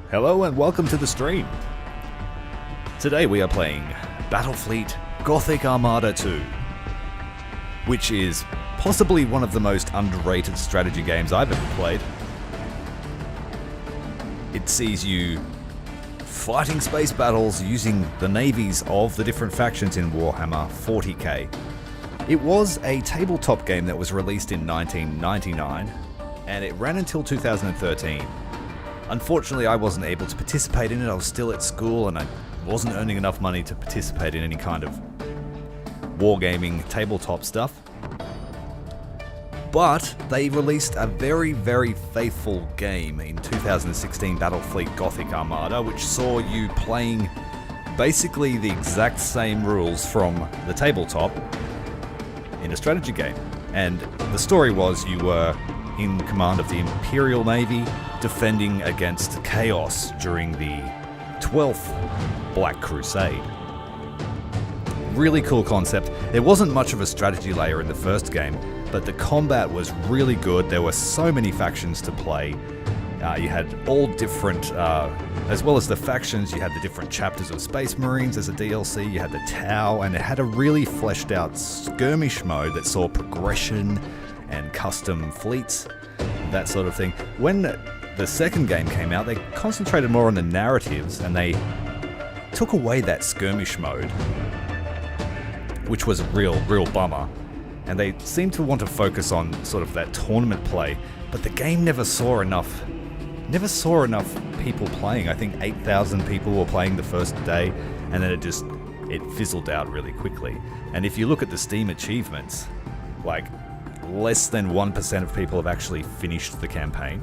Hello and welcome to the stream. Today we are playing Battlefleet Gothic Armada 2, which is possibly one of the most underrated strategy games I've ever played. It sees you fighting space battles using the navies of the different factions in Warhammer 40K. It was a tabletop game that was released in 1999, and it ran until 2013. Unfortunately, I wasn't able to participate in it. I was still at school and I wasn't earning enough money to participate in any kind of wargaming tabletop stuff. But they released a very, very faithful game in 2016, Battlefleet Gothic Armada, which saw you playing basically the exact same rules from the tabletop in a strategy game. And the story was you were in command of the Imperial Navy, defending against chaos during the 12th Black Crusade. Really cool concept. There wasn't much of a strategy layer in the first game, but the combat was really good. There were so many factions to play. You had all different, as well as the factions, you had the different chapters of Space Marines as a DLC, you had the Tau, and it had a really fleshed out skirmish mode that saw progression and custom fleets, that sort of thing. When the second game came out, they concentrated more on the narratives and they took away that skirmish mode, which was a real bummer. And they seemed to want to focus on sort of that tournament play, but the game never saw enough people playing. I think 8,000 people were playing the first day, and then it fizzled out really quickly. And if you look at the Steam achievements, like less than 1% of people have actually finished the campaign.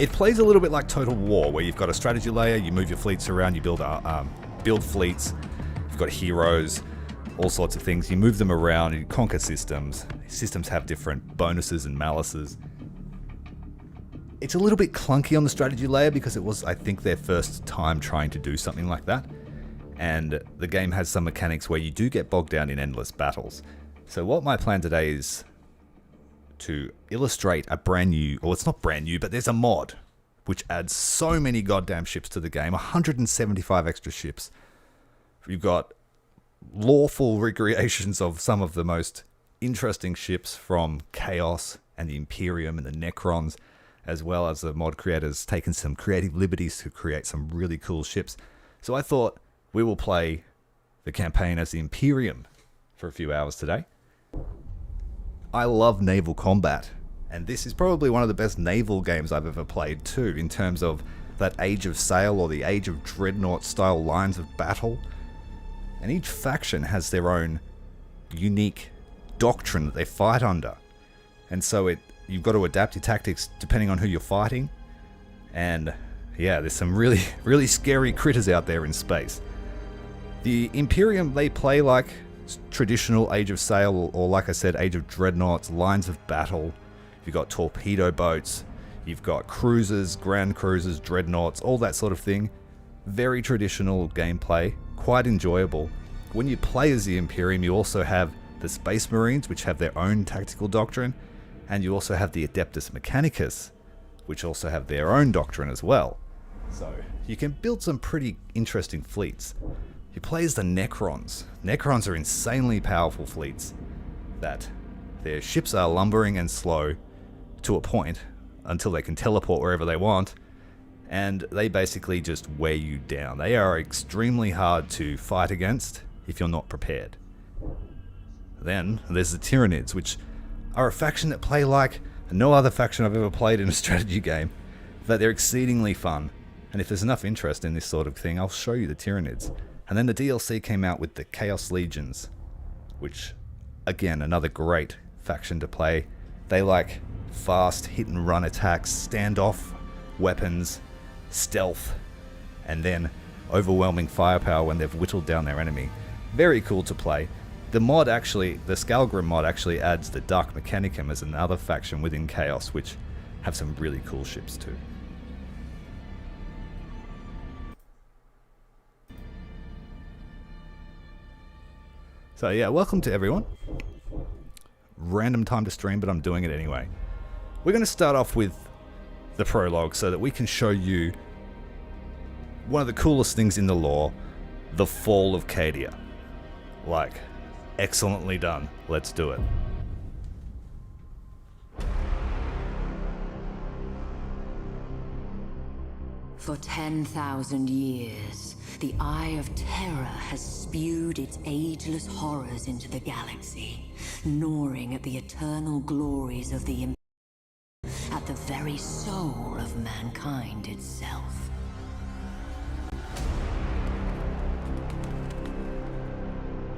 It plays a little bit like Total War, where you've got a strategy layer, you move your fleets around, you build fleets, you've got heroes, all sorts of things. You move them around, you conquer systems. Systems have different bonuses and malices. It's a little bit clunky on the strategy layer because it was, I think, their first time trying to do something like that. And the game has some mechanics where you do get bogged down in endless battles. So what my plan today is to illustrate a brand new, or it's not brand new, but there's a mod which adds so many goddamn ships to the game, 175 extra ships. You've got lawful recreations of some of the most interesting ships from Chaos and the Imperium and the Necrons, as well as the mod creators taken some creative liberties to create some really cool ships. So I thought we will play the campaign as the Imperium for a few hours today. I love naval combat, and this is probably one of the best naval games I've ever played too, in terms of that Age of Sail or the Age of Dreadnought style lines of battle. And each faction has their own unique doctrine that they fight under. And so you've got to adapt your tactics depending on who you're fighting. And yeah, there's some really, really scary critters out there in space. The Imperium, they play like traditional Age of Sail, or like I said, Age of Dreadnoughts, lines of battle. You've got torpedo boats, you've got cruisers, grand cruisers, dreadnoughts, all that sort of thing. Very traditional gameplay, quite enjoyable. When you play as the Imperium, you also have the Space Marines, which have their own tactical doctrine, and you also have the Adeptus Mechanicus, which also have their own doctrine as well. So you can build some pretty interesting fleets. You play as the Necrons. Necrons are insanely powerful fleets that their ships are lumbering and slow to a point until they can teleport wherever they want, and they basically just wear you down. They are extremely hard to fight against if you're not prepared. Then there's the Tyranids, which are a faction that play like no other faction I've ever played in a strategy game, but they're exceedingly fun. And if there's enough interest in this sort of thing, I'll show you the Tyranids. And then the DLC came out with the Chaos Legions, which, again, another great faction to play. They like fast hit and run attacks, standoff, weapons, stealth, and then overwhelming firepower when they've whittled down their enemy. Very cool to play. The mod actually, the SKALGRIM mod actually adds the Dark Mechanicum as another faction within Chaos, which have some really cool ships too. So yeah, welcome to everyone. Random time to stream, but I'm doing it anyway. We're going to start off with the prologue so that we can show you one of the coolest things in the lore, the Fall of Cadia. Like, excellently done. Let's do it. For 10,000 years, the Eye of Terror has spewed its ageless horrors into the galaxy, gnawing at the eternal glories of the Imperium, at the very soul of mankind itself.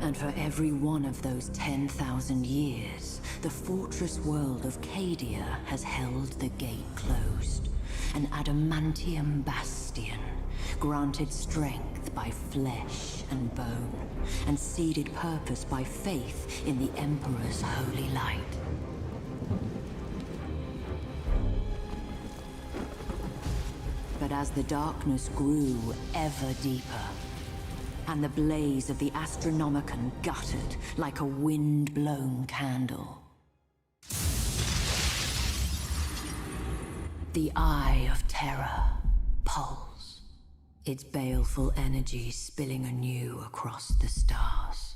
And for every one of those 10,000 years, the fortress world of Cadia has held the gate closed. An adamantium bastion, granted strength by flesh and bone, and seeded purpose by faith in the Emperor's holy light. But as the darkness grew ever deeper, and the blaze of the Astronomicon guttered like a wind-blown candle, the Eye of Terror pulsed, its baleful energy spilling anew across the stars.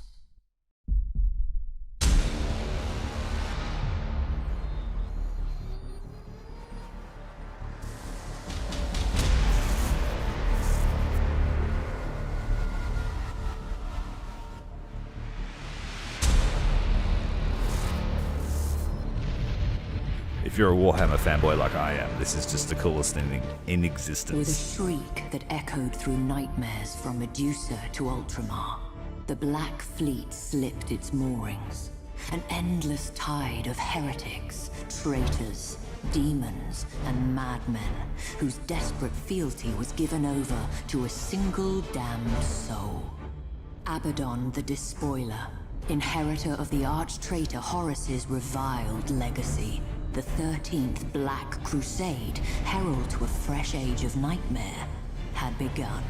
If you're a Warhammer fanboy like I am, this is just the coolest thing in existence. With a shriek that echoed through nightmares from Medusa to Ultramar, the Black Fleet slipped its moorings. An endless tide of heretics, traitors, demons, and madmen whose desperate fealty was given over to a single damned soul. Abaddon the Despoiler, inheritor of the arch-traitor Horus's reviled legacy. The 13th Black Crusade, herald to a fresh age of nightmare, had begun.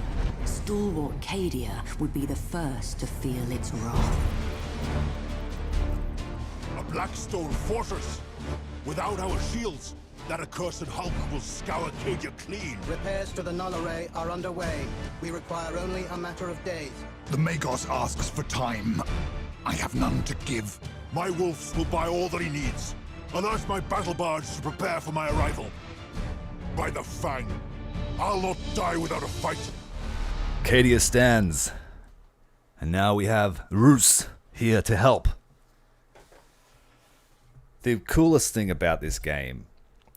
Stalwart Cadia would be the first to feel its wrath. A Blackstone fortress! Without our shields, that accursed Hulk will scour Cadia clean. Repairs to the null array are underway. We require only a matter of days. The Magos asks for time. I have none to give. My wolves will buy all that he needs. I'll ask my battle bards to prepare for my arrival. By the Fang, I'll not die without a fight. Cadia stands. And now we have Roos here to help. The coolest thing about this game,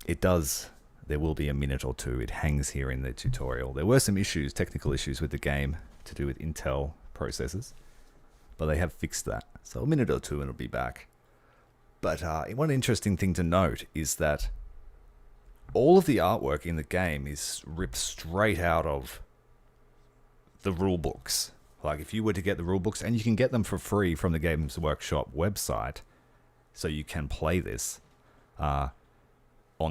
there will be a minute or two, it hangs here in the tutorial. There were some issues, technical issues with the game to do with Intel processors, but they have fixed that. So a minute or two and it'll be back. But one interesting thing to note is that all of the artwork in the game is ripped straight out of the rulebooks. Like if you were to get the rulebooks, and you can get them for free from the Games Workshop website, so you can play this on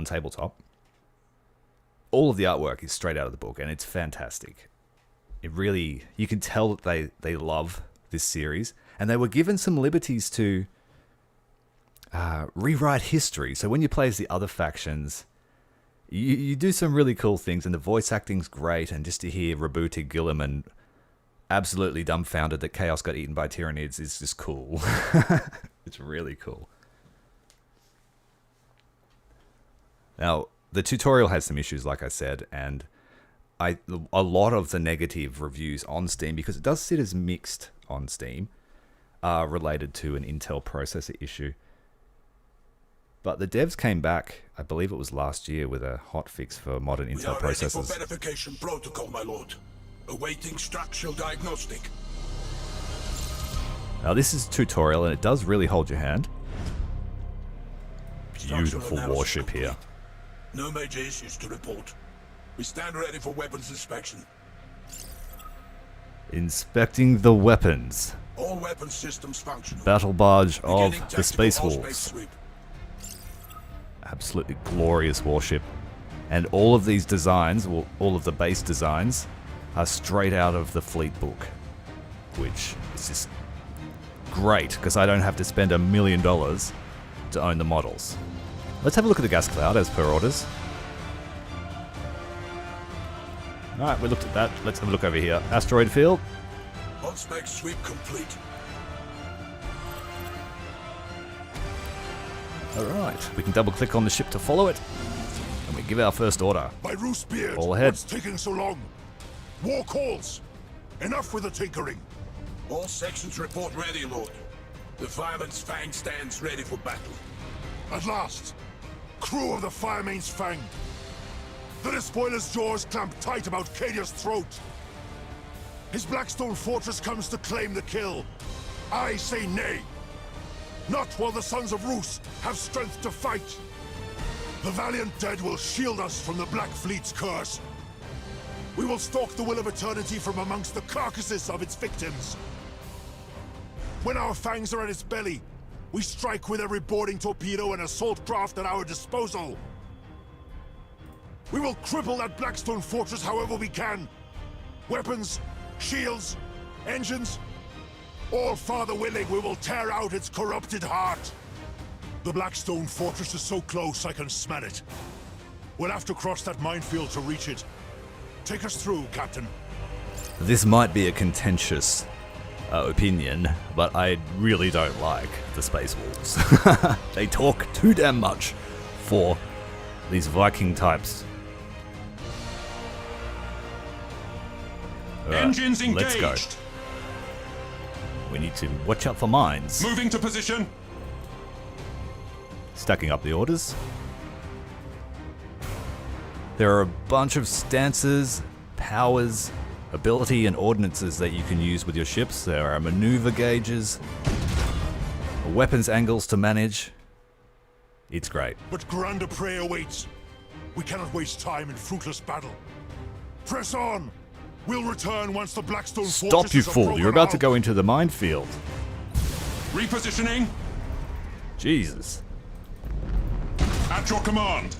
tabletop. All of the artwork is straight out of the book, and it's fantastic. It really, you can tell that they love this series, and they were given some liberties to rewrite history. So when you play as the other factions, you do some really cool things, and the voice acting's great, and just to hear Rabuti Gilliman absolutely dumbfounded that Chaos got eaten by Tyranids is just cool. It's really cool. Now, the tutorial has some issues, like I said, and a lot of the negative reviews on Steam, because it does sit as mixed on Steam, are related to an Intel processor issue. But the devs came back, I believe it was last year, with a hotfix for modern Intel processors. We are ready for verification protocol, my lord. Awaiting structural diagnostic. Now this is a tutorial, and it does really hold your hand. Beautiful warship here. No major issues to report. We stand ready for weapons inspection. Inspecting the weapons. All weapon systems functional. Battle barge of Beginning the Space tactical Wolves. all-space sweep. Absolutely glorious warship. And all of these designs, well, all of the base designs, are straight out of the fleet book, which is just great because I don't have to spend $1 million to own the models. Let's have a look at the gas cloud as per orders. Alright, we looked at that. Let's have a look over here. Asteroid field. On-spec sweep complete. Alright, we can double click on the ship to follow it. And we give our first order. My Roose beard, All ahead. what's taking so long? War calls. Enough with the tinkering. All sections report ready, Lord. The Fireman's Fang stands ready for battle. At last, crew of the Firemain's Fang. The despoiler's jaws clamp tight about Cadia's throat. His Blackstone fortress comes to claim the kill. I say nay. Not while the sons of Roose have strength to fight. The valiant dead will shield us from the Black Fleet's curse. We will stalk the will of eternity from amongst the carcasses of its victims. When our fangs are at its belly, we strike with every boarding torpedo and assault craft at our disposal. We will cripple that Blackstone fortress however we can. Weapons, shields, engines, all father willing, we will tear out its corrupted heart. The Blackstone fortress is so close I can smell it. We'll have to cross that minefield to reach it. Take us through, Captain. This might be a contentious opinion, but I really don't like the Space Wolves. They talk too damn much for these Viking types. Engines engaged. Let's go. We need to watch out for mines. Moving to position. Stacking up the orders. There are a bunch of stances, powers, ability and ordnances that you can use with your ships. There are maneuver gauges, weapons angles to manage. It's great. But grander prey awaits. We cannot waste time in fruitless battle. Press on! We'll return once the Blackstone Stop, fortresses you are fool. broken You're about to out. go into the minefield. Repositioning. Jesus. At your command.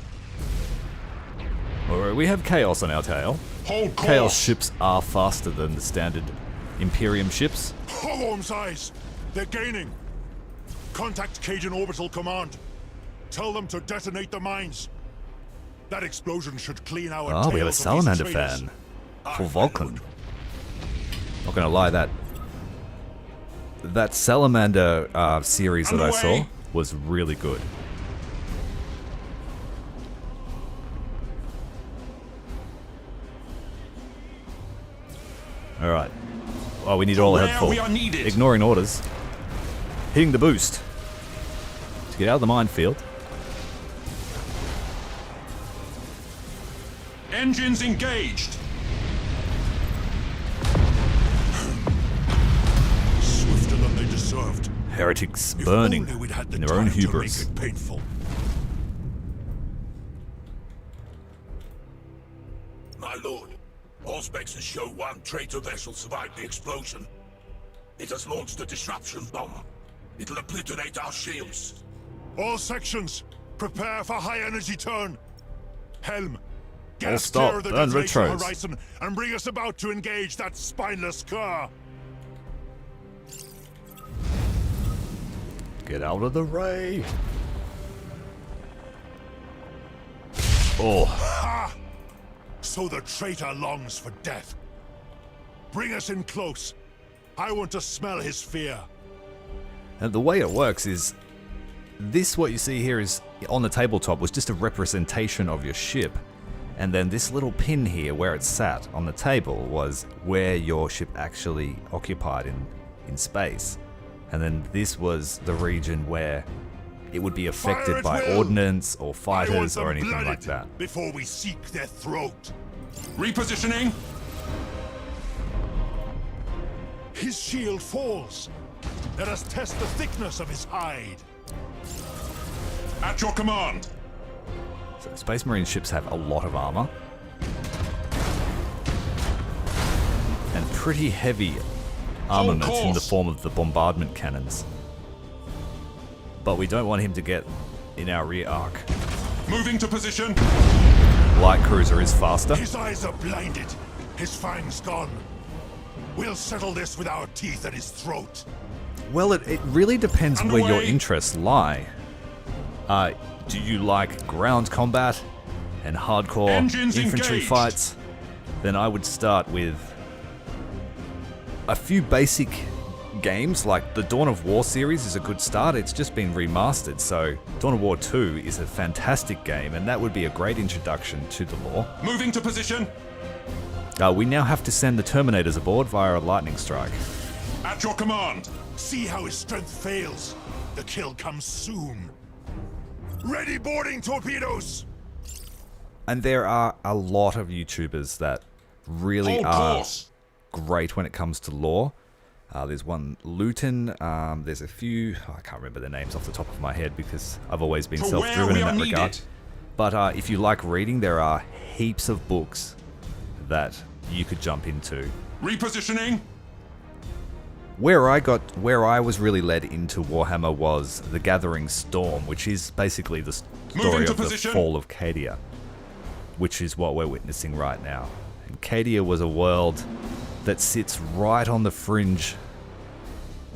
Alright, we have Chaos on our tail. Hold course. Chaos ships are faster than the standard Imperium ships. Hogworm's eyes! They're gaining! Contact Cajun Orbital Command. Tell them to detonate the mines. That explosion should clean our Oh, we have a tails of these Salamander traitors. fan. For Vulcan. Not gonna lie, that Salamander series that I saw Underway. was really good. Alright. Oh, we need all ahead Where full. we are needed. Ignoring orders. Hitting the boost. To get out of the minefield. Engines engaged. Swifter than they deserved. Heretics If burning only we'd had the in their own time to hubris. make it painful. My lord, all specs show one traitor vessel survived the explosion. It has launched a disruption bomb. It'll obliterate our shields. All sections, prepare for high energy turn. Helm, All get us stop, clear of the burn detonation retros. horizon and bring us about to engage that spineless cur. Get out of the ray. Oh, So the traitor longs for death. Bring us in close. I want to smell his fear. and the way it works is this, what you see here is on the tabletop, was just a representation of your ship. And then this little pin here where it sat on the table was where your ship actually occupied in space. And then this was the region where it would be affected at by will. ordnance or I want fighters them or anything blooded like that. before we seek their throat. Repositioning. His shield falls. Let us test the thickness of his hide. At your command. So Space Marine ships have a lot of armor. And pretty heavy armament in the course. form of the bombardment cannons. But we don't want him to get in our rear arc. Moving to position. Light cruiser is faster. His eyes are blinded. His fangs gone. We'll settle this with our teeth at his throat. Well, it really depends where your Underway. interests lie. Do you like ground combat and hardcore Engines infantry engaged. fights? then I would start with a few basic games. Like the Dawn of War series is a good start. It's just been remastered, so Dawn of War 2 is a fantastic game, and that would be a great introduction to the lore. Moving to position. We now have to send the Terminators aboard via a lightning strike. At your command. See how his strength fails. The kill comes soon. Ready boarding torpedoes! And there are a lot of YouTubers that really Hold are course. great when it comes to lore. There's one Luton, there's a few, I can't remember their names off the top of my head because I've always been To where self-driven we in are that regard. needed. But if you like reading, there are heaps of books that you could jump into. Repositioning. Where I was really led into Warhammer was The Gathering Storm, which is basically the story to of the position. Fall of Cadia, which is what we're witnessing right now. And Cadia was a world that sits right on the fringe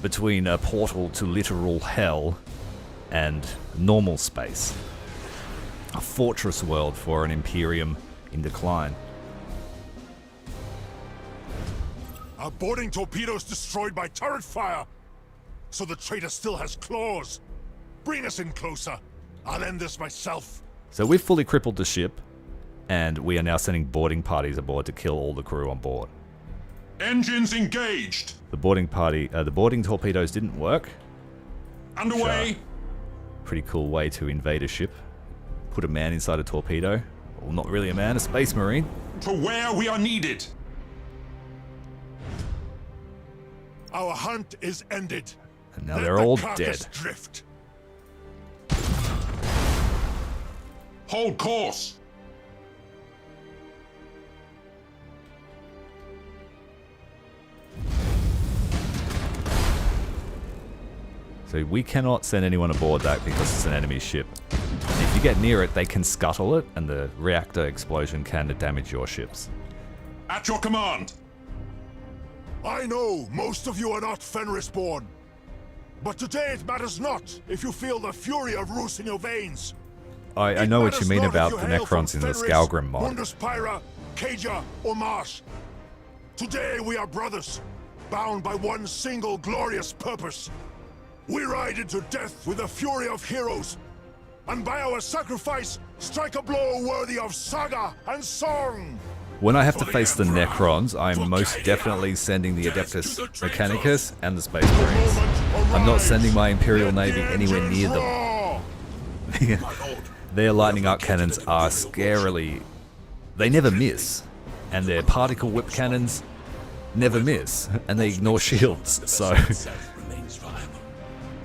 between a portal to literal hell and normal space. A fortress world for an Imperium in decline. Our boarding torpedoes destroyed by turret fire. So the traitor still has claws. Bring us in closer. I'll end this myself. So we've fully crippled the ship, and we are now sending boarding parties aboard to kill all the crew on board. Engines engaged. The boarding torpedoes didn't work. Underway. Pretty cool way to invade a ship. Put a man inside a torpedo. Well, not really a man, a space marine. To where we are needed. Our hunt is ended. And now Let they're the all carcass dead. drift. Hold course. So we cannot send anyone aboard that because it's an enemy ship. And if you get near it, they can scuttle it, and the reactor explosion can damage your ships. At your command. I know most of you are not Fenris-born. But today it matters not if you feel the fury of Roos in your veins. I know what you mean about the Necrons in the SKALGRIM mod. Mundus Pyra, Cadia, or Marsh. Today we are brothers, bound by one single glorious purpose. We ride into death with the fury of heroes, and by our sacrifice, strike a blow worthy of saga and song. When I have to face the Necrons, I'm most definitely sending the Adeptus Mechanicus and the Space Marines. I'm not sending my Imperial Navy anywhere near them. Their lightning arc cannons are scarily... They never miss. And their particle whip cannons never miss. And they ignore shields, so...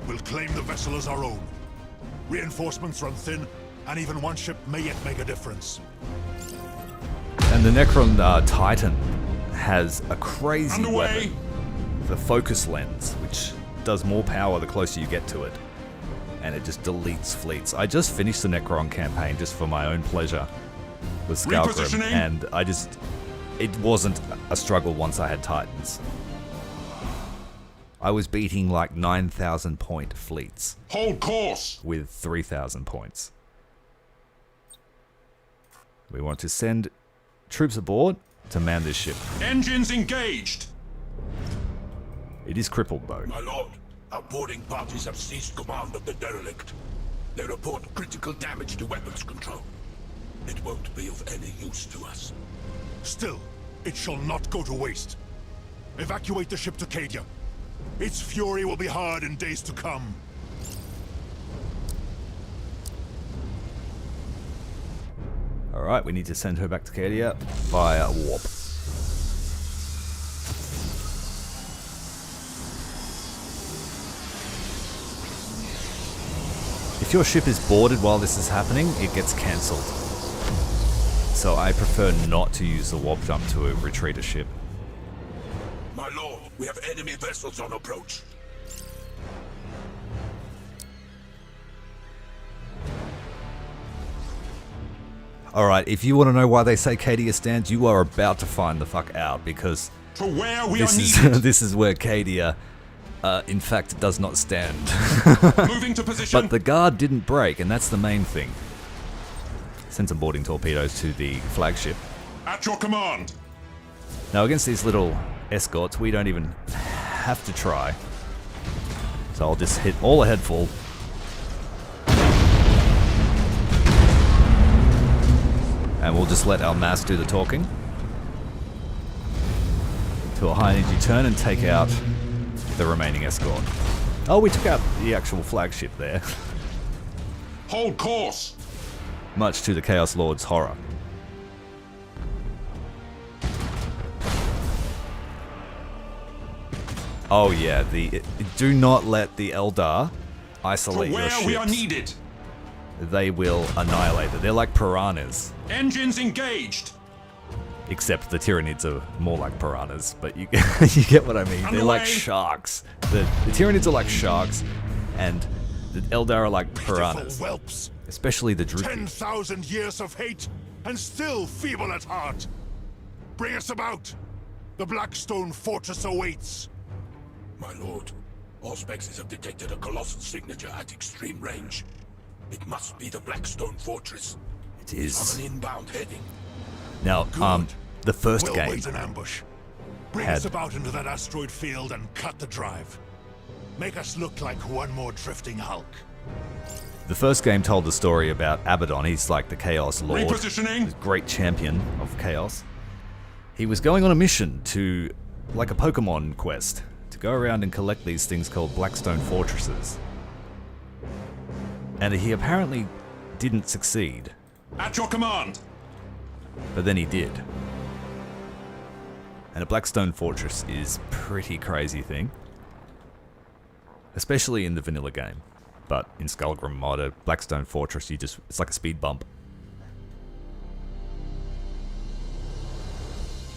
We'll claim the vessel as our own. Reinforcements run thin, and even one ship may yet make a difference. And the Necron Titan has a crazy Underway. weapon. The focus lens, which does more power the closer you get to it. And it just deletes fleets. I just finished the Necron campaign just for my own pleasure with SKALGRIM, Repositioning. and it wasn't a struggle once I had Titans. I was beating like 9,000 point fleets Hold course. with 3,000 points. We want to send troops aboard to man this ship. Engines engaged. It is crippled though. My lord, our boarding parties have seized command of the derelict. They report critical damage to weapons control. It won't be of any use to us. Still, it shall not go to waste. Evacuate the ship to Cadia. Its fury will be hard in days to come. Alright, we need to send her back to Cadia via warp. If your ship is boarded while this is happening, it gets cancelled. So I prefer not to use the warp jump to retreat a ship. My lord, we have enemy vessels on approach. Alright, if you want to know why they say Cadia stands, you are about to find the fuck out, because To where we this are needed. is, this is where Cadia, in fact, does not stand. Moving to position. But the guard didn't break, and that's the main thing. Send some boarding torpedoes to the flagship. At your command. Now against these little escorts, we don't even have to try. So I'll just hit all ahead full. And we'll just let our mass do the talking. To a high energy turn and take out the remaining escort. Oh, we took out the actual flagship there. Hold course. Much to the Chaos Lord's horror. Oh yeah, do not let the Eldar isolate For your where we are ships. needed. They will annihilate it. They're like piranhas. Engines engaged. Except the Tyranids are more like piranhas, but you you get what I mean. They're like sharks. The Tyranids are like sharks, and the Eldar are like piranhas. Pitiful whelps. Especially the Druid. 10,000 years of hate, and still feeble at heart. Bring us about. The Blackstone Fortress awaits. My lord, Auspex have detected a colossal signature at extreme range. It must be the Blackstone Fortress. It is. On an inbound heading. Now, Good. the first We'll game wait an ambush. Bring us about into that asteroid field and cut the drive. Make us look like one more drifting hulk. The first game told the story about Abaddon. He's like the Chaos Lord. Repositioning. The great champion of Chaos. He was going on a mission to, like a Pokemon quest, to go around and collect these things called Blackstone Fortresses. And he apparently didn't succeed. At your command. But then he did. And a Blackstone Fortress is a pretty crazy thing. Especially in the vanilla game. But in SKALGRIM MOD, a Blackstone Fortress, it's like a speed bump.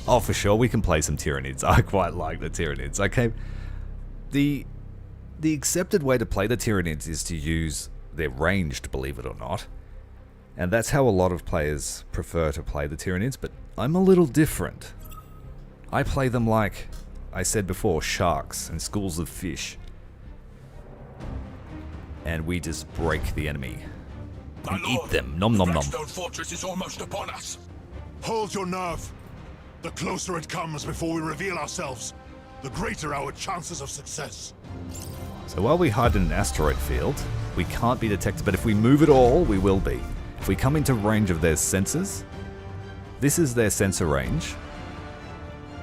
Oh, for sure, we can play some Tyranids. I quite like the Tyranids. Okay, the accepted way to play the Tyranids is to use their ranged, believe it or not. And that's how a lot of players prefer to play the Tyranids, but I'm a little different. I play them like I said before, sharks and schools of fish. And we just break the enemy. My And lord, eat them. Nom nom the nom. Blackstone Fortress is almost upon us. Hold your nerve. The closer it comes before we reveal ourselves, the greater our chances of success. So while we hide in an asteroid field, we can't be detected, but if we move at all, we will be. If we come into range of their sensors, this is their sensor range.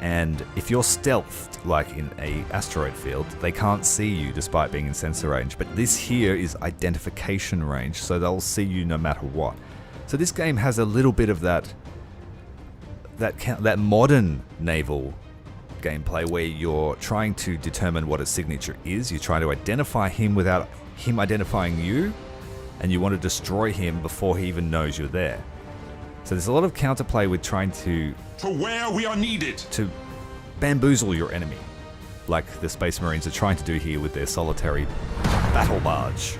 And if you're stealthed, like in a asteroid field, they can't see you despite being in sensor range. But this here is identification range, so they'll see you no matter what. So this game has a little bit of that modern naval gameplay where you're trying to determine what a signature is. You're trying to identify him without him identifying you, and you want to destroy him before he even knows you're there. So there's a lot of counterplay with trying to For where we are needed. to bamboozle your enemy, like the Space Marines are trying to do here with their solitary battle barge.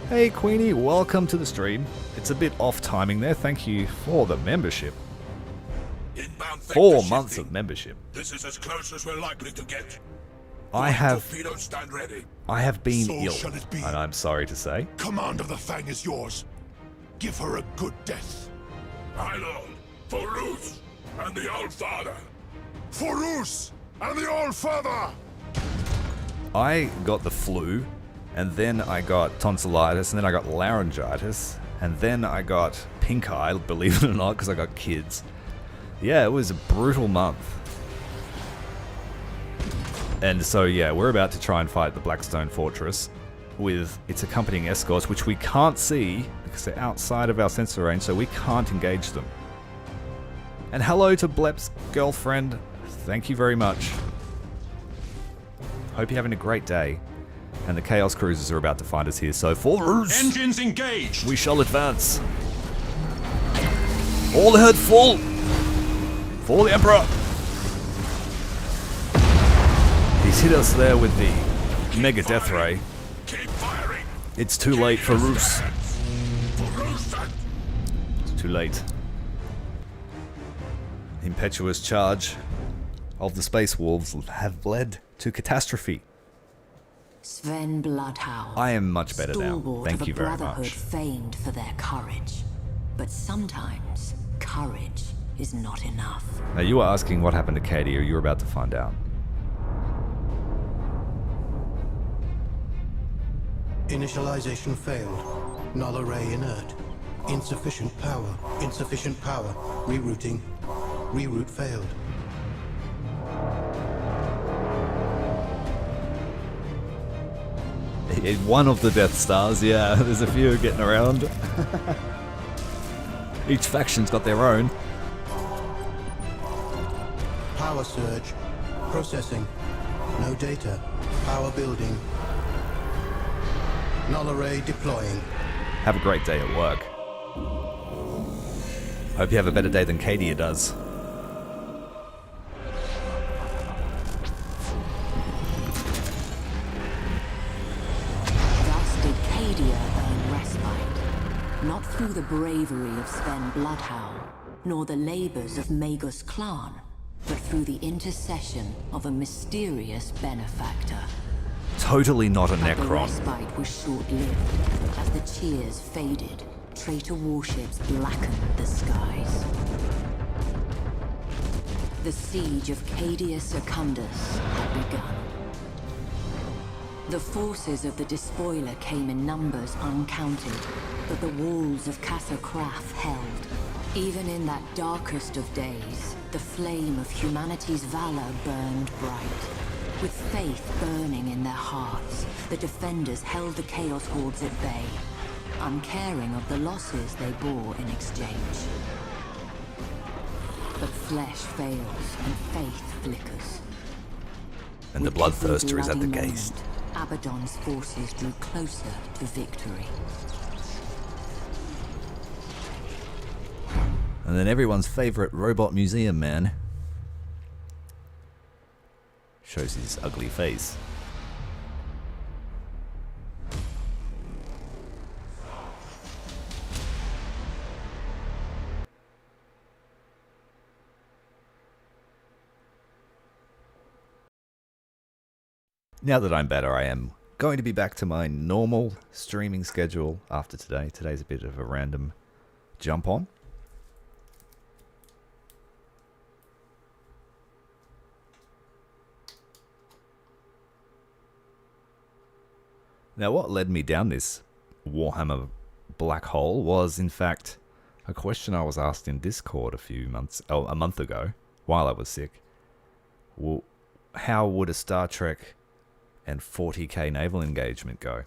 Hey Queenie, welcome to the stream. It's a bit off timing there, thank you for the membership. Inbound 4 vector months shifting. of membership. This is as close as we're likely to get. I have Torpedoes stand ready. been So ill, shall it be. and I'm sorry to say. Command of the Fang is yours. Give her a good death. Pylon, for Rus, and the Old Father. For Rus and the All-Father! I got the flu, and then I got tonsillitis, and then I got laryngitis, and then I got pink eye, believe it or not, because I got kids. Yeah, it was a brutal month. And so, yeah, we're about to try and fight the Blackstone Fortress with its accompanying escorts, which we can't see because they're outside of our sensor range, so we can't engage them. And hello to Blep's girlfriend. Thank you very much. Hope you're having a great day. And the Chaos Cruisers are about to find us here, so for Rus, Engines engaged. we shall advance. All ahead full! For the Emperor! He's hit us there with the Mega Death Ray. Keep firing. It's too late for Rus. For Rus and It's too late. Impetuous charge of the Space Wolves have led to catastrophe. Sven Bloodhound. I am much better now. stalwart Thank of you a very brotherhood much. famed for their courage. But sometimes courage is not enough. Now you were asking what happened to Cadia, you're about to find out. Initialization failed. Null array inert. Insufficient power. Insufficient power. Rerouting. Reroute failed. One of the Death Stars, yeah, there's a few getting around. Each faction's got their own. Power surge. Processing. No data. Power building. Null array deploying. Have a great day at work. Hope you have a better day than Cadia does. Thus did Cadia earn respite, not through the bravery of Sven Bloodhound, nor the labors of Magus Clan, but through the intercession of a mysterious benefactor. Totally not a But the Necron. respite was short-lived. As the cheers faded, traitor warships blackened the skies. The siege of Cadia Secundus had begun. The forces of the despoiler came in numbers uncounted, but the walls of Casa Kraf held. Even in that darkest of days, the flame of humanity's valor burned bright. With faith burning in their hearts, the defenders held the Chaos Hordes at bay, uncaring of the losses they bore in exchange. But flesh fails and faith flickers. And the With every bloodthirster is at the bloody gate. moment, Abaddon's forces drew closer to victory. And then everyone's favorite robot museum man shows his ugly face. Now that I'm better, I am going to be back to my normal streaming schedule after today. Today's a bit of a random jump on. Now, what led me down this Warhammer black hole was, in fact, a question I was asked in Discord a month ago, while I was sick. Well, how would a Star Trek and 40K naval engagement go?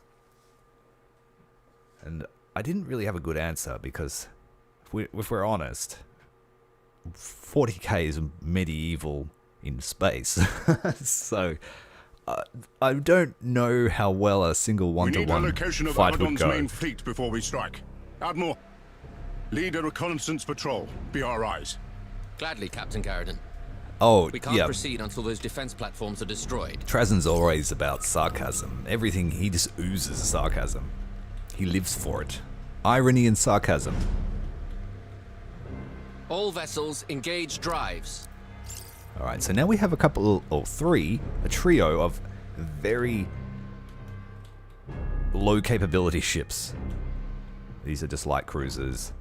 And I didn't really have a good answer because, if we're honest, 40K is medieval in space. So I don't know how well a single We need a one-to-one location of fight would Abaddon's go. main fleet before we strike. Admiral, lead a reconnaissance patrol. Be our eyes. Gladly, Captain Garrison. Oh, We can't yeah. proceed until those defense platforms are destroyed. Trazen's always about sarcasm. Everything, he just oozes sarcasm. He lives for it. Irony and sarcasm. All vessels engage drives. Alright, so now we have a trio of very low capability ships. These are just light cruisers.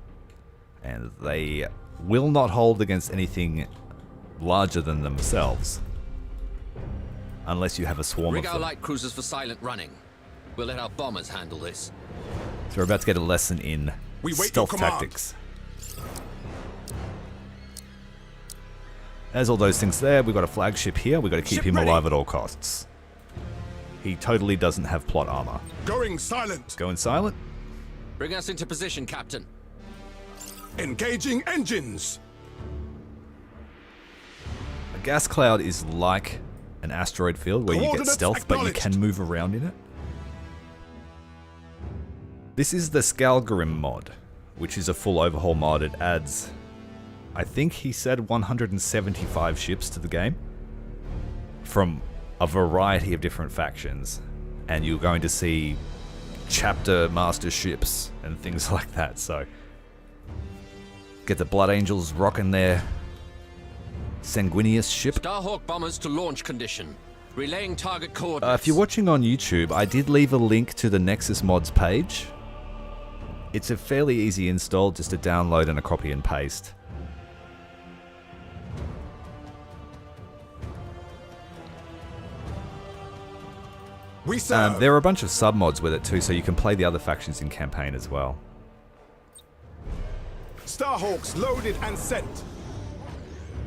And they will not hold against anything larger than themselves. Unless you have a swarm Rig of our them. light cruisers for silent running. We'll let our bombers handle this. So we're about to get a lesson in We wait stealth your command. tactics. There's all those things there. We've got a flagship here. We've got to keep Ship him ready. alive at all costs. He totally doesn't have plot armor. Going silent. Going silent? Bring us into position, Captain. Engaging engines. A gas cloud is like an asteroid field where you get Coordinates stealth, but you acknowledged. can move around in it. This is the SKALGRIM mod, which is a full overhaul mod. It adds, I think he said 175 ships to the game from a variety of different factions, and you're going to see chapter master ships and things like that. So get the Blood Angels rocking their Sanguinius ship. Starhawk bombers to launch condition. Relaying target coordinates. If you're watching on YouTube, I did leave a link to the Nexus mods page. It's a fairly easy install, just a download and a copy and paste. We serve. There are a bunch of sub-mods with it too, so you can play the other factions in campaign as well. Starhawks loaded and sent.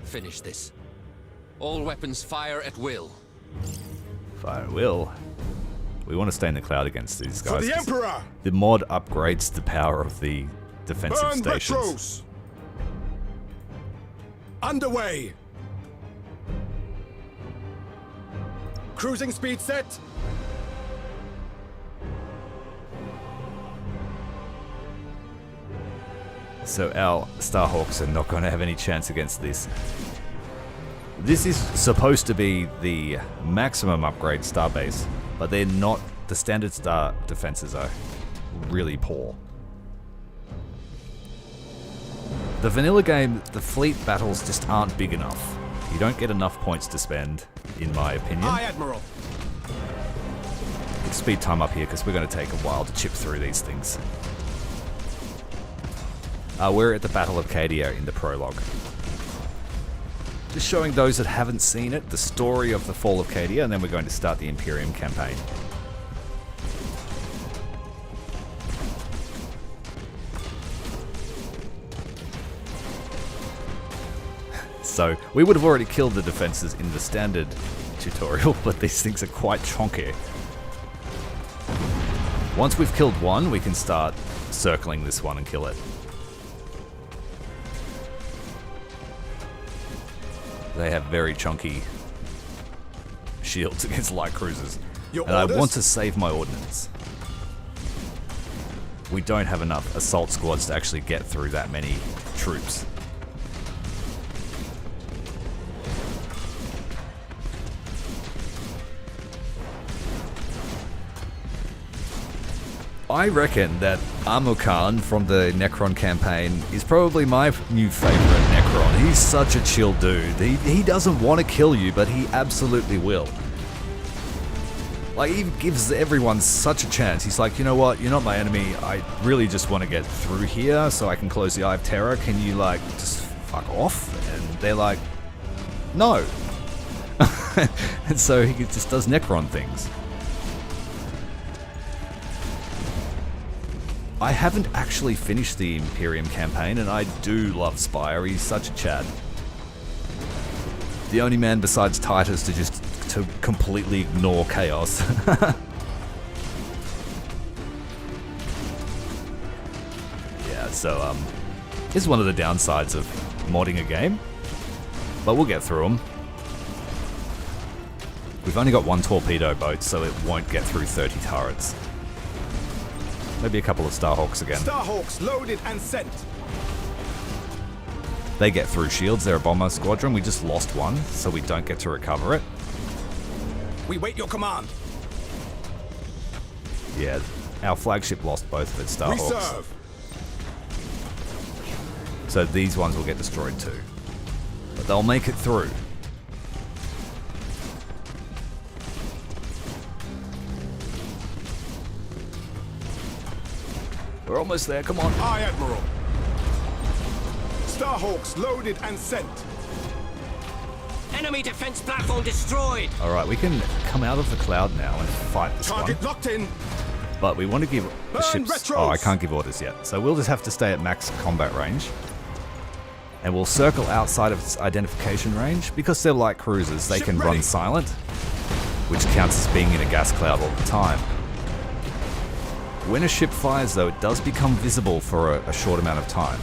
Finish this. All weapons fire at will. Fire will. We want to stay in the cloud against these guys. For the 'cause Emperor! the mod upgrades the power of the defensive Burn stations. retros! Underway! Cruising speed set. So our Starhawks are not going to have any chance against this. This is supposed to be the maximum upgrade starbase, but they're not. The standard star defenses are really poor. The vanilla game, the fleet battles just aren't big enough. You don't get enough points to spend, in my opinion. Aye, Admiral. Let's speed time up here because we're going to take a while to chip through these things. We're at the Battle of Cadia in the Prologue. Just showing those that haven't seen it, the story of the Fall of Cadia, and then we're going to start the Imperium campaign. So, we would have already killed the defenses in the standard tutorial, but these things are quite chonky. Once we've killed one, we can start circling this one and kill it. They have very chunky shields against light cruisers. Your And orders? I want to save my ordnance. We don't have enough assault squads to actually get through that many troops. I reckon that Armor-Khan from the Necron campaign is probably my new favorite Necron. He's such a chill dude. He doesn't want to kill you, but he absolutely will. Like, he gives everyone such a chance. He's like, you know what, you're not my enemy. I really just want to get through here so I can close the Eye of Terror. Can you, like, just fuck off? And they're like, no. And so he just does Necron things. I haven't actually finished the Imperium campaign, and I do love Spire. He's such a Chad. The only man besides Titus to completely ignore chaos. Yeah, so this is one of the downsides of modding a game, but we'll get through them. We've only got one torpedo boat, so it won't get through 30 turrets. Maybe a couple of Starhawks again. Starhawks loaded and sent. They get through shields. They're a bomber squadron. We just lost one, so we don't get to recover it. We wait your command. Yeah, our flagship lost both of its We Starhawks. serve. So these ones will get destroyed too. But they'll make it through. We're almost there, come on. Aye, Admiral. Starhawks loaded and sent. Enemy defense platform destroyed. Alright, we can come out of the cloud now and fight this Target one. locked in. But we want to give the Burn ships... retros! Oh, I can't give orders yet. So we'll just have to stay at max combat range. And we'll circle outside of its identification range. Because they're light cruisers, they Ship can ready. run silent. Which counts as being in a gas cloud all the time. When a ship fires, though, it does become visible for a short amount of time.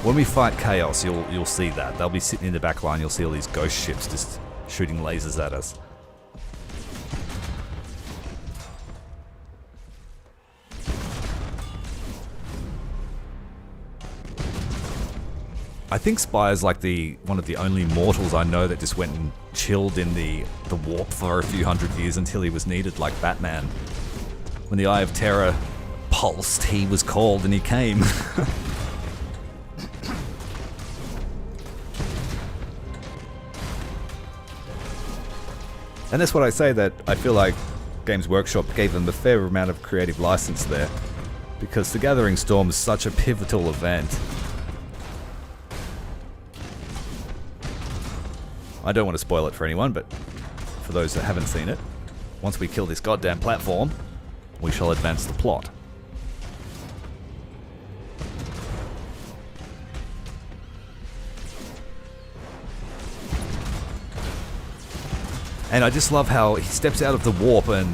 When we fight Chaos, you'll see that. They'll be sitting in the back line, you'll see all these ghost ships just shooting lasers at us. I think Spire's like one of the only mortals I know that just went and chilled in the warp for a few hundred years until he was needed, like Batman. When the Eye of Terror pulsed, he was called and he came. And that's what I say, that I feel like Games Workshop gave them a fair amount of creative license there. Because the Gathering Storm is such a pivotal event. I don't want to spoil it for anyone, but for those that haven't seen it, once we kill this goddamn platform, we shall advance the plot. And I just love how he steps out of the warp and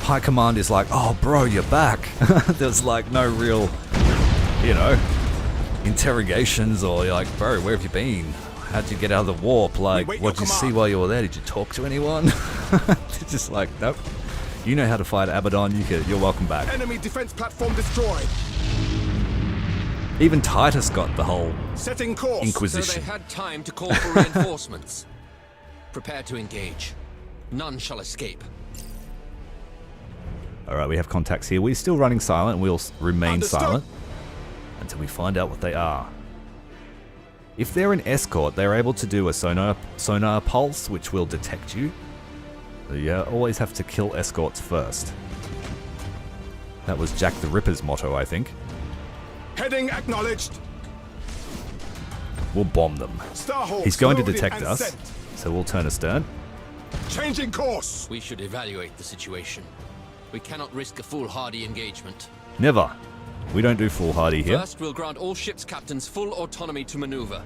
High Command is like, oh bro, you're back. There's like no real, you know, interrogations or like, bro, where have you been? How'd you get out of the warp? Like, what'd you see while you were there? Did you talk to anyone? It's just like, nope. You know how to fight Abaddon, you're welcome back. Enemy defense platform destroyed. Even Titus got the whole Setting course. Inquisition. So they had time to call for reinforcements. Prepare to engage. None shall escape. Alright, we have contacts here. We're still running silent. We'll remain Understood. silent until we find out what they are. If they're an escort, they're able to do a sonar pulse, which will detect you. So you always have to kill escorts first. That was Jack the Ripper's motto, I think. Heading acknowledged. We'll bomb them. Starhawk He's going to loaded detect and us, sent. so we'll turn astern. Changing course. We should evaluate the situation. We cannot risk a foolhardy engagement. Never. We don't do foolhardy here. First, we'll grant all ships' captains full autonomy to maneuver.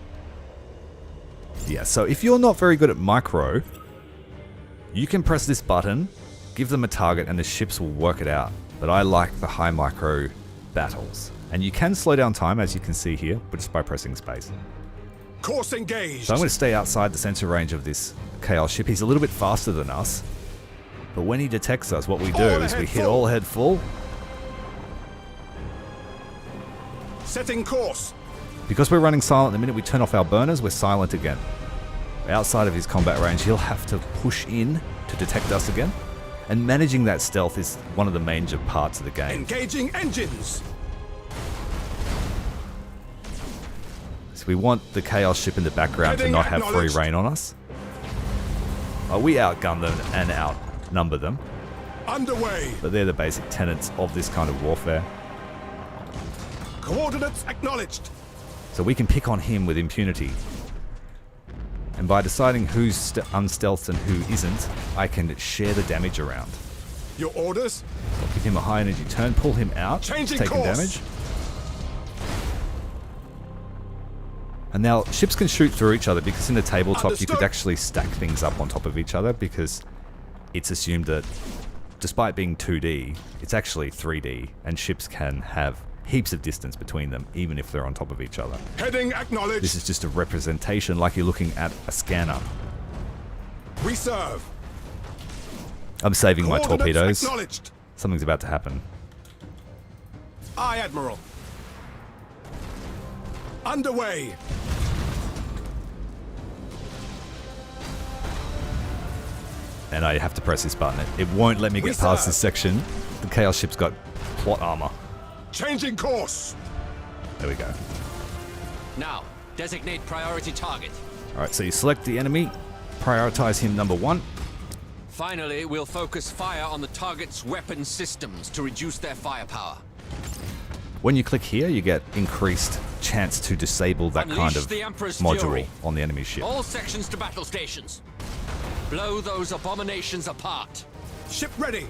Yeah, so if you're not very good at micro, you can press this button, give them a target, and the ships will work it out. But I like the high micro battles. And you can slow down time, as you can see here, but just by pressing space. Course engaged. So I'm going to stay outside the sensor range of this Chaos ship. He's a little bit faster than us. But when he detects us, what we do is we hit all ahead full. Setting course. Because we're running silent, the minute we turn off our burners, we're silent again. Outside of his combat range, he'll have to push in to detect us again. And managing that stealth is one of the major parts of the game. Engaging engines. So we want the Chaos ship in the background to Heading not have free acknowledged. reign on us. We outgun them and outnumber them. Underway. But they're the basic tenets of this kind of warfare. Coordinates acknowledged. So we can pick on him with impunity. And by deciding who's unstealthed and who isn't, I can share the damage around. Your orders. I'll give him a high energy turn, pull him out, Changing taking course. damage. And now ships can shoot through each other because in the tabletop you Understood. could actually stack things up on top of each other because it's assumed that despite being 2D, it's actually 3D and ships can have heaps of distance between them even if they're on top of each other. Heading acknowledged. This is just a representation like you're looking at a scanner. We serve. I'm saving my Coordinates torpedoes. acknowledged. Something's about to happen. Aye, Admiral. Underway. And I have to press this button. It won't let me get past this section. The Chaos ship's got plot armor. Changing course. There we go. Now, designate priority target. Alright, so you select the enemy, prioritize him number 1. Finally, we'll focus fire on the target's weapon systems to reduce their firepower. When you click here, you get increased chance to disable that kind Unleash of the Emperor's module fury. on the enemy ship. All sections to battle stations. Blow those abominations apart. Ship ready.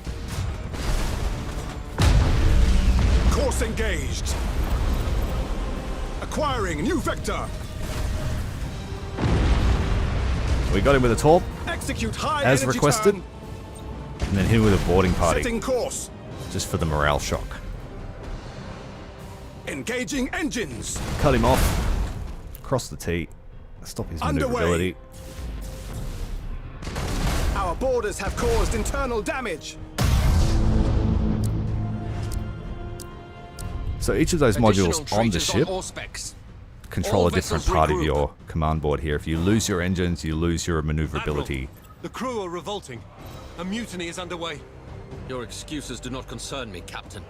Course engaged. Acquiring new vector. We got him with a torp, Execute high as energy requested, turn. and then hit him with a boarding party, Setting course. just for the morale shock. Engaging engines. Cut him off, cross the T, stop his Underway. maneuverability. Our boarders have caused internal damage. So each of those Additional modules on the traitors ship all specs. control All a different vessels part of regroup. your command board here. If you lose your engines, you lose your maneuverability. The crew are revolting. A mutiny is underway. Your excuses do not concern me, Captain.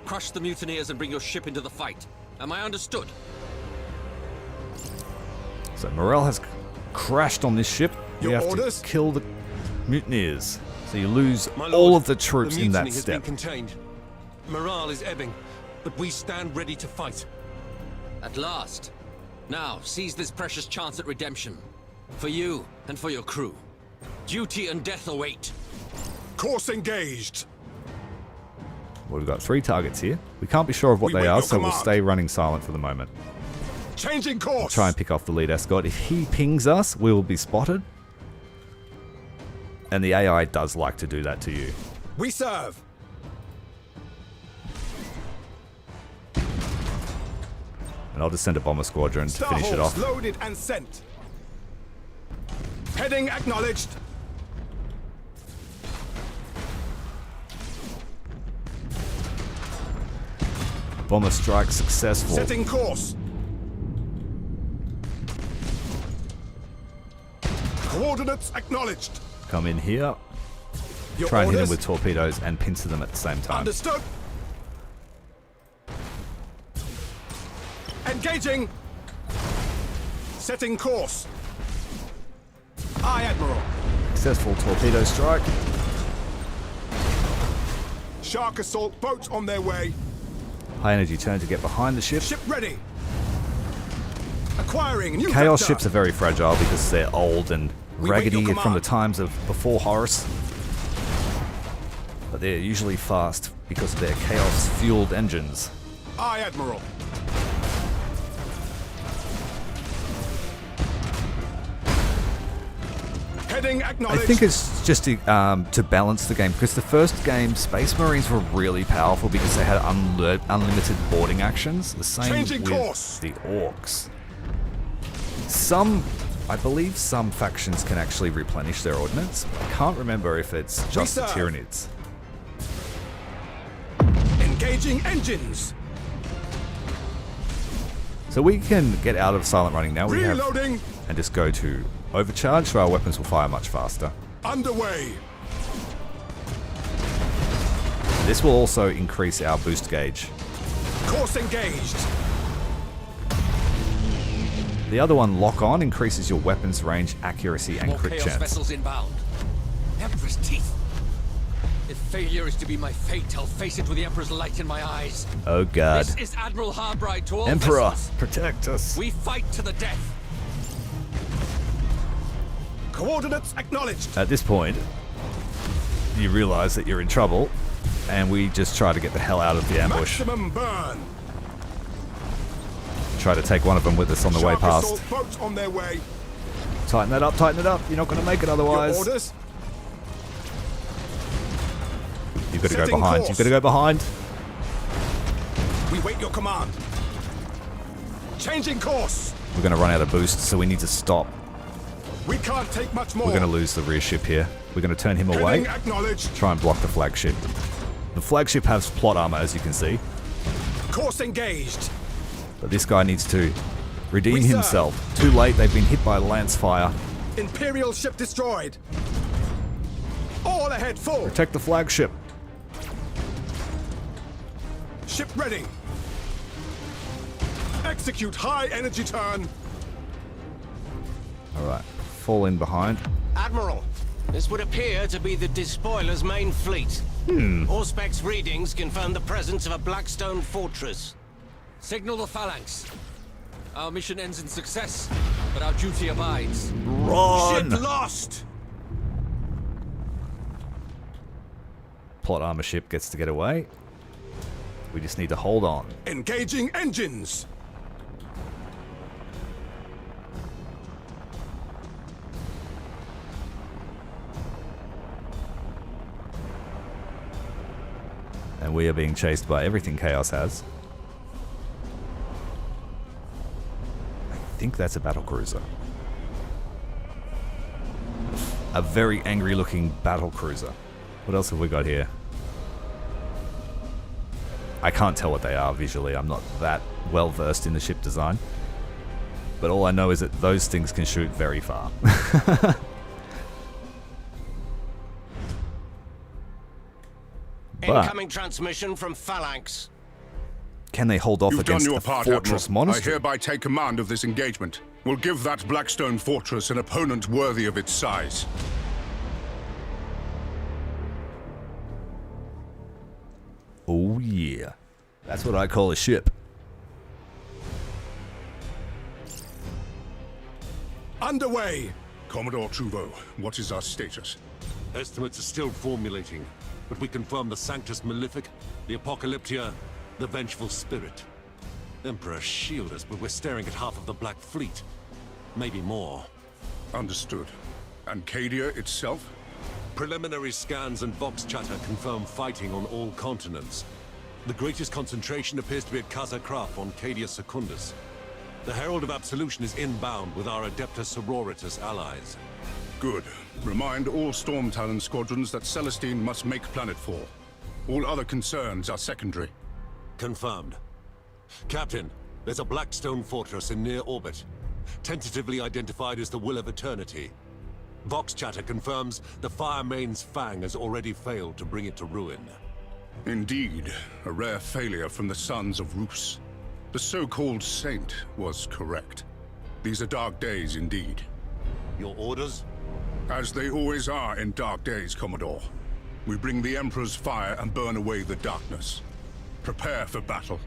Crush the mutineers and bring your ship into the fight. Am I understood? So morale has crashed on this ship. We Your have orders? to kill the mutineers. So you lose My all lord, of the troops the in that mutiny has step. been contained. Morale is ebbing, but we stand ready to fight. At last. Now, seize this precious chance at redemption. For you and for your crew. Duty and death await. Course engaged. Well, we've got 3 targets here. We can't be sure of what We they wait are, your so we'll command. stay running silent for the moment. Changing course. Try and pick off the lead escort. If he pings us, we will be spotted. And the AI does like to do that to you. We serve. And I'll just send a bomber squadron to finish it off. Loaded and sent. Heading acknowledged. Bomber strike successful. Setting course. Coordinates acknowledged. Come in here. Your Try and hit them orders? with torpedoes and pincer them at the same time. Understood. Engaging. Setting course. Aye, Admiral. Successful torpedo strike. Shark assault boats on their way. High energy turn to get behind the ship. Ship ready. Acquiring new Chaos vector. ships are very fragile because they're old and We wait raggedy your from the command. times of before Horus. But they're usually fast because of their chaos-fueled engines. Aye, Admiral. Heading I acknowledged. think it's just to balance the game, because the first game, Space Marines were really powerful because they had unlimited boarding actions. The same Changing with course. the Orcs. I believe some factions can actually replenish their ordnance. I can't remember if it's just the serve. Tyranids. Engaging engines. So we can get out of silent running now. We have Reloading. and just go to overcharge, so our weapons will fire much faster. Underway. This will also increase our boost gauge. Course engaged. The other one, lock on, increases your weapons range, accuracy, and More crit chaos chance. vessels inbound. Emperor's teeth. If failure is to be my fate, I'll face it with the Emperor's light in my eyes. Oh god. This is Admiral Harbride to all Emperor, vessels. protect us. We fight to the death. Coordinates acknowledged. At this point, you realize that you're in trouble, and we just try to get the hell out of the ambush. Maximum burn. Try to take one of them with us on the way Shark past. assault boats on their way. Tighten that up, tighten it up. You're not going to make it Your otherwise. orders. You've got to go Setting behind. course. You've got to go behind. We wait your command. Changing course. We're going to run out of boost, so we need to stop. We can't take much more. We're going to lose the rear ship here. We're going to turn him Heading away. acknowledged. Try and block the flagship. The flagship has plot armor, as you can see, Course engaged. but this guy needs to redeem We serve. himself. Too late, they've been hit by lance fire. Imperial ship destroyed. All ahead full. Protect the flagship. Ship ready. Execute high energy turn. Alright, fall in behind. Admiral, this would appear to be the Despoiler's main fleet. Auspex readings confirm the presence of a Blackstone fortress. Signal the phalanx. Our mission ends in success, but our duty abides. Run! Ship lost. Plot armor ship gets to get away. We just need to hold on. Engaging engines. And we are being chased by everything Chaos has. I think that's a battlecruiser. A very angry looking battlecruiser. What else have we got here? I can't tell what they are visually. I'm not that well versed in the ship design. But all I know is that those things can shoot very far. But Incoming transmission from Phalanx. can they hold off You've done against your a part, fortress Admiral. I monastery? hereby take command of this engagement. We'll give that Blackstone fortress an opponent worthy of its size. Oh yeah. That's what I call a ship. Underway! Commodore Truvo, what is our status? Estimates are still formulating, but we confirm the Sanctus Malefic, the Apocalyptia, the Vengeful Spirit. Emperor, shield us, but we're staring at half of the Black Fleet. Maybe more. Understood. And Cadia itself? Preliminary scans and Vox chatter confirm fighting on all continents. The greatest concentration appears to be at Casa Kraf on Cadia Secundus. The Herald of Absolution is inbound with our Adeptus Sororitas allies. Good. Remind all Storm Talon squadrons that Celestine must make planetfall. All other concerns are secondary. Confirmed. Captain, there's a Blackstone fortress in near orbit, tentatively identified as the Will of Eternity. Vox chatter confirms the Fire Main's Fang has already failed to bring it to ruin. Indeed, a rare failure from the sons of Rus. The so-called saint was correct. These are dark days indeed. Your orders? As they always are in dark days, Commodore. We bring the Emperor's fire and burn away the darkness. Prepare for battle.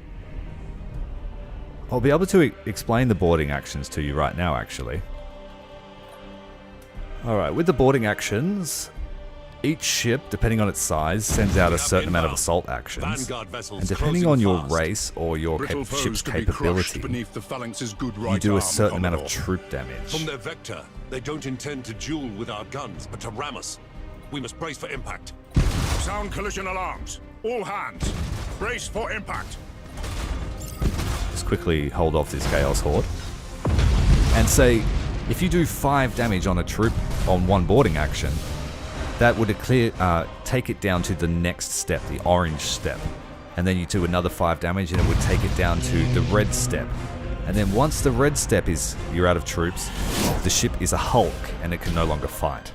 I'll be able to explain the boarding actions to you right now, actually. Alright, with the boarding actions, each ship, depending on its size, sends out a certain amount of assault actions. And depending on your race or your ship's capability, you do a certain amount of troop damage. From their vector, they don't intend to duel with our guns, but to ram us. We must brace for impact. Sound collision alarms. All hands. Brace for impact. Just quickly hold off this Chaos Horde. And say, if you do 5 damage on a troop on one boarding action, that would take it down to the next step, the orange step. And then you do another 5 damage and it would take it down to the red step. And then once the red step is you're out of troops, the ship is a hulk and it can no longer fight.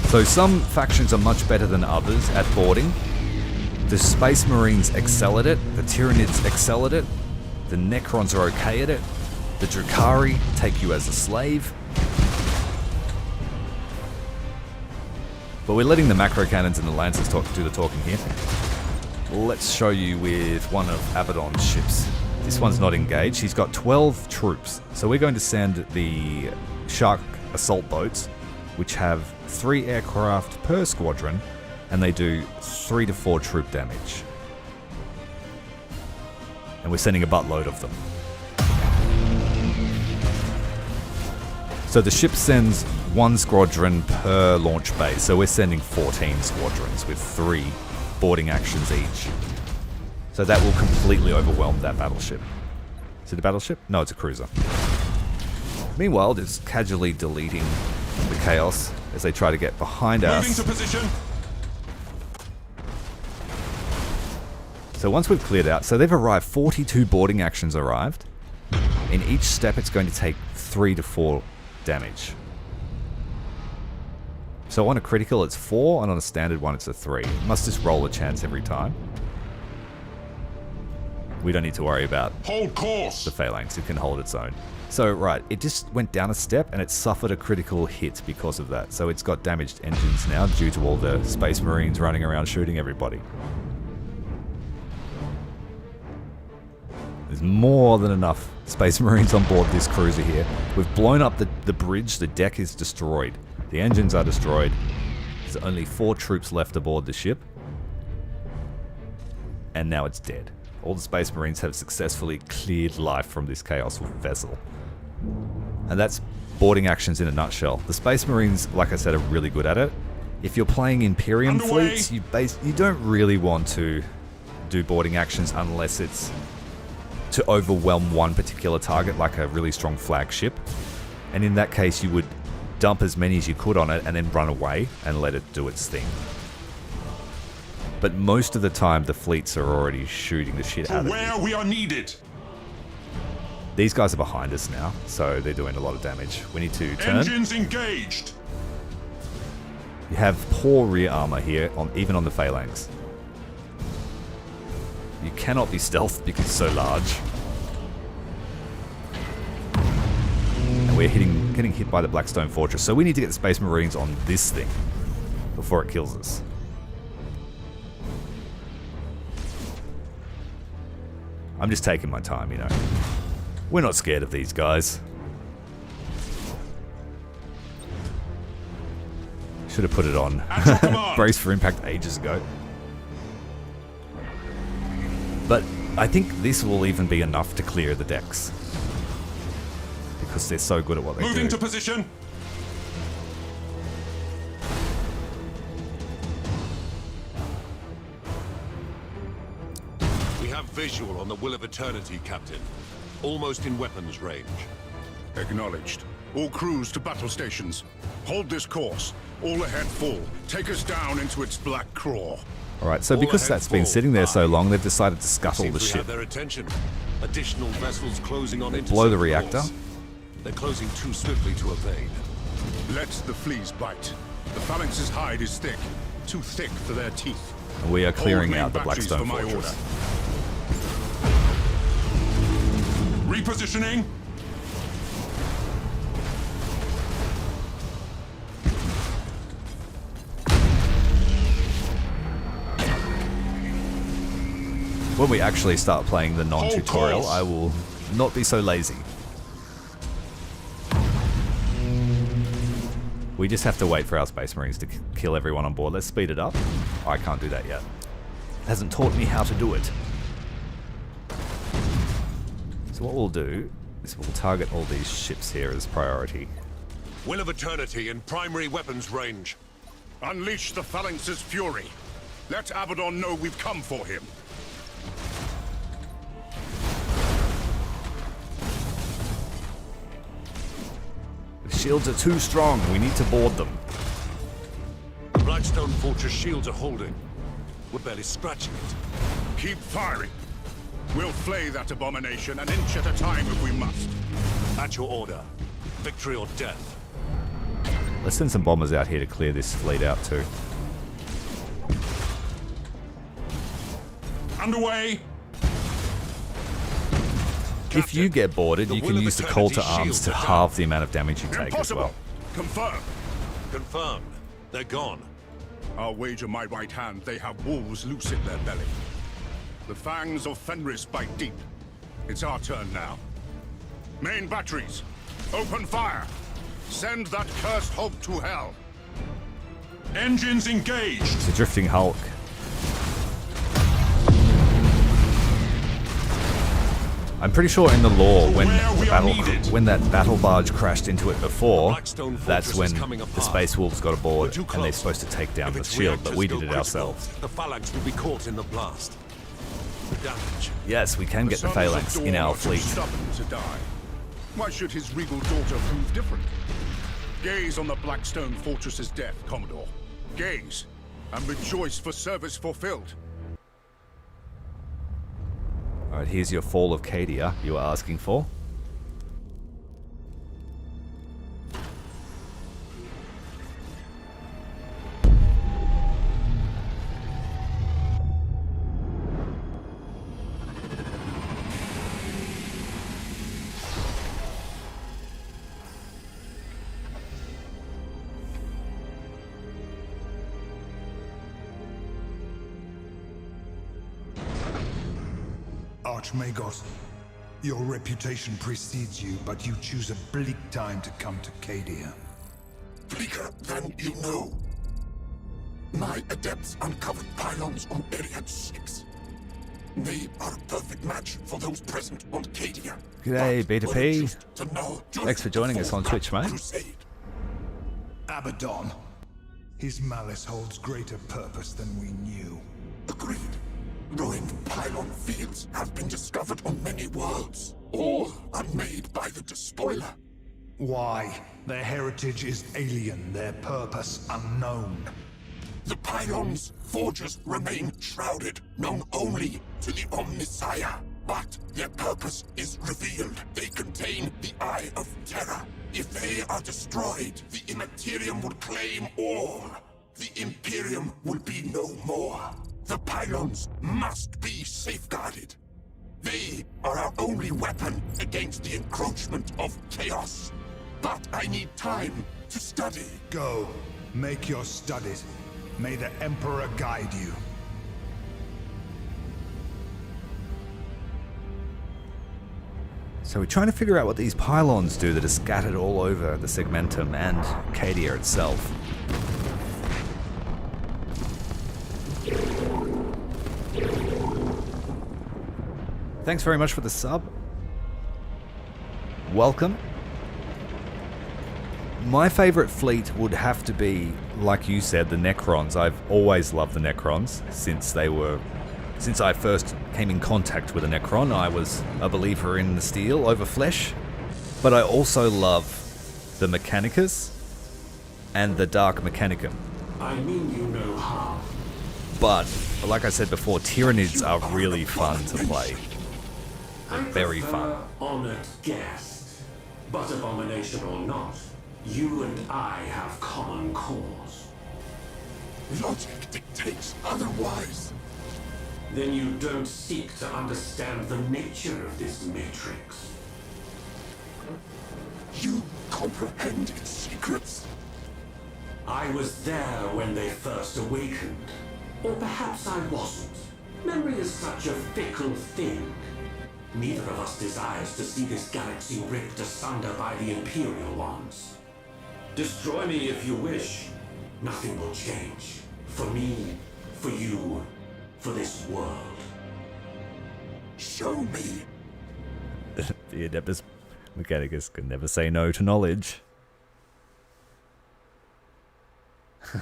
So some factions are much better than others at boarding. The Space Marines excel at it, the Tyranids excel at it, the Necrons are okay at it, the Drukhari take you as a slave. But we're letting the macro cannons and the Lancers do the talking here. Let's show you with one of Abaddon's ships. This one's not engaged, he's got 12 troops. So we're going to send the Shark assault boats, which have 3 aircraft per squadron, and they do 3 to 4 troop damage. And we're sending a buttload of them. So the ship sends 1 squadron per launch base, so we're sending 14 squadrons with 3 boarding actions each. So that will completely overwhelm that battleship. Is it a battleship? No, it's a cruiser. Meanwhile, just casually deleting the chaos as they try to get behind us. Moving to position. So once we've cleared out, so they've arrived, 42 boarding actions arrived. In each step it's going to take 3 to 4 damage. So on a critical it's 4, and on a standard one it's a 3. You must just roll a chance every time. We don't need to worry about Hold course. the phalanx, it can hold its own. So right, it just went down a step and it suffered a critical hit because of that. So it's got damaged engines now due to all the Space Marines running around shooting everybody. There's more than enough Space Marines on board this cruiser here. We've blown up the bridge, the deck is destroyed. The engines are destroyed. There's only 4 troops left aboard the ship. And now it's dead. All the Space Marines have successfully cleared life from this Chaos vessel. And that's boarding actions in a nutshell. The Space Marines, like I said, are really good at it. If you're playing Imperium fleets, you don't really want to do boarding actions unless it's to overwhelm one particular target, like a really strong flagship. And in that case, you would dump as many as you could on it and then run away and let it do its thing. But most of the time, the fleets are already shooting the shit out of where we are needed. These guys are behind us now, so they're doing a lot of damage. We need to turn. Engines engaged. You have poor rear armor here, even on the phalanx. You cannot be stealthed because it's so large. And we're getting hit by the Blackstone Fortress, so we need to get the Space Marines on this thing before it kills us. I'm just taking my time, you know. We're not scared of these guys. Should have put it on At your command. brace for impact ages ago. But I think this will even be enough to clear the decks. Because they're so good at what they Moving do. to position. We have visual on the Will of Eternity, Captain. Almost in weapons range. Acknowledged. All crews to battle stations. Hold this course. All ahead full. Take us down into its black craw. Alright, so All because ahead that's been full. sitting there so long, they've decided to scuttle Seems the we ship. have their attention. Additional vessels closing on Blow the intercept reactor. course. They're closing too swiftly to evade. Let the fleas bite. The phalanx's hide is thick. Too thick for their teeth. And we are clearing Hold main out the batteries Blackstone for my Fortress. order. Repositioning. When we actually start playing the non-tutorial, course. I will not be so lazy. We just have to wait for our Space Marines to kill everyone on board. Let's speed it up. I can't do that yet. It hasn't taught me how to do it. So what we'll do is we'll target all these ships here as priority. Will of Eternity in primary weapons range. Unleash the phalanx's fury. Let Abaddon know we've come for him. The shields are too strong. We need to board them. The Blackstone Fortress shields are holding. We're barely scratching it. Keep firing. We'll flay that abomination an inch at a time if we must. At your order. Victory or death. Let's send some bombers out here to clear this fleet out too. Underway. If you get boarded, the you Will can of use the call to Eternity arms shields to are down. halve the amount of damage you take as Impossible. well. Confirmed. Confirmed. They're gone. I'll wager my right hand they have wolves loose in their belly. The fangs of Fenris bite deep. It's our turn now. Main batteries, open fire. Send that cursed hulk to hell. Engines engaged. It's a drifting Hulk. I'm pretty sure in the lore, when that battle barge crashed into it before, Blackstone that's Fortress when is coming the apart. Space Wolves got aboard, We're too and they're close. supposed to take down If the its shield, but we reactors did go it critical, ourselves. The phalanx will be caught in the blast. The damage. Yes, we can get the Sons of phalanx in Dawn our are too fleet. stubborn to die. Why should his regal daughter prove different? Gaze on the Blackstone Fortress's death, Commodore. Gaze, and rejoice for service fulfilled. Alright, here's your Fall of Cadia you were asking for. Archmagos, your reputation precedes you, but you choose a bleak time to come to Cadia. Bleaker than you know. My adepts uncovered pylons on Area 6. They are a perfect match for those present on Cadia. G'day, But were B2P. reduced to null Thanks for joining us on Twitch, mate. Crusade. Abaddon. His malice holds greater purpose than we knew. Agreed. Ruined pylon fields have been discovered on many worlds. All unmade by the despoiler. Why? Their heritage is alien, their purpose unknown. The pylons' forges remain shrouded, known only to the Omnissiah. But their purpose is revealed. They contain the Eye of Terror. If they are destroyed, the Imperium will claim all. The Imperium will be no more. The pylons must be safeguarded. They are our only weapon against the encroachment of chaos. But I need time to study. Go, make your studies. May the Emperor guide you. So we're trying to figure out what these pylons do that are scattered all over the Segmentum and Cadia itself. thanks very much for the sub. Welcome. My favorite fleet would have to be, like you said, the Necrons. I've always loved the Necrons since I first came in contact with a Necron. I was a believer in the steel over flesh, but I also love the Mechanicus and the Dark Mechanicum. I mean you no harm. But, like I said before, Tyranids are really fun to play. They're very fun. Honored guest. But abomination or not, you and I have common cause. Logic dictates otherwise. Then you don't seek to understand the nature of this matrix. You comprehend its secrets. I was there when they first awakened. Or perhaps I wasn't. Memory is such a fickle thing. Neither of us desires to see this galaxy ripped asunder by the Imperial ones. Destroy me if you wish. Nothing will change. For me, for you, for this world. Show me. The Adeptus Mechanicus can never say no to knowledge.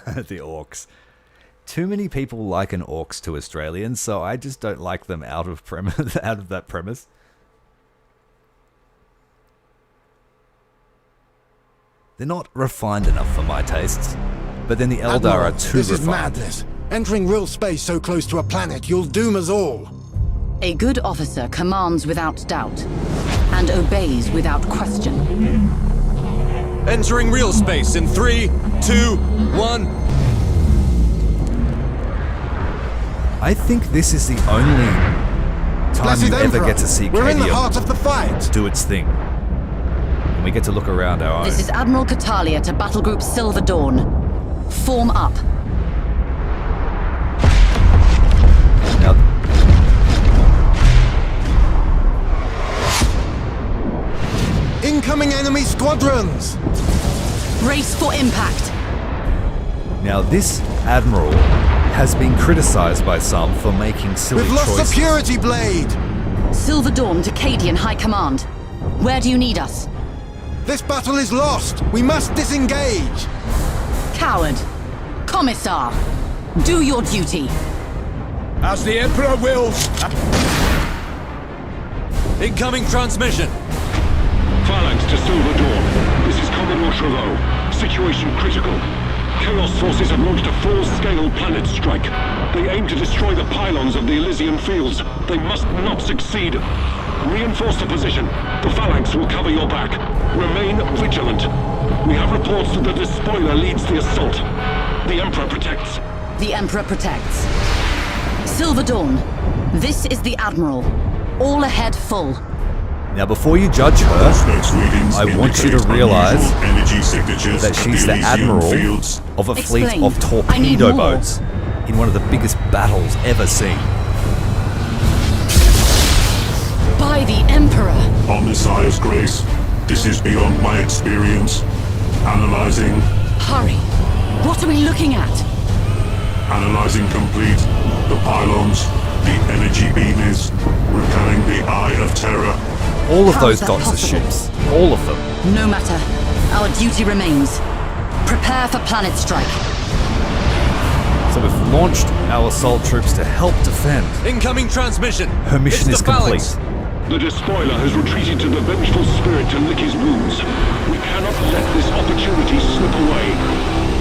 The Orcs. Too many people liken Orcs to Australians, so I just don't like them out of that premise. They're not refined enough for my tastes. But then the Eldar are too this refined. This is madness. Entering real space so close to a planet, you'll doom us all. A good officer commands without doubt, and obeys without question. Entering real space in 3, 2, 1. I think this is the only time Blessed you ever Emperor, get to see we're in the Cadia heart of the fight. do its thing. And we get to look around our This own. is Admiral Catalia to Battle Group Silver Dawn. Form up. Now, Incoming enemy squadrons! Brace for impact. now this Admiral has been criticized by some for making silly We've lost choices. the Purity Blade! Silver Dawn to Cadian High Command. Where do you need us? This battle is lost! We must disengage! Coward. Commissar. Do your duty. As the Emperor wills. Incoming transmission. Phalanx to Silver Dawn. This is Commodore Trevaux. Situation critical. Chaos forces have launched a full-scale planet strike. They aim to destroy the pylons of the Elysian fields. They must not succeed. Reinforce the position. The Phalanx will cover your back. Remain vigilant. We have reports that the despoiler leads the assault. The Emperor protects. The Emperor protects. Silver Dawn. This is the Admiral. All ahead full. Now before you judge her, I want you to realize that she's the Admiral of a fleet of torpedo boats in one of the biggest battles ever seen. By the Emperor! On Messiah's grace, this is beyond my experience. Analyzing. Hurry! What are we looking at? Analyzing complete. The pylons, the energy beamers, repelling the Eye of Terror. All of How those is that dots are possible? ships. All of them. No matter. Our duty remains. Prepare for planet strike. So we've launched our assault troops to help defend. Incoming transmission. Her mission is complete. The despoiler has retreated to the Vengeful Spirit to lick his wounds. We cannot let this opportunity slip away.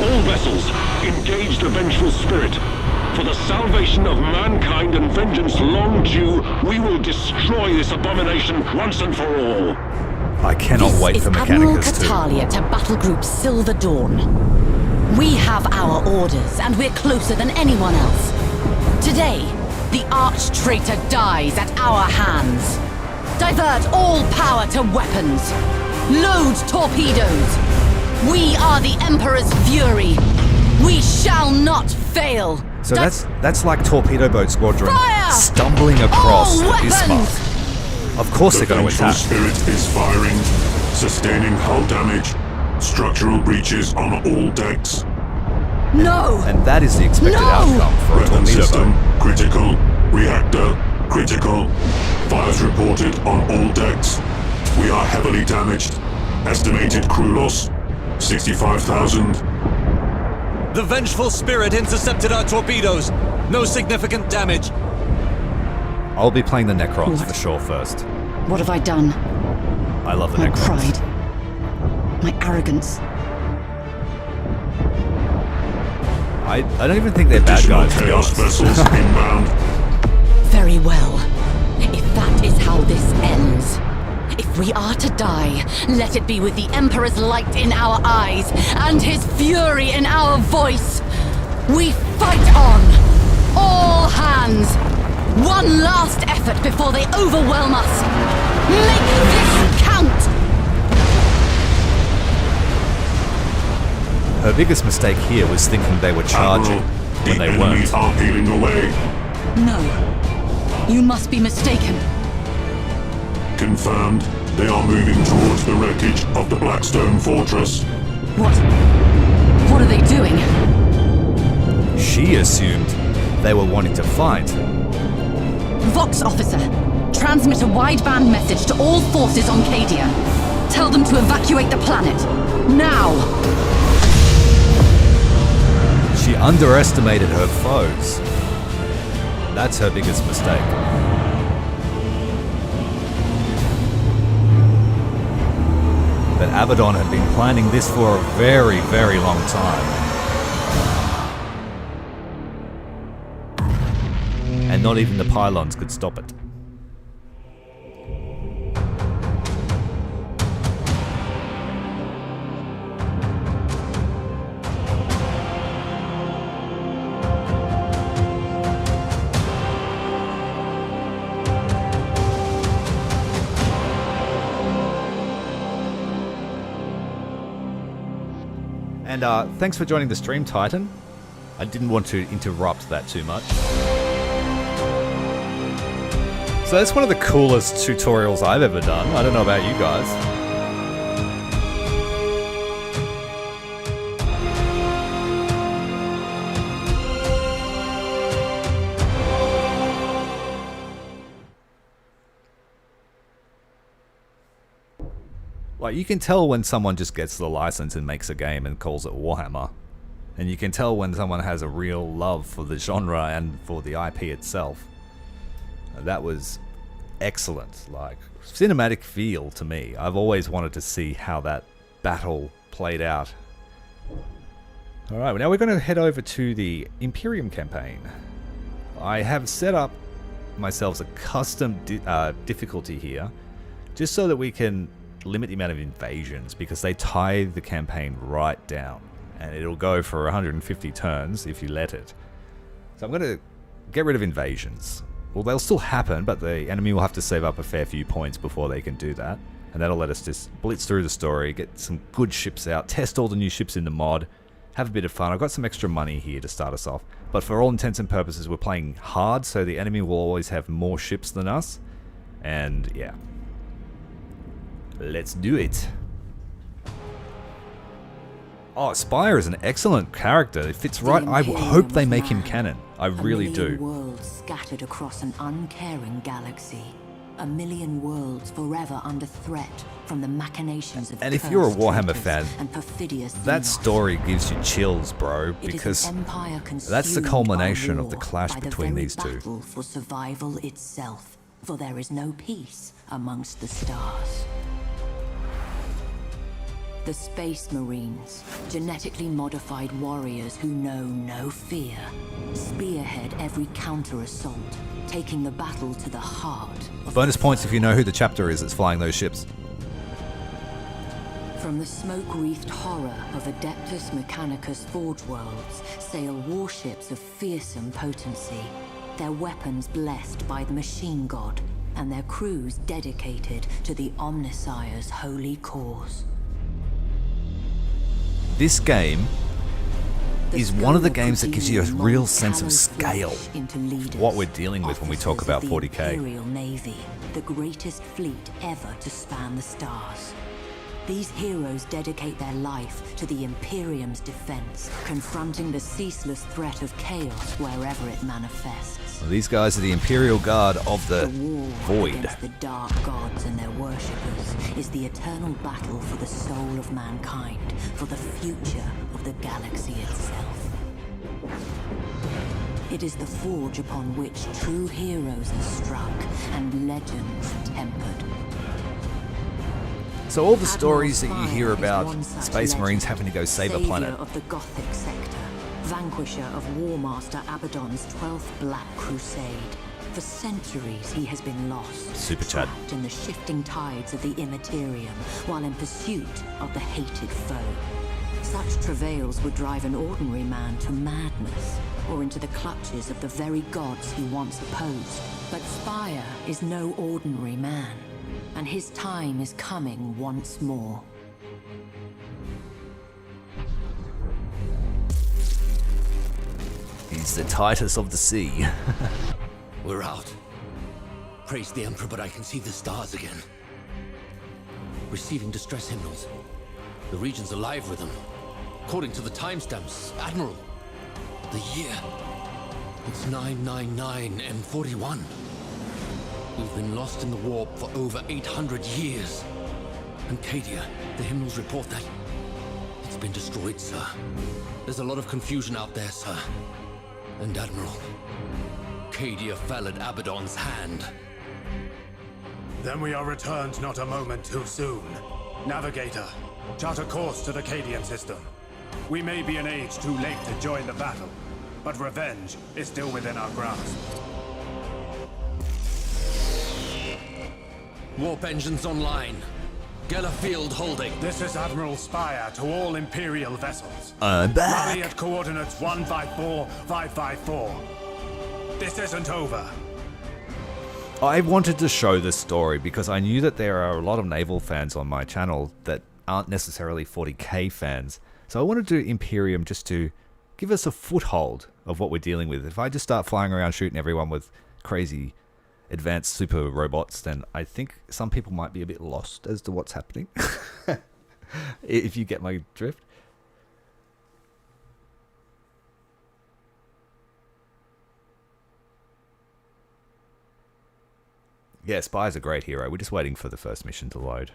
All vessels, engage the Vengeful Spirit. For the salvation of mankind and vengeance long due, we will destroy this abomination once and for all. I cannot wait for Admiral Mechanicus too. Catalia to Battle Group Silver Dawn. We have our orders, and we're closer than anyone else. Today, the arch-traitor dies at our hands. Divert all power to weapons. Load torpedoes. We are the Emperor's fury. We shall not fail. So that's like torpedo boat squadron Fire! stumbling across All the Bismarck. Of course they're going to The attack. Vengeful Spirit is firing, sustaining hull damage, structural breaches on all decks. No! And that is the expected outcome for a Weapon torpedo system boat. critical, reactor critical. Fires reported on all decks. We are heavily damaged. Estimated crew loss, 65,000. The Vengeful Spirit intercepted our torpedoes. No significant damage. I'll be playing the Necrons for sure first. What have I done? I love the My Necrons. pride. My arrogance. I don't even think they're bad guys, to be honest. Vessels inbound. Very well. If that is how this ends. If we are to die, let it be with the Emperor's light in our eyes and his fury in our voice. We fight on! All hands! One last effort before they overwhelm us! Make this count! Her biggest mistake here was thinking they were charging when they weren't. Are peeling away. No. You must be mistaken. Confirmed. They are moving towards the wreckage of the Blackstone Fortress. What? What are they doing? She assumed they were wanting to fight. Vox officer, transmit a wideband message to all forces on Cadia. Tell them to evacuate the planet. Now! She underestimated her foes. That's her biggest mistake. But Abaddon had been planning this for a very, very long time. And not even the pylons could stop it. And thanks for joining the stream, Titan. I didn't want to interrupt that too much. So that's one of the coolest tutorials I've ever done. I don't know about you guys. Like, you can tell when someone just gets the license and makes a game and calls it Warhammer. And you can tell when someone has a real love for the genre and for the IP itself. That was excellent. Like, cinematic feel to me. I've always wanted to see how that battle played out. Alright, now we're going to head over to the Imperium campaign. I have set up myself a custom difficulty here, just so that we can limit the amount of invasions, because they tie the campaign right down. And it'll go for 150 turns if you let it. So I'm going to get rid of invasions. Well, they'll still happen, but the enemy will have to save up a fair few points before they can do that. And that'll let us just blitz through the story, get some good ships out, test all the new ships in the mod, have a bit of fun. I've got some extra money here to start us off. But for all intents and purposes, we're playing hard, so the enemy will always have more ships than us. And yeah. Let's do it. Oh, Spire is an excellent character. It fits right. I hope they make him canon. I really do. 1,000,000 worlds scattered across an uncaring galaxy. 1,000,000 worlds forever under threat from the machinations of And if you're a Warhammer traitors fan, and perfidious that story gives you chills, bro, because that's the culmination of the clash between these two. Battle for survival itself, for there is no peace amongst the stars. The Space Marines, genetically modified warriors who know no fear, spearhead every counter-assault, taking the battle to the heart. Bonus points if you know who the chapter is that's flying those ships. From the smoke-wreathed horror of Adeptus Mechanicus Forge Worlds sail warships of fearsome potency, their weapons blessed by the machine god, and their crews dedicated to the Omnissiah's holy cause. This game is one of the games that gives you a real sense of scale. What we're dealing with when we talk about 40K. Imperial Navy, the greatest fleet ever to span the stars. These heroes dedicate their life to the Imperium's defense, confronting the ceaseless threat of chaos wherever it manifests. Well, these guys are the Imperial Guard of the war Void. Against the dark gods and their worshippers is the eternal battle for the soul of mankind, for the future of the galaxy itself. It is the forge upon which true heroes are struck and legends tempered. So all the stories that you hear about Space Marines having to go save a planet. Savior of the Gothic sector, vanquisher of War Master Abaddon's 12th Black Crusade. For centuries he has been lost, Super Chad. trapped in the shifting tides of the Imperium, while in pursuit of the hated foe. Such travails would drive an ordinary man to madness, or into the clutches of the very gods he once opposed. But Spire is no ordinary man, and his time is coming once more. He's the Titus of the sea. We're out. Praise the Emperor, but I can see the stars again. Receiving distress hymnals. The region's alive with them. According to the timestamps, Admiral, the year. It's 999 M41. We've been lost in the warp for over 800 years. And Cadia, the hymnals report that it's been destroyed, sir. There's a lot of confusion out there, sir. And Admiral, Cadia fell at Abaddon's hand. Then we are returned not a moment too soon. Navigator, chart a course to the Cadian system. We may be an age too late to join the battle, but revenge is still within our grasp. Warp engines online. Geller field holding. This is Admiral Spire to all Imperial vessels. I'm back. Rally at coordinates 154554. This isn't over. I wanted to show this story because I knew that there are a lot of naval fans on my channel that aren't necessarily 40k fans. So I wanted to do Imperium just to give us a foothold of what we're dealing with. If I just start flying around shooting everyone with crazy advanced super robots, then I think some people might be a bit lost as to what's happening. If you get my drift. Yeah, Spy's a great hero. We're just waiting for the first mission to load.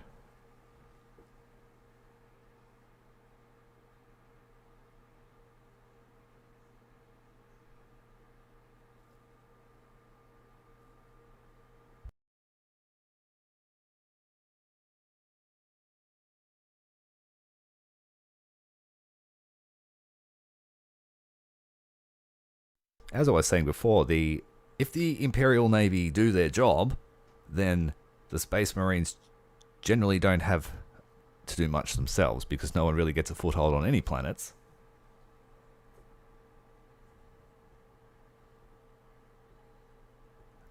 As I was saying before, if the Imperial Navy do their job, then the Space Marines generally don't have to do much themselves because no one really gets a foothold on any planets.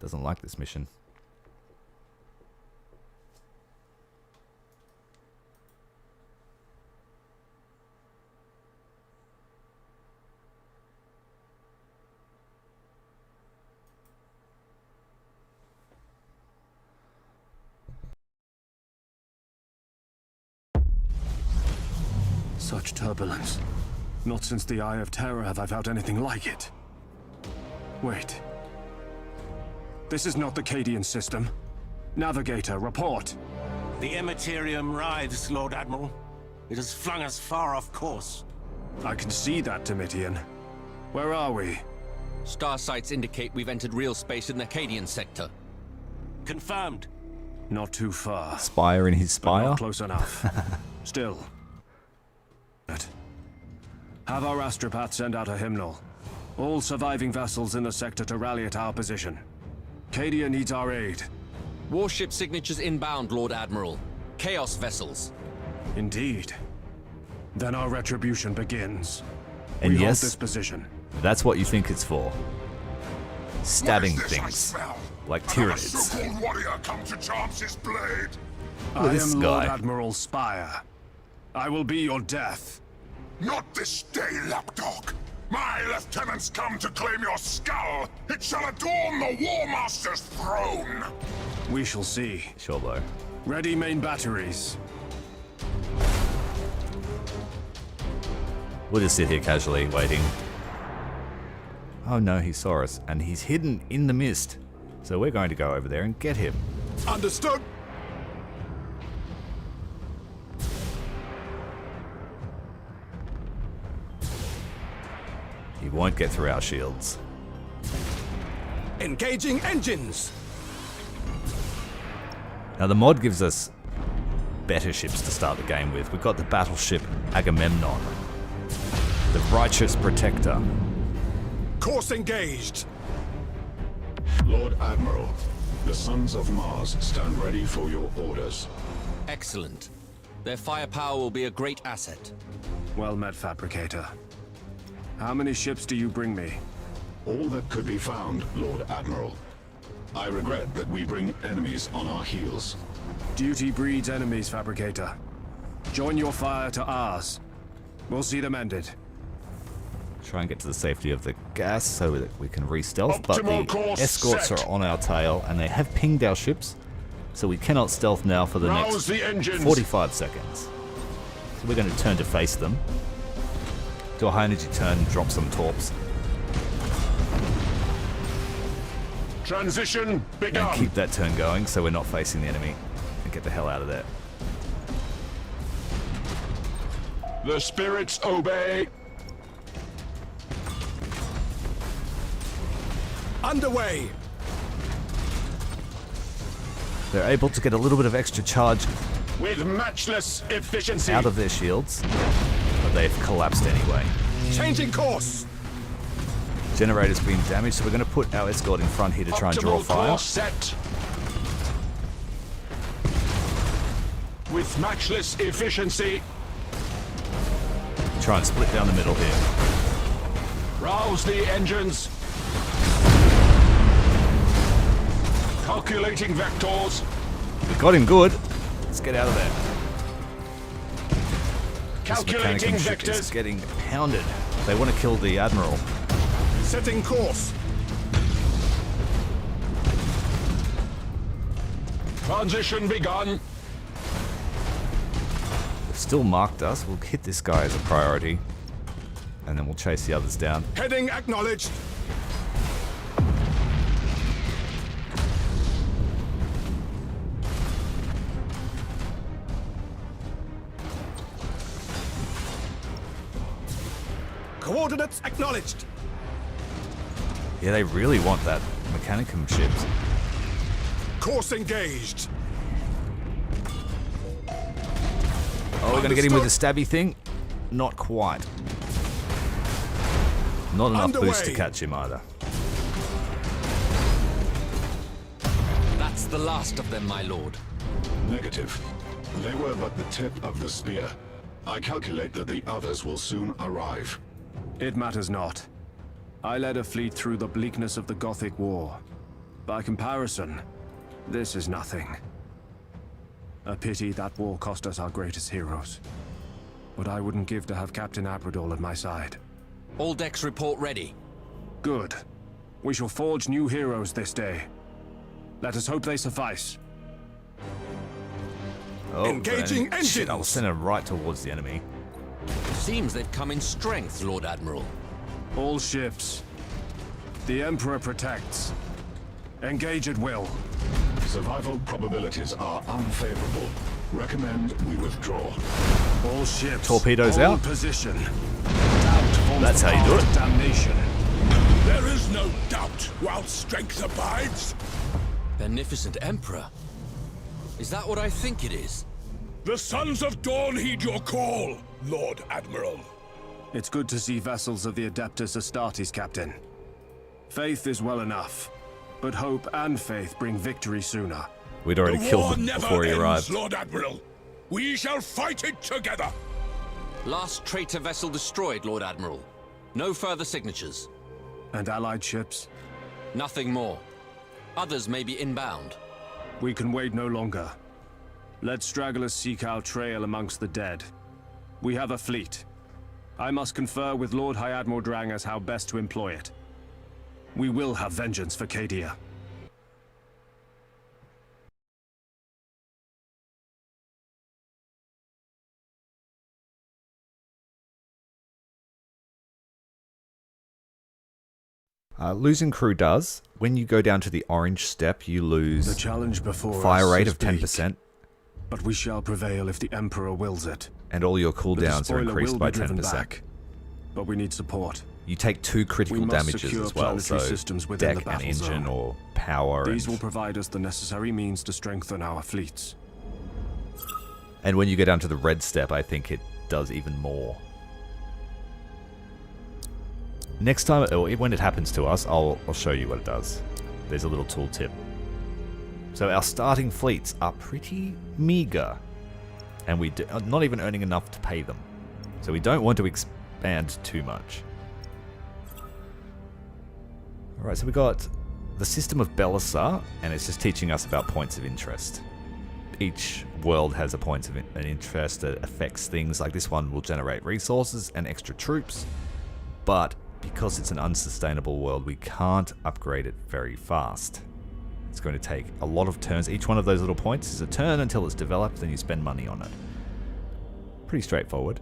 Doesn't like this mission. Such turbulence. Not since the Eye of Terror have I felt anything like it. Wait. This is not the Cadian system. Navigator, report. The Imperium writhes, Lord Admiral. It has flung us far off course. I can see that, Domitian. Where are we? Star sites indicate we've entered real space in the Cadian sector. Confirmed. Not too far. Spire in his spire? Not close enough. Still. Have our astropath send out a hymnal. All surviving vessels in the sector to rally at our position. Cadia needs our aid. Warship signatures inbound, Lord Admiral. Chaos vessels. Indeed. Then our retribution begins. And we yes, hold this position. That's what you think it's for. Stabbing things. Like Tyranids. So-called warrior come to chance his blade. I am Lord Admiral Spire. I will be your death. Not this day, lapdog. My lieutenants come to claim your skull. It shall adorn the War Master's throne. We shall see. Sure, though. Ready main batteries. We'll just sit here casually, waiting. Oh no, he saw us, and he's hidden in the mist. So we're going to go over there and get him. Understood. He won't get through our shields. Engaging engines. Now the mod gives us better ships to start the game with. We've got the battleship Agamemnon, the Righteous Protector. Course engaged. Lord Admiral, the Sons of Mars stand ready for your orders. Excellent. Their firepower will be a great asset. Well met, Fabricator. How many ships do you bring me? All that could be found, Lord Admiral. I regret that we bring enemies on our heels. Duty breeds enemies, Fabricator. Join your fire to ours. We'll see them ended. Try and get to the safety of the gas so that we can re-stealth, but Optimal the course escorts set. are on our tail and they have pinged our ships, so we cannot stealth now for the Rouse next the engines. 45 seconds. So we're going to turn to face them. Do a high energy turn and drop some torps. Transition begun. And keep that turn going so we're not facing the enemy. And get the hell out of there. The spirits obey. Underway. They're able to get a little bit of extra charge With matchless efficiency. out of their shields, but they've collapsed anyway. Changing course. Generator's been damaged, so we're going to put our escort in front here to try and draw Optimal fire. course set. With matchless efficiency. Try and split down the middle here. Rouse the engines. Calculating vectors. We got him good. Let's get out of there. Calculating This Mechanicum ship is vectors. getting pounded. They want to kill the Admiral. Setting course. Transition begun. They've still marked us. We'll hit this guy as a priority. And then we'll chase the others down. Heading acknowledged. Coordinates acknowledged. Yeah, they really want that Mechanicum ships. Course engaged. Oh, we're going to get him with the stabby thing? Not quite. Not enough boost to catch him either. That's the last of them, my lord. Negative. They were but the tip of the spear. I calculate that the others will soon arrive. It matters not. I led a fleet through the bleakness of the Gothic War. By comparison, this is nothing. A pity that war cost us our greatest heroes. But I wouldn't give to have Captain Admiral at my side. All decks report ready. Good. We shall forge new heroes this day. Let us hope they suffice. Oh, Engaging then, shit, engines. I'll send them right towards the enemy. Seems they've come in strength, Lord Admiral. All ships. The Emperor protects. Engage at will. Survival probabilities are unfavorable. Recommend we withdraw. All ships. Torpedoes hold out. Position. Doubt forms That's the how you do path it. to Damnation. There is no doubt while strength abides. Beneficent Emperor? Is that what I think it is? The Sons of Dawn heed your call, Lord Admiral. It's good to see vessels of the Adeptus Astartes, Captain. Faith is well enough, but hope and faith bring victory sooner. We'd already The killed war them never before he ends, arrived. Lord Admiral. We shall fight it together. Last traitor vessel destroyed, Lord Admiral. No further signatures. And allied ships? Nothing more. Others may be inbound. We can wait no longer. Let stragglers seek our trail amongst the dead. We have a fleet. I must confer with Lord High Admiral Drang as how best to employ it. We will have vengeance for Cadia. Losing crew does. When you go down to the orange step, you lose the challenge before fire us rate is of 10%. big, but we shall prevail if the Emperor wills it. And all your cooldowns are increased by 10%. Back, but we need support. You take 2 critical damages as well, so systems within deck the and engine zone. or power. These will provide us the necessary means to strengthen our fleets. And when you go down to the red step, I think it does even more. Next time, or when it happens to us, I'll show you what it does. There's a little tooltip. So our starting fleets are pretty meager, and we are not even earning enough to pay them. So we don't want to expand too much. Alright, so we got the system of Belisar, and it's just teaching us about points of interest. Each world has a point of an interest that affects things. Like this one will generate resources and extra troops, but because it's an unsustainable world, we can't upgrade it very fast. It's going to take a lot of turns. Each one of those little points is a turn until it's developed, then you spend money on it. Pretty straightforward.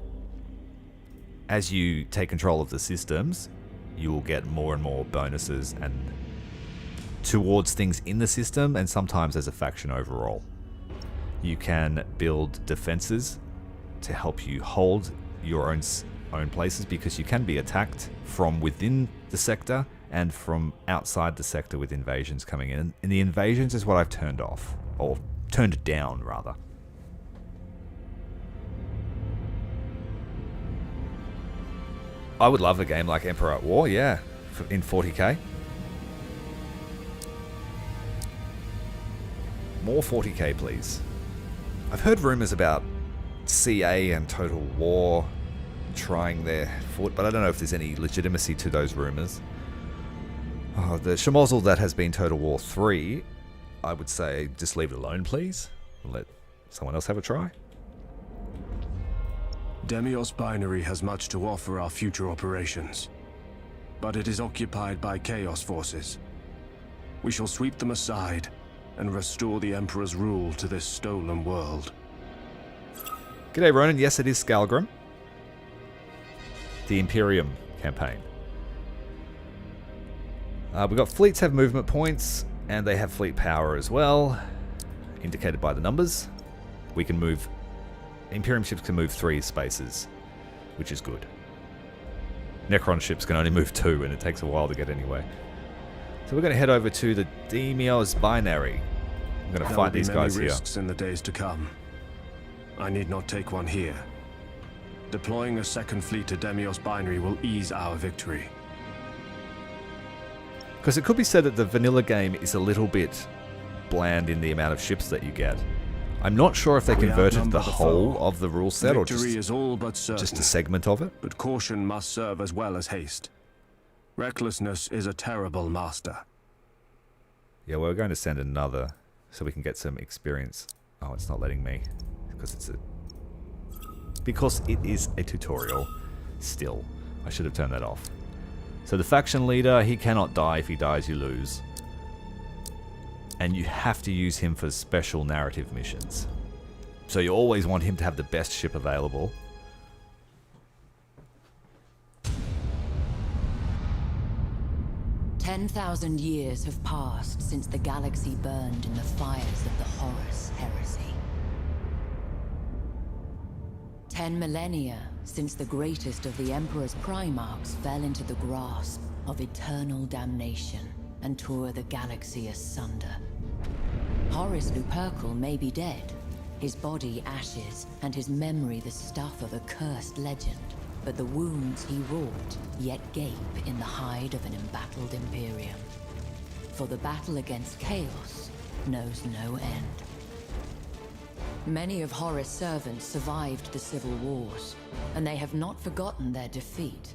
As you take control of the systems, you will get more and more bonuses and towards things in the system, and sometimes as a faction overall. You can build defenses to help you hold your own places, because you can be attacked from within the sector and from outside the sector with invasions coming in. And the invasions is what I've turned off, or turned down rather. I would love a game like Emperor at War, yeah, in 40k. More 40k, please. I've heard rumors about CA and Total War trying their foot, but I don't know if there's any legitimacy to those rumors. Oh, the schmozzle that has been Total War 3, I would say just leave it alone, please. Let someone else have a try. Demios Binary has much to offer our future operations, but it is occupied by Chaos forces. We shall sweep them aside and restore the Emperor's rule to this stolen world. G'day Ronan, yes it is SKALGRIM. The Imperium campaign. We've got fleets have movement points, and they have fleet power as well, indicated by the numbers. We can move, Imperium ships can move 3 spaces, which is good. Necron ships can only move 2, and it takes a while to get anywhere. So we're going to head over to the Demios Binary. I'm going to fight these guys here. Risks in the days to come. I need not take one here. Deploying a second fleet to Demios Binary will ease our victory. Because it could be said that the vanilla game is a little bit bland in the amount of ships that you get. I'm not sure if they converted the whole of the rule set or just a segment of it. But caution must serve as well as haste. Recklessness is a terrible master. Yeah, we're going to send another so we can get some experience. Oh, it's not letting me because it is a tutorial. Still, I should have turned that off. So the faction leader, he cannot die. If he dies, you lose. And you have to use him for special narrative missions. So you always want him to have the best ship available. "10,000 years have passed since the galaxy burned in the fires of the Horus heresy. 10 millennia since the greatest of the Emperor's Primarchs fell into the grasp of eternal damnation and tore the galaxy asunder. Horus Lupercal may be dead, his body ashes, and his memory the stuff of a cursed legend, but the wounds he wrought yet gape in the hide of an embattled Imperium. For the battle against Chaos knows no end. Many of Horus' servants survived the civil wars, and they have not forgotten their defeat.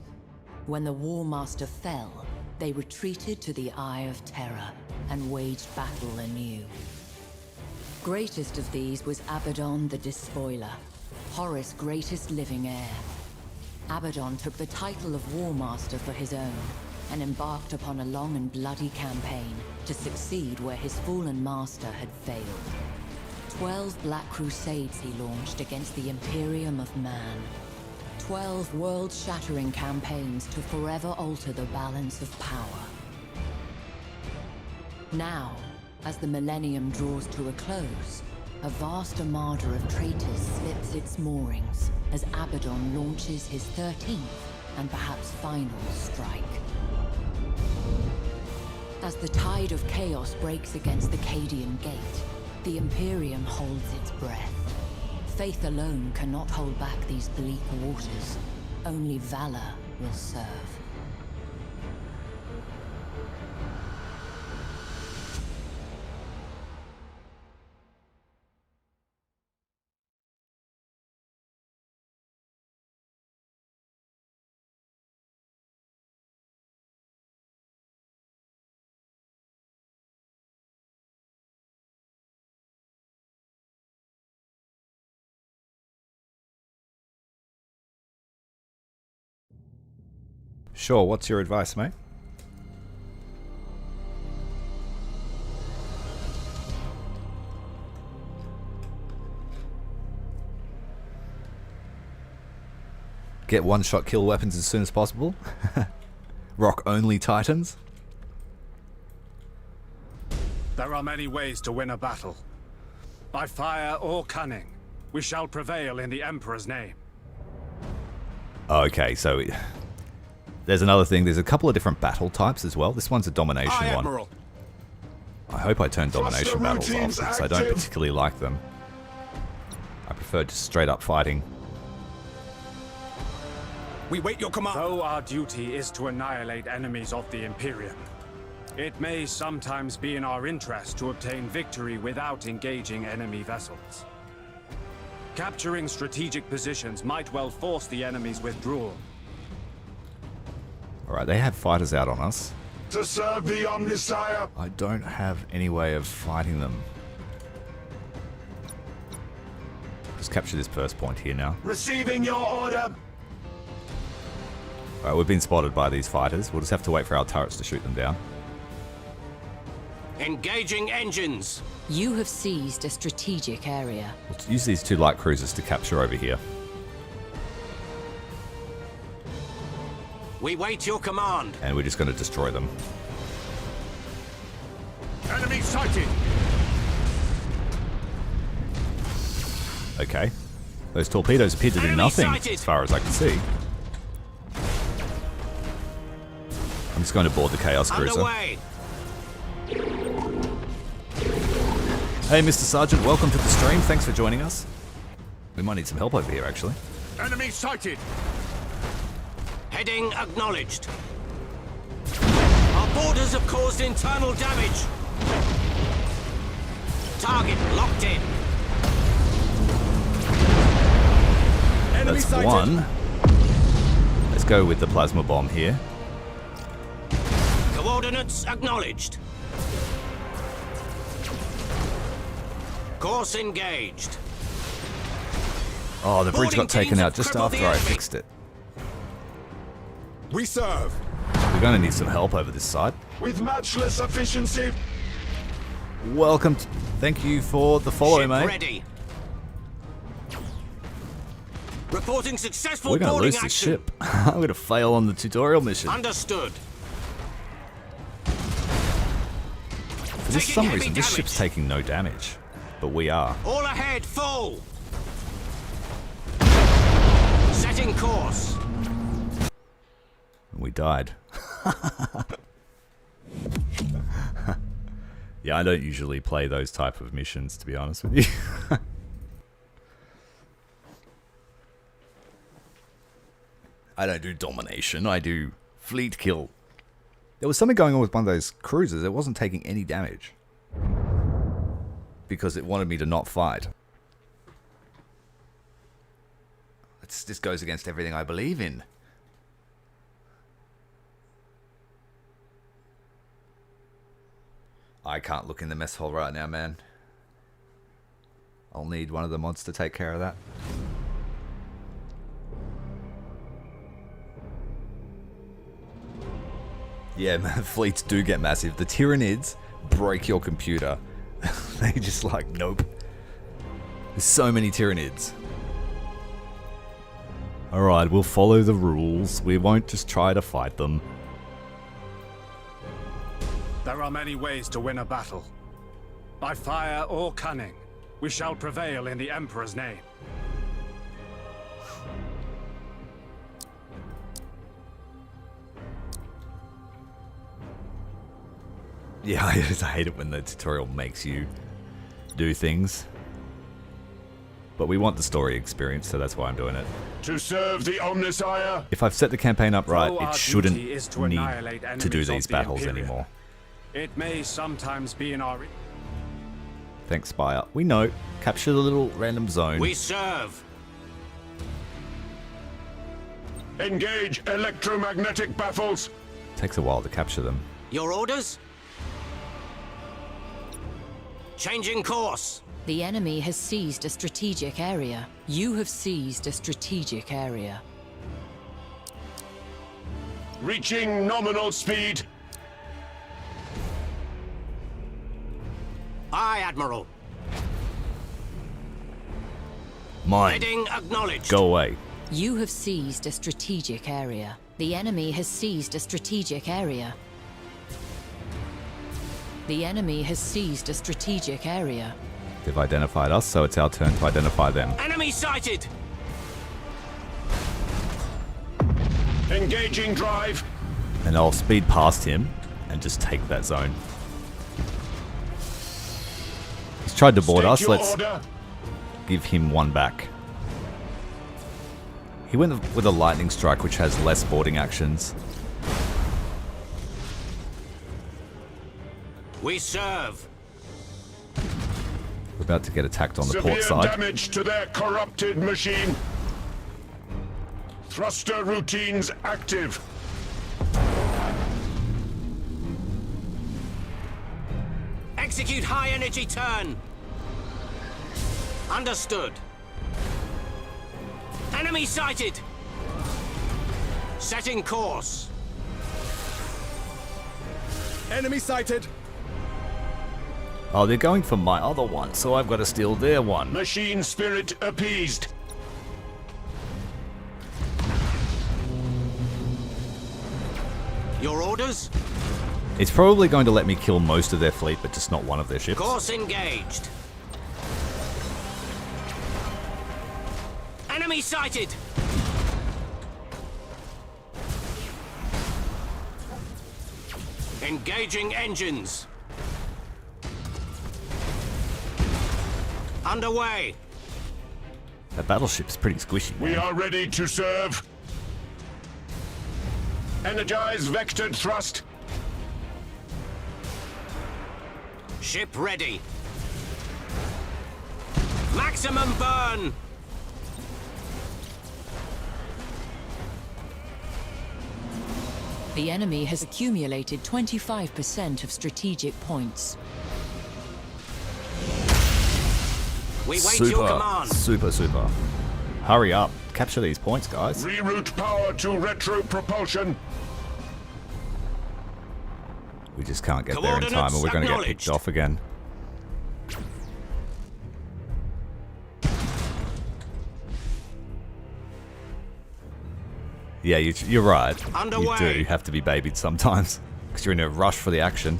When the War Master fell, they retreated to the Eye of Terror and waged battle anew. Greatest of these was Abaddon the Despoiler, Horus' greatest living heir. Abaddon took the title of War Master for his own, and embarked upon a long and bloody campaign to succeed where his fallen master had failed. 12 Black Crusades he launched against the Imperium of Man. 12 world-shattering campaigns to forever alter the balance of power. Now, as the millennium draws to a close, a vast armada of traitors slips its moorings as Abaddon launches his 13th and perhaps final strike. As the tide of chaos breaks against the Cadian gate, the Imperium holds its breath. Faith alone cannot hold back these bleak waters. Only valor will serve. Sure, what's your advice, mate? Get one-shot kill weapons as soon as possible? Rock only Titans? There are many ways to win a battle. By fire or cunning, we shall prevail in the Emperor's name. Okay, so there's another thing. There's a couple of different battle types as well. This one's a domination one. Admiral. I hope I turn domination battles off because I don't particularly like them. I prefer just straight up fighting. We wait your command. Though our duty is to annihilate enemies of the Imperium, it may sometimes be in our interest to obtain victory without engaging enemy vessels. Capturing strategic positions might well force the enemy's withdrawal. Alright, they have fighters out on us. To serve the Omnissiah! I don't have any way of fighting them. Just capture this first point here now. Receiving your order! Alright, we've been spotted by these fighters. We'll just have to wait for our turrets to shoot them down. Engaging engines! You have seized a strategic area. We'll use these two light cruisers to capture over here. We wait your command. And we're just going to destroy them. Enemy sighted! Okay. Those torpedoes appear to do nothing as far as I can see. I'm just going to board the Chaos Cruiser. Underway. Hey, Mr. Sergeant, welcome to the stream. Thanks for joining us. We might need some help over here, actually. Enemy sighted! Heading acknowledged. Our boarders have caused internal damage. Target locked in. That's one. Let's go with the plasma bomb here. Coordinates acknowledged. Course engaged. Oh, the bridge got taken out just after I fixed it. We serve. We're going to need some help over this side. With matchless efficiency. Welcome. Thank you for the follow, Ship mate. ready. Reporting successful We're going to boarding lose this action. ship. I'm going to fail on the tutorial mission. Understood. For some reason, this ship's taking no damage. But we are. All ahead, full. Setting course. And we died. Yeah, I don't usually play those type of missions, to be honest with you. I don't do domination, I do fleet kill. There was something going on with one of those cruisers. It wasn't taking any damage. Because it wanted me to not fight. This goes against everything I believe in. I can't look in the mess hall right now, man. I'll need one of the mods to take care of that. Yeah, man, fleets do get massive. The Tyranids break your computer. They just like, nope. There's so many Tyranids. Alright, we'll follow the rules. We won't just try to fight them. There are many ways to win a battle. By fire or cunning, we shall prevail in the Emperor's name. Yeah, I hate it when the tutorial makes you do things. But we want the story experience, so that's why I'm doing it. To serve the Omnissiah. If I've set the campaign up right, Though our it shouldn't duty is to need annihilate to enemies do of these the battles Imperium. anymore. It may sometimes be in our... Thanks, Spire. We know. Capture the little random zone. We serve. Engage electromagnetic baffles. Takes a while to capture them. Your orders? Changing course. The enemy has seized a strategic area. You have seized a strategic area. Reaching nominal speed. Aye, Admiral. Mine. Heading acknowledged. Go away. You have seized a strategic area. The enemy has seized a strategic area. The enemy has seized a strategic area. They've identified us, so it's our turn to identify them. Enemy sighted. Engaging drive. And I'll speed past him and just take that zone. He's tried to board us. Let's order. give him one back. He went with a lightning strike, which has less boarding actions. We serve. We're about to get attacked on the Severe port side. damage to their corrupted machine. Thruster routines active. Execute high energy turn. Understood. Enemy sighted. Setting course. Enemy sighted. Oh, they're going for my other one, so I've got to steal their one. Machine spirit appeased. Your orders? It's probably going to let me kill most of their fleet, but just not one of their ships. Course engaged. Enemy sighted. Engaging engines. Underway. That battleship's pretty squishy. We are ready to serve. Energize vectored thrust. Ship ready. Maximum burn. The enemy has accumulated 25% of strategic points. We wait your command. Super. Hurry up. Capture these points, guys. Reroute power to retro propulsion. We just can't get there in time, or we're going to get picked off again. Yeah, you're right. Underway. You do have to be babied sometimes, because you're in a rush for the action.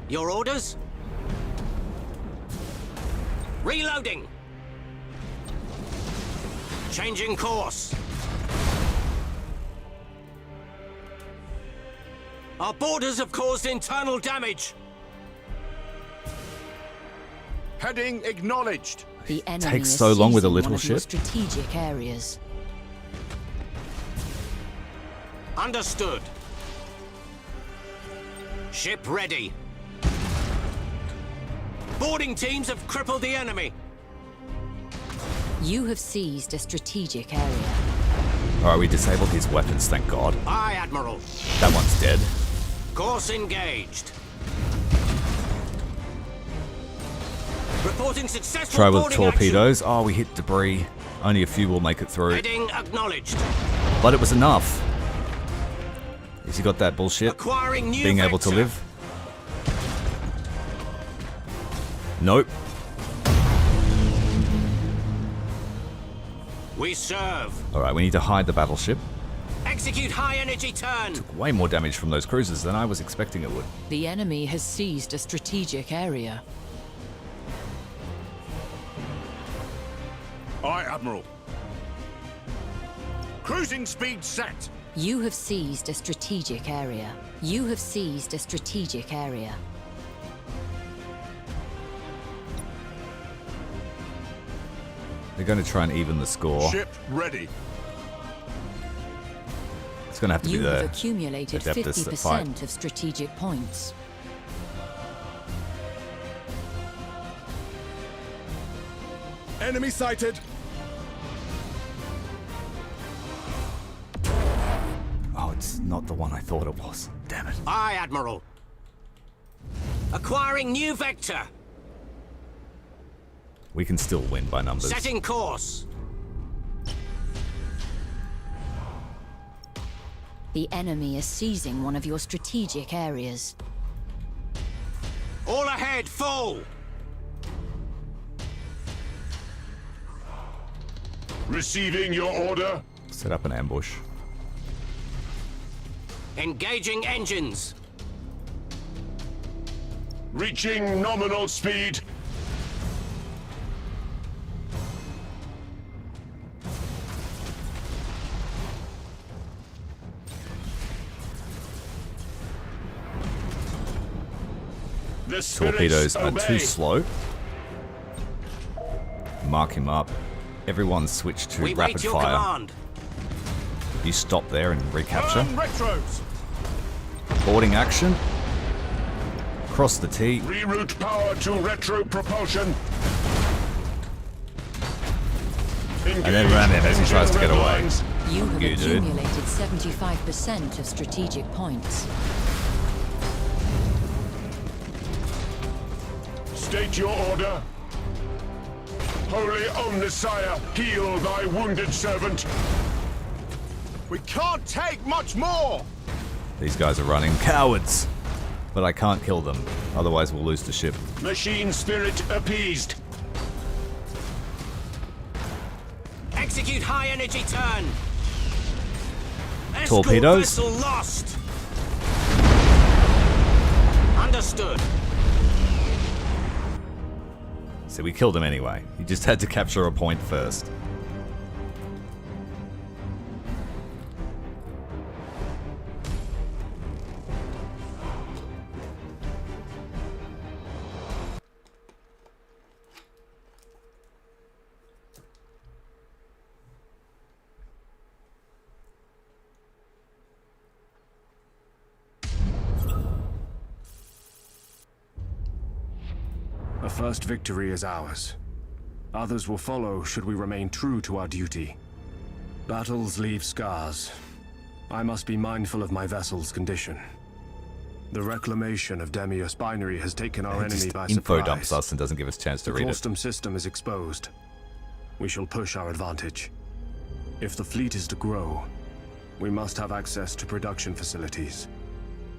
Your orders? Reloading. Changing course. Our borders have caused internal damage. Heading acknowledged. The enemy Takes is so long with a seizing little one of your ship. strategic areas. Understood. Ship ready. Boarding teams have crippled the enemy. You have seized a strategic area. Alright, we disabled his weapons, thank God. Aye, Admiral. That one's dead. Course engaged. Reporting successful Try with boarding torpedoes. Oh, we hit debris. Only a few will make it through. Heading acknowledged. But it was enough. Has he got that bullshit? Acquiring new Being able to vector. live? Nope. We serve. Alright, we need to hide the battleship. Execute high energy turn. Way more damage from those cruisers than I was expecting it would. The enemy has seized a strategic area. Aye, Admiral. Cruising speed set. You have seized a strategic area. You have seized a strategic area. They're going to try and even the score. Ship ready. It's going to have to be You the have accumulated Adeptus that fight. 50% of strategic points. Enemy sighted. Oh, it's not the one I thought it was. Damn it. Aye, Admiral. Acquiring new vector. We can still win by numbers. Setting course. The enemy is seizing one of your strategic areas. All ahead, full. Receiving your order. Set up an ambush. Engaging engines. Reaching nominal speed. The Torpedoes are obey. too slow. Mark him up. Everyone switch to We rapid wait your fire. command. You stop there and recapture. Retros. Boarding action. Cross the T. Reroute power to retro propulsion. And then ram him as he tries to get away. You have You, dude. accumulated 75% of strategic points. State your order. Holy Omnissiah, heal thy wounded servant. We can't take much more! These guys are running. Cowards! But I can't kill them. Otherwise we'll lose the ship. Machine spirit appeased. Execute high energy turn. Torpedoes. Escort vessel lost. Understood. So we killed him anyway. You just had to capture a point first. The first victory is ours. Others will follow should we remain true to our duty. Battles leave scars. I must be mindful of my vessel's condition. The reclamation of Demios binary has taken our enemy by info surprise. dumps us and doesn't give us a chance to The read it. Claustum system is exposed. We shall push our advantage. If the fleet is to grow, we must have access to production facilities.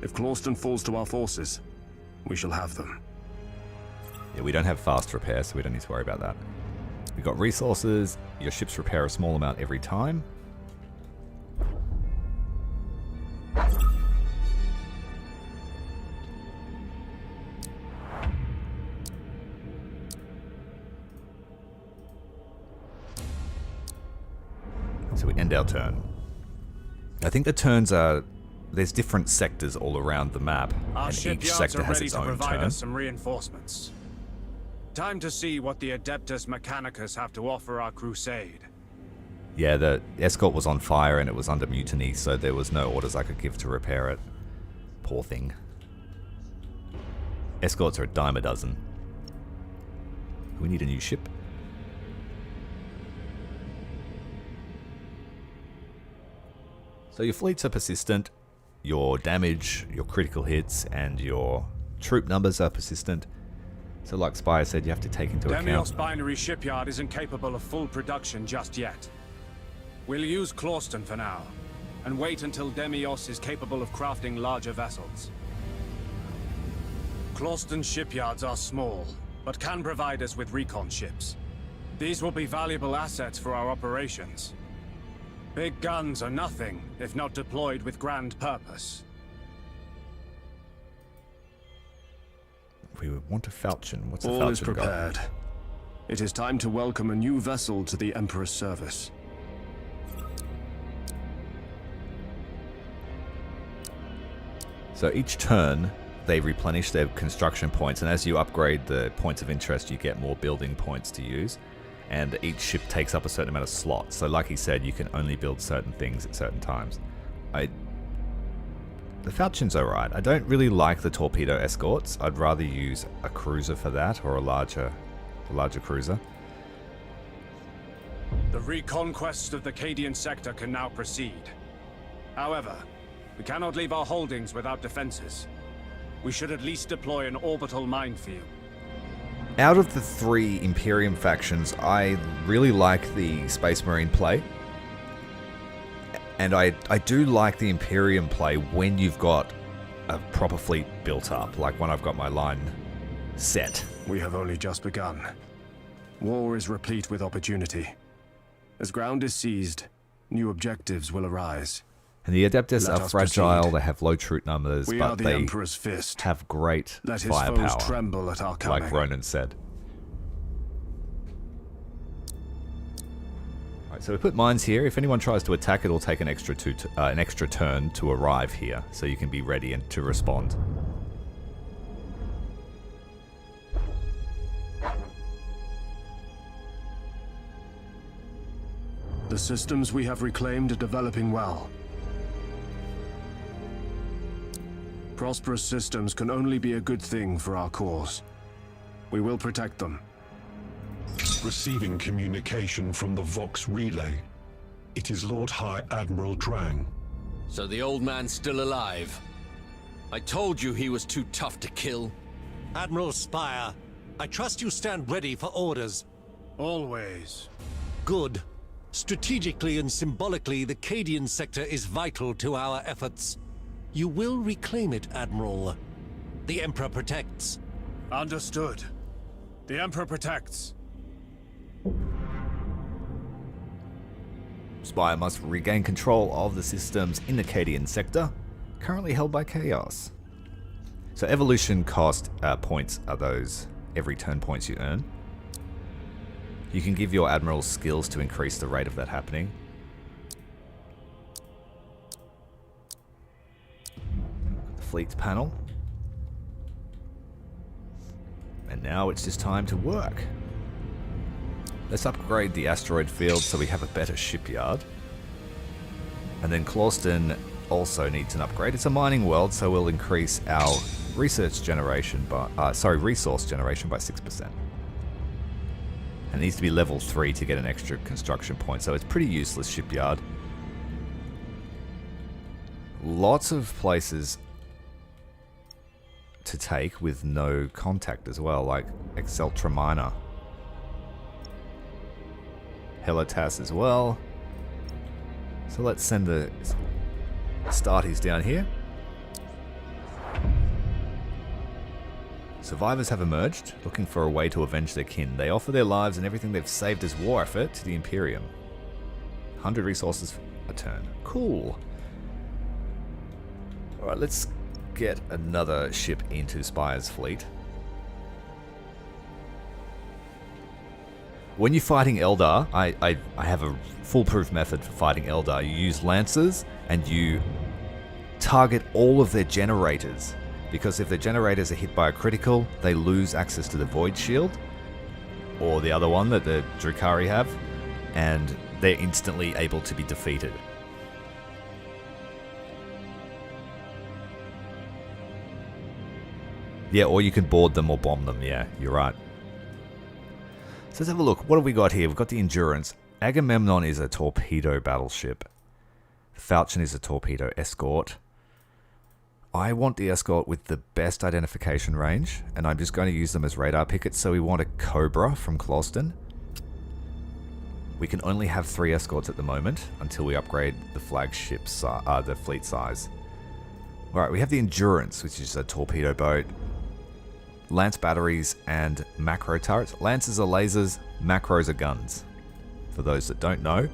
If Claustum falls to our forces, we shall have them. Yeah, we don't have fast repair, so we don't need to worry about that. We've got resources. Your ships repair a small amount every time. So we end our turn. I think the turns are... There's different sectors all around the map, Our and each shipyards sector are has ready its to own provide turn. us some reinforcements. Time to see what the Adeptus Mechanicus have to offer our crusade. Yeah, the Escort was on fire and it was under mutiny, so there was no orders I could give to repair it. Poor thing. Escorts are a dime a dozen. We need a new ship. So your fleets are persistent, your damage, your critical hits, and your troop numbers are persistent. So like Spire said, you have to take into account... Demios binary shipyard isn't capable of full production just yet. We'll use Clauston for now, and wait until Demios is capable of crafting larger vessels. Clauston shipyards are small, but can provide us with recon ships. These will be valuable assets for our operations. Big guns are nothing if not deployed with grand purpose. We would want a falchion. What's a All falchion is prepared. It is time to welcome a new vessel to the Emperor's service. So each turn, they replenish their construction points, and as you upgrade the points of interest, you get more building points to use. And each ship takes up a certain amount of slots. So like he said, you can only build certain things at certain times. The falchion's alright. I don't really like the torpedo escorts. I'd rather use a cruiser for that, or a larger cruiser. The reconquest of the Cadian sector can now proceed. However, we cannot leave our holdings without defenses. We should at least deploy an orbital minefield. Out of the 3 Imperium factions, I really like the Space Marine play. And I do like the Imperium play when you've got a proper fleet built up, like when I've got my line set. We have only just begun. War is replete with opportunity. As ground is seized, new objectives will arise. And the Adeptus are fragile, proceed. they have low troop numbers, We but are the they Emperor's fist. have great Let his firepower, foes tremble at our coming. like Ronan said. Alright, so we put mines here. If anyone tries to attack, it'll take an extra turn to arrive here, so you can be ready and to respond. The systems we have reclaimed are developing well. Prosperous systems can only be a good thing for our cause. We will protect them. Receiving communication from the Vox relay. It is Lord High Admiral Drang. So the old man's still alive. I told you he was too tough to kill. Admiral Spire, I trust you stand ready for orders. Always. Good. Strategically and symbolically, the Cadian sector is vital to our efforts. You will reclaim it, Admiral. The Emperor protects. Understood. The Emperor protects. Spire must regain control of the systems in the Cadian sector, currently held by Chaos. So evolution cost points are those every turn points you earn. You can give your Admiral skills to increase the rate of that happening. The fleet panel. And now it's just time to work. Let's upgrade the asteroid field so we have a better shipyard. And then Clawston also needs an upgrade. It's a mining world, so we'll increase our resource generation by 6%. And it needs to be level 3 to get an extra construction point, so it's pretty useless shipyard. Lots of places to take with no contact as well, like Exceltra Minor. Helitas as well. So let's send the Starties down here. Survivors have emerged, looking for a way to avenge their kin. They offer their lives and everything they've saved as war effort to the Imperium. 100 resources a turn. Cool. Alright, let's get another ship into Spire's fleet. When you're fighting Eldar, I have a foolproof method for fighting Eldar. You use Lancers and you target all of their generators. Because if their generators are hit by a critical, they lose access to the Void Shield. Or the other one that the Drukhari have. And they're instantly able to be defeated. Yeah, or you can board them or bomb them. Yeah, you're right. So let's have a look. What have we got here? We've got the Endurance. Agamemnon is a torpedo battleship. Falchion is a torpedo escort. I want the escort with the best identification range, and I'm just going to use them as radar pickets, so we want a Cobra from Clawston. We can only have 3 escorts at the moment, until we upgrade the flagship, the fleet size. Alright, we have the Endurance, which is a torpedo boat. lance batteries, and macro turrets. Lances are lasers, macros are guns. For those that don't know.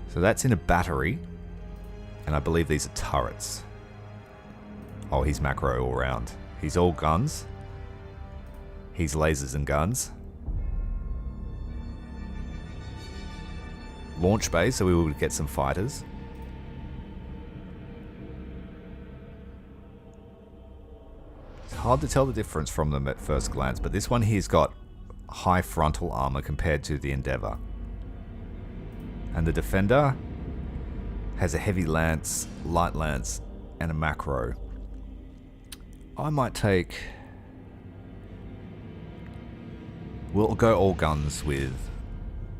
So that's in a battery. And I believe these are turrets. Oh, he's macro all round. He's all guns. He's lasers and guns. Launch bay, so we will get some fighters. It's hard to tell the difference from them at first glance, but this one here's got high frontal armor compared to the Endeavor. And the Defender has a heavy lance, light lance, and a macro. I might take... We'll go all guns with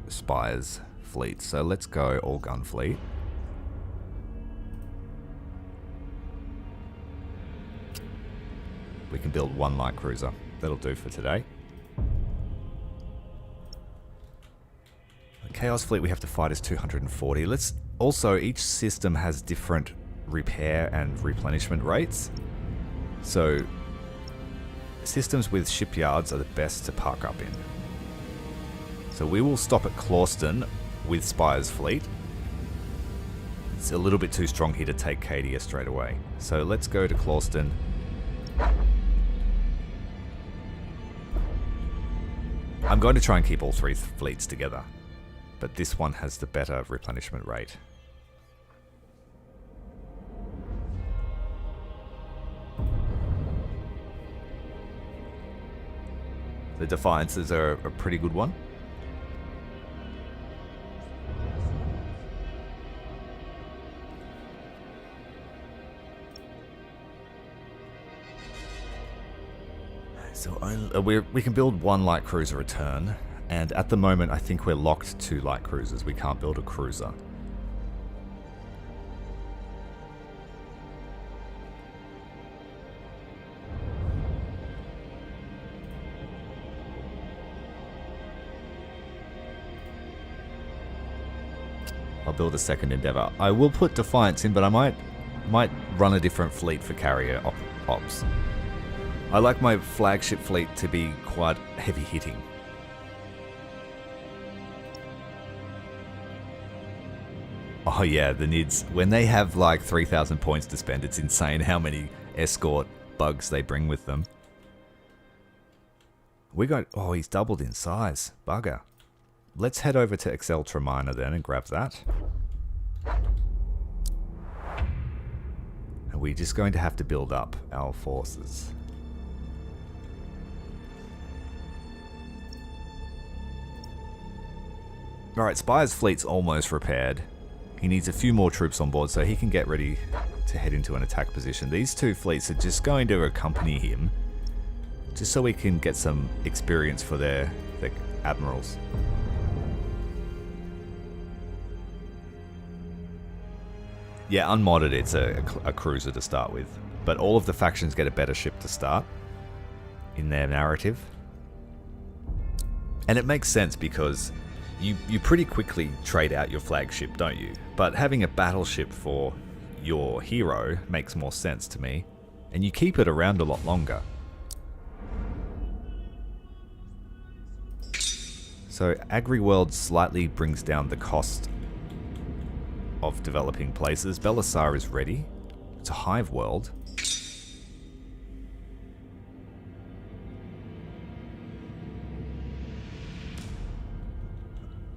Spire's fleet. So let's go all gun fleet. We can build one light cruiser. That'll do for today. The Chaos fleet we have to fight is 240. Let's also, each system has different repair and replenishment rates. So systems with shipyards are the best to park up in. So we will stop at Clawston with Spire's fleet. It's a little bit too strong here to take Cadia straight away. So let's go to Clawston. I'm going to try and keep all three fleets together, but this one has the better replenishment rate. The Defiances are a pretty good one. So we can build one light cruiser a turn, and at the moment I think we're locked to light cruisers. We can't build a cruiser. I'll build a second Endeavor. I will put Defiance in, but I might run a different fleet for carrier ops. I like my flagship fleet to be quite heavy hitting. Oh yeah, the Nids, when they have like 3,000 points to spend, it's insane how many escort bugs they bring with them. Oh, he's doubled in size. Bugger. Let's head over to Exceltra Minor then and grab that. And we're just going to have to build up our forces. Alright, Spire's fleet's almost repaired. He needs a few more troops on board so he can get ready to head into an attack position. These two fleets are just going to accompany him, just so we can get some experience for their admirals. Yeah, unmodded, it's a cruiser to start with, but all of the factions get a better ship to start in their narrative. And it makes sense because you pretty quickly trade out your flagship, don't you? But having a battleship for your hero makes more sense to me, and you keep it around a lot longer. So Agri-World slightly brings down the cost of developing places. Belisar is ready. It's a hive world.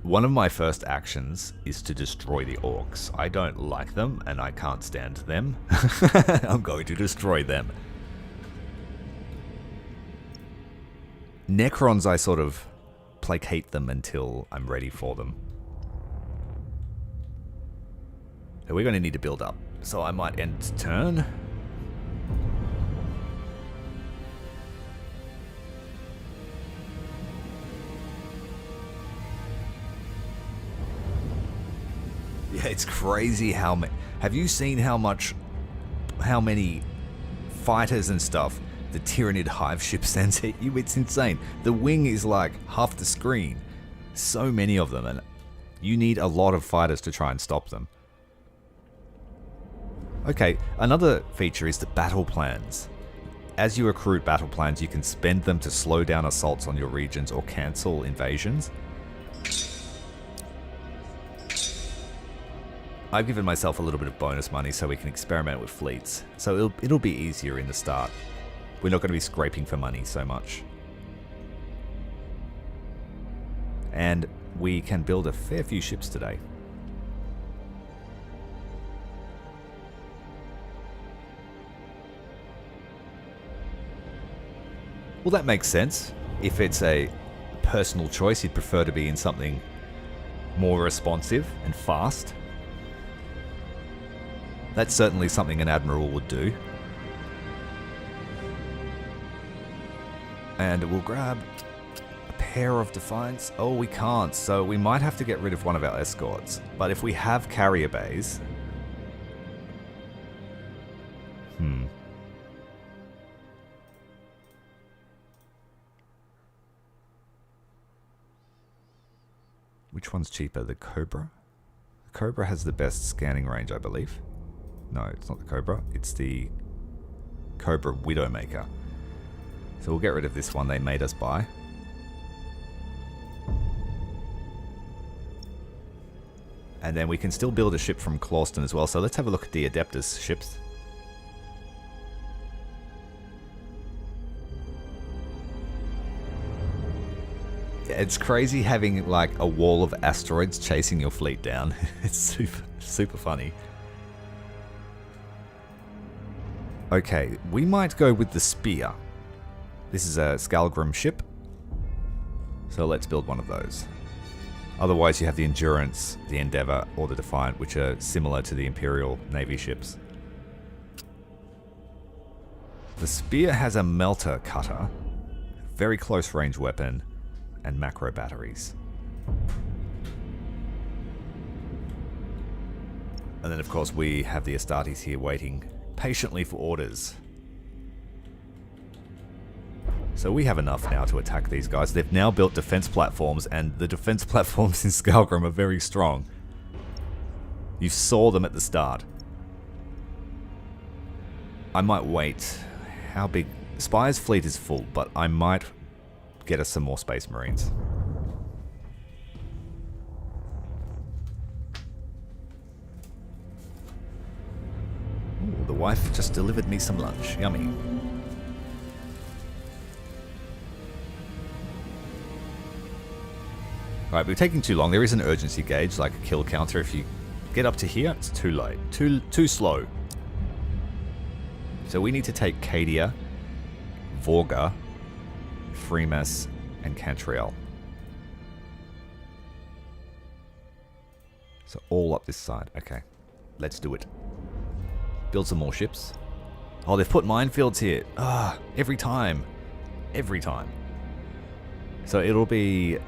One of my first actions is to destroy the orcs. I don't like them, and I can't stand them. I'm going to destroy them. Necrons, I sort of placate them until I'm ready for them. So we're going to need to build up. So I might end turn. Yeah, it's crazy how many... Have you seen how many fighters and stuff the Tyranid hive ship sends at you? It's insane. The wing is like half the screen. So many of them, and you need a lot of fighters to try and stop them. Okay, another feature is the battle plans. As you recruit battle plans, you can spend them to slow down assaults on your regions or cancel invasions. I've given myself a little bit of bonus money so we can experiment with fleets. So it'll be easier in the start. We're not going to be scraping for money so much. And we can build a fair few ships today. Well, that makes sense. If it's a personal choice, you'd prefer to be in something more responsive and fast. That's certainly something an Admiral would do. And we'll grab a pair of Defiance. Oh, we can't, so we might have to get rid of one of our Escorts. But if we have carrier bays... Which one's cheaper? The Cobra? The Cobra has the best scanning range, I believe. No, it's not the Cobra. It's the Cobra Widowmaker. So we'll get rid of this one they made us buy. And then we can still build a ship from Clawston as well. So let's have a look at the Adeptus ships. It's crazy having like a wall of asteroids chasing your fleet down. It's super funny. Okay, we might go with the Spear. This is a SKALGRIM ship. So let's build one of those. Otherwise you have the Endurance, the Endeavour, or the Defiant, which are similar to the Imperial Navy ships. The Spear has a melter cutter, very close range weapon, and macro batteries. And then of course we have the Astartes here waiting patiently for orders. So we have enough now to attack these guys. They've now built defense platforms, and the defense platforms in SKALGRIM are very strong. You saw them at the start. I might wait. How big? Spire's fleet is full, but I might get us some more Space Marines. Ooh, the wife just delivered me some lunch. Yummy. Alright, we're taking too long. There is an urgency gauge, like a kill counter. If you get up to here, it's too late. Too slow. So we need to take Cadia, Vorga, Freemas, and Cantriel. So all up this side. Okay, let's do it. Build some more ships. Oh, they've put minefields here. Ah, every time. Every time. So it'll be...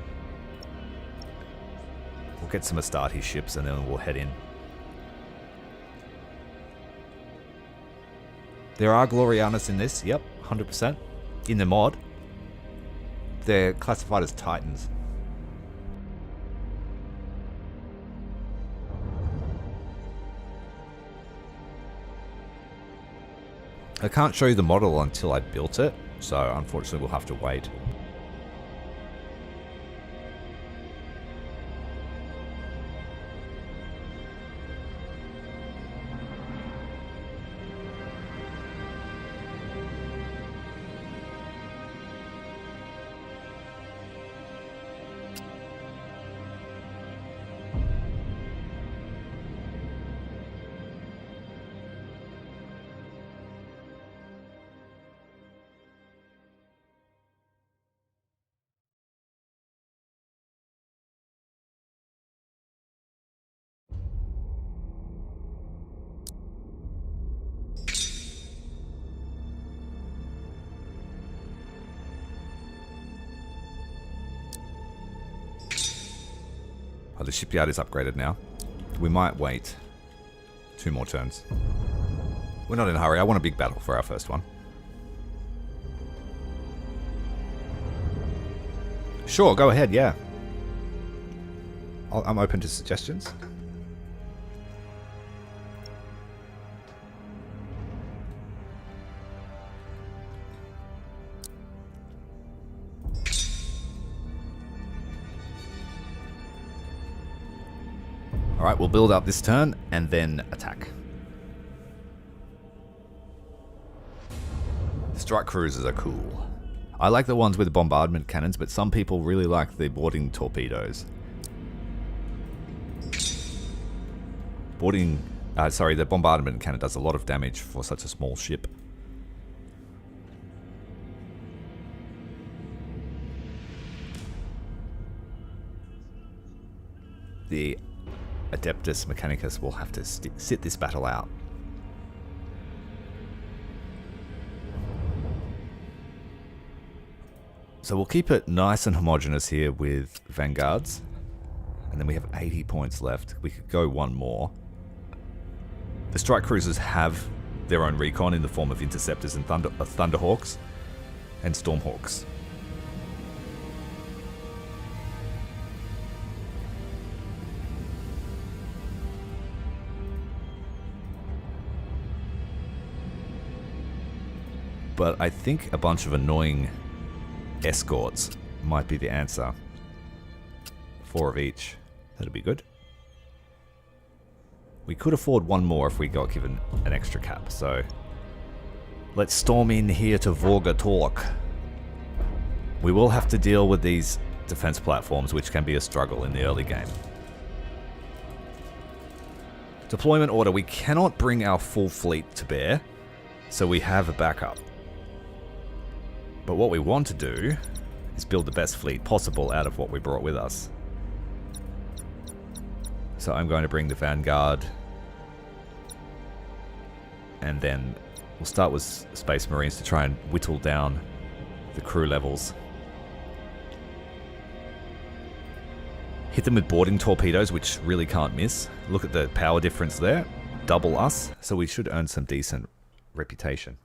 We'll get some Astartes ships and then we'll head in. There are Glorianas in this. Yep, 100%. In the mod. They're classified as Titans. I can't show you the model until I built it, so unfortunately we'll have to wait. Oh, the shipyard is upgraded now. We might wait 2 more turns. We're not in a hurry. I want a big battle for our first one. Sure, go ahead, yeah. I'm open to suggestions. Alright, we'll build up this turn and then attack. Strike cruisers are cool. I like the ones with bombardment cannons, but some people really like the boarding torpedoes. The bombardment cannon does a lot of damage for such a small ship. The Adeptus Mechanicus will have to sit this battle out. So we'll keep it nice and homogeneous here with Vanguards. And then we have 80 points left. We could go one more. The strike cruisers have their own recon in the form of interceptors and Thunderhawks and Stormhawks. But I think a bunch of annoying escorts might be the answer. 4 of each. That'd be good. We could afford one more if we got given an extra cap, so let's storm in here to Vorga Talk. We will have to deal with these defense platforms, which can be a struggle in the early game. Deployment order. We cannot bring our full fleet to bear, so we have a backup. But what we want to do is build the best fleet possible out of what we brought with us. So I'm going to bring the Vanguard. And then we'll start with Space Marines to try and whittle down the crew levels. Hit them with boarding torpedoes, which really can't miss. Look at the power difference there. Double us. So we should earn some decent reputation.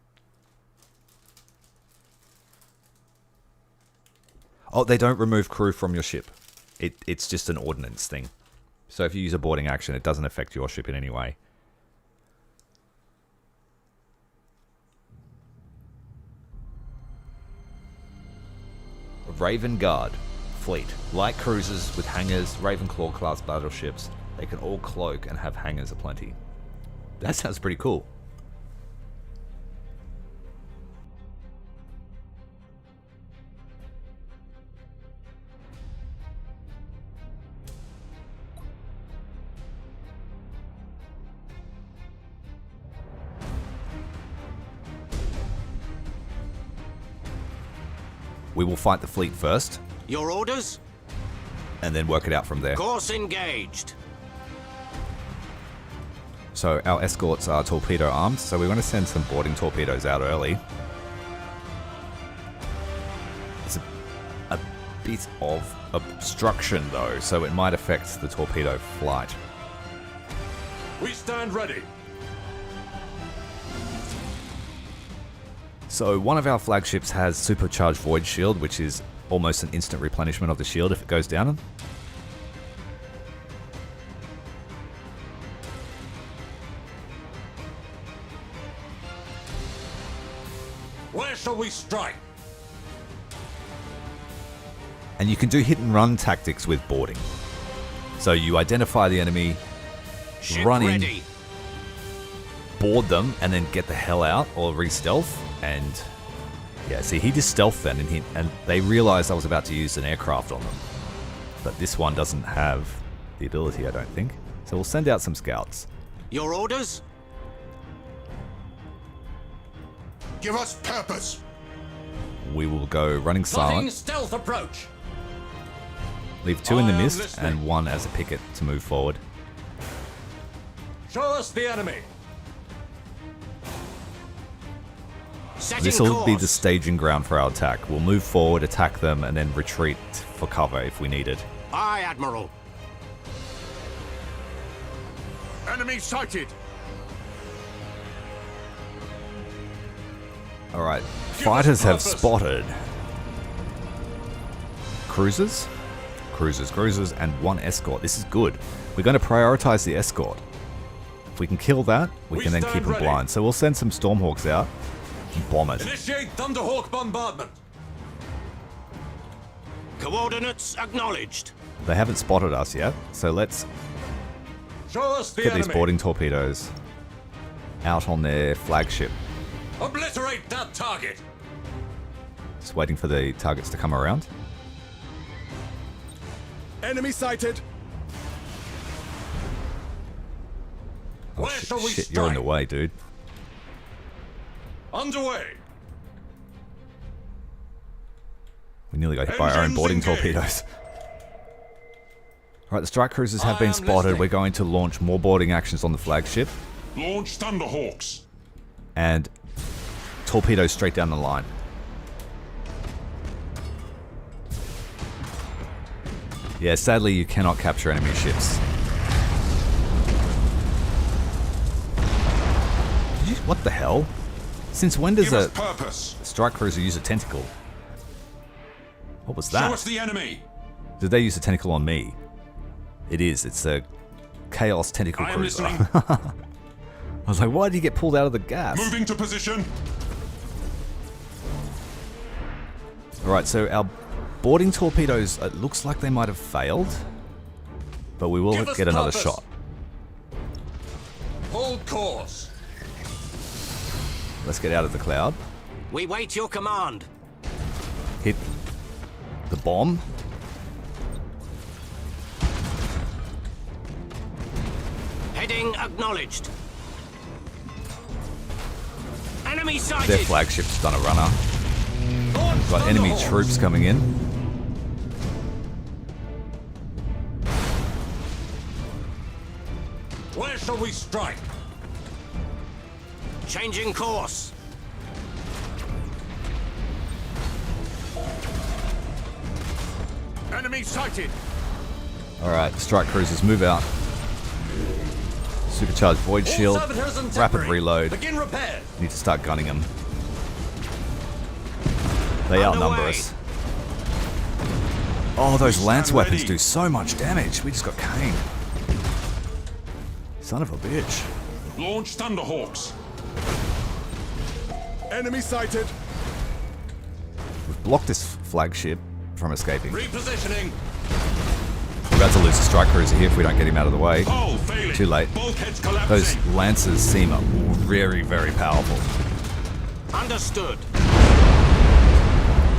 Oh, they don't remove crew from your ship. It's just an ordnance thing. So if you use a boarding action, it doesn't affect your ship in any way. Raven Guard fleet. Light cruisers with hangars, Ravenclaw class battleships. They can all cloak and have hangars aplenty. That sounds pretty cool. We will fight the fleet first. Your orders? And then work it out from there. Course engaged. So our escorts are torpedo armed, so we want to send some boarding torpedoes out early. It's a bit of obstruction though, so it might affect the torpedo flight. We stand ready. So one of our flagships has supercharged Void Shield, which is almost an instant replenishment of the shield if it goes down. Where shall we strike? And you can do hit and run tactics with boarding. So you identify the enemy, run in, board them, and then get the hell out or re-stealth. And yeah, see, he just stealthed then, and they realized I was about to use an aircraft on them. But this one doesn't have the ability, I don't think. So we'll send out some scouts. Your orders? Give us purpose. We will go running silent. Stealth approach. Leave 2 in the mist and 1 as a picket to move forward. Show us the enemy. This will be the staging ground for our attack. We'll move forward, attack them, and then retreat for cover if we need it. Aye, Admiral. Enemy sighted. Alright, fighters have spotted cruisers, and 1 escort. This is good. We're going to prioritize the escort. If we can kill that, we can then keep them blind. So we'll send some Stormhawks out. Bomb it. Initiate Thunderhawk bombardment. Coordinates acknowledged. They haven't spotted us yet, so let's Show us the Look at these enemy. boarding torpedoes out on their flagship. Obliterate that target. Just waiting for the targets to come around. Enemy sighted. Oh, Where shall we shit, you're in the way, dude. Underway. We nearly got hit by our own boarding torpedoes. Alright, the strike cruisers have been spotted. We're going to launch more boarding actions on the flagship. Launch Thunderhawks. And torpedoes straight down the line. Yeah, sadly you cannot capture enemy ships. What the hell? Since when does a strike cruiser use a tentacle? What was that? Show us the enemy. Did they use a tentacle on me? It is. It's a Chaos Tentacle Cruiser. I was like, why did he get pulled out of the gas? Moving to position. Alright, so our boarding torpedoes, it looks like they might have failed. But we will get another shot. Hold course. Let's get out of the cloud. We wait your command. Hit the bomb. Heading acknowledged. Enemy sighted. Their flagship's done a runner. We've got enemy troops coming in. Where shall we strike? Changing course. Enemy sighted. Alright, strike cruisers, move out. Supercharged void shield. Rapid reload. Begin repair. Need to start gunning them. They outnumber us. Oh, those lance weapons do so much damage. We just got caned. Son of a bitch. Launch Thunderhawks. Enemy sighted. We've blocked this flagship from escaping. Repositioning. We're about to lose a strike cruiser here if we don't get him out of the way. Too late. Those lancers seem very, very powerful. Understood.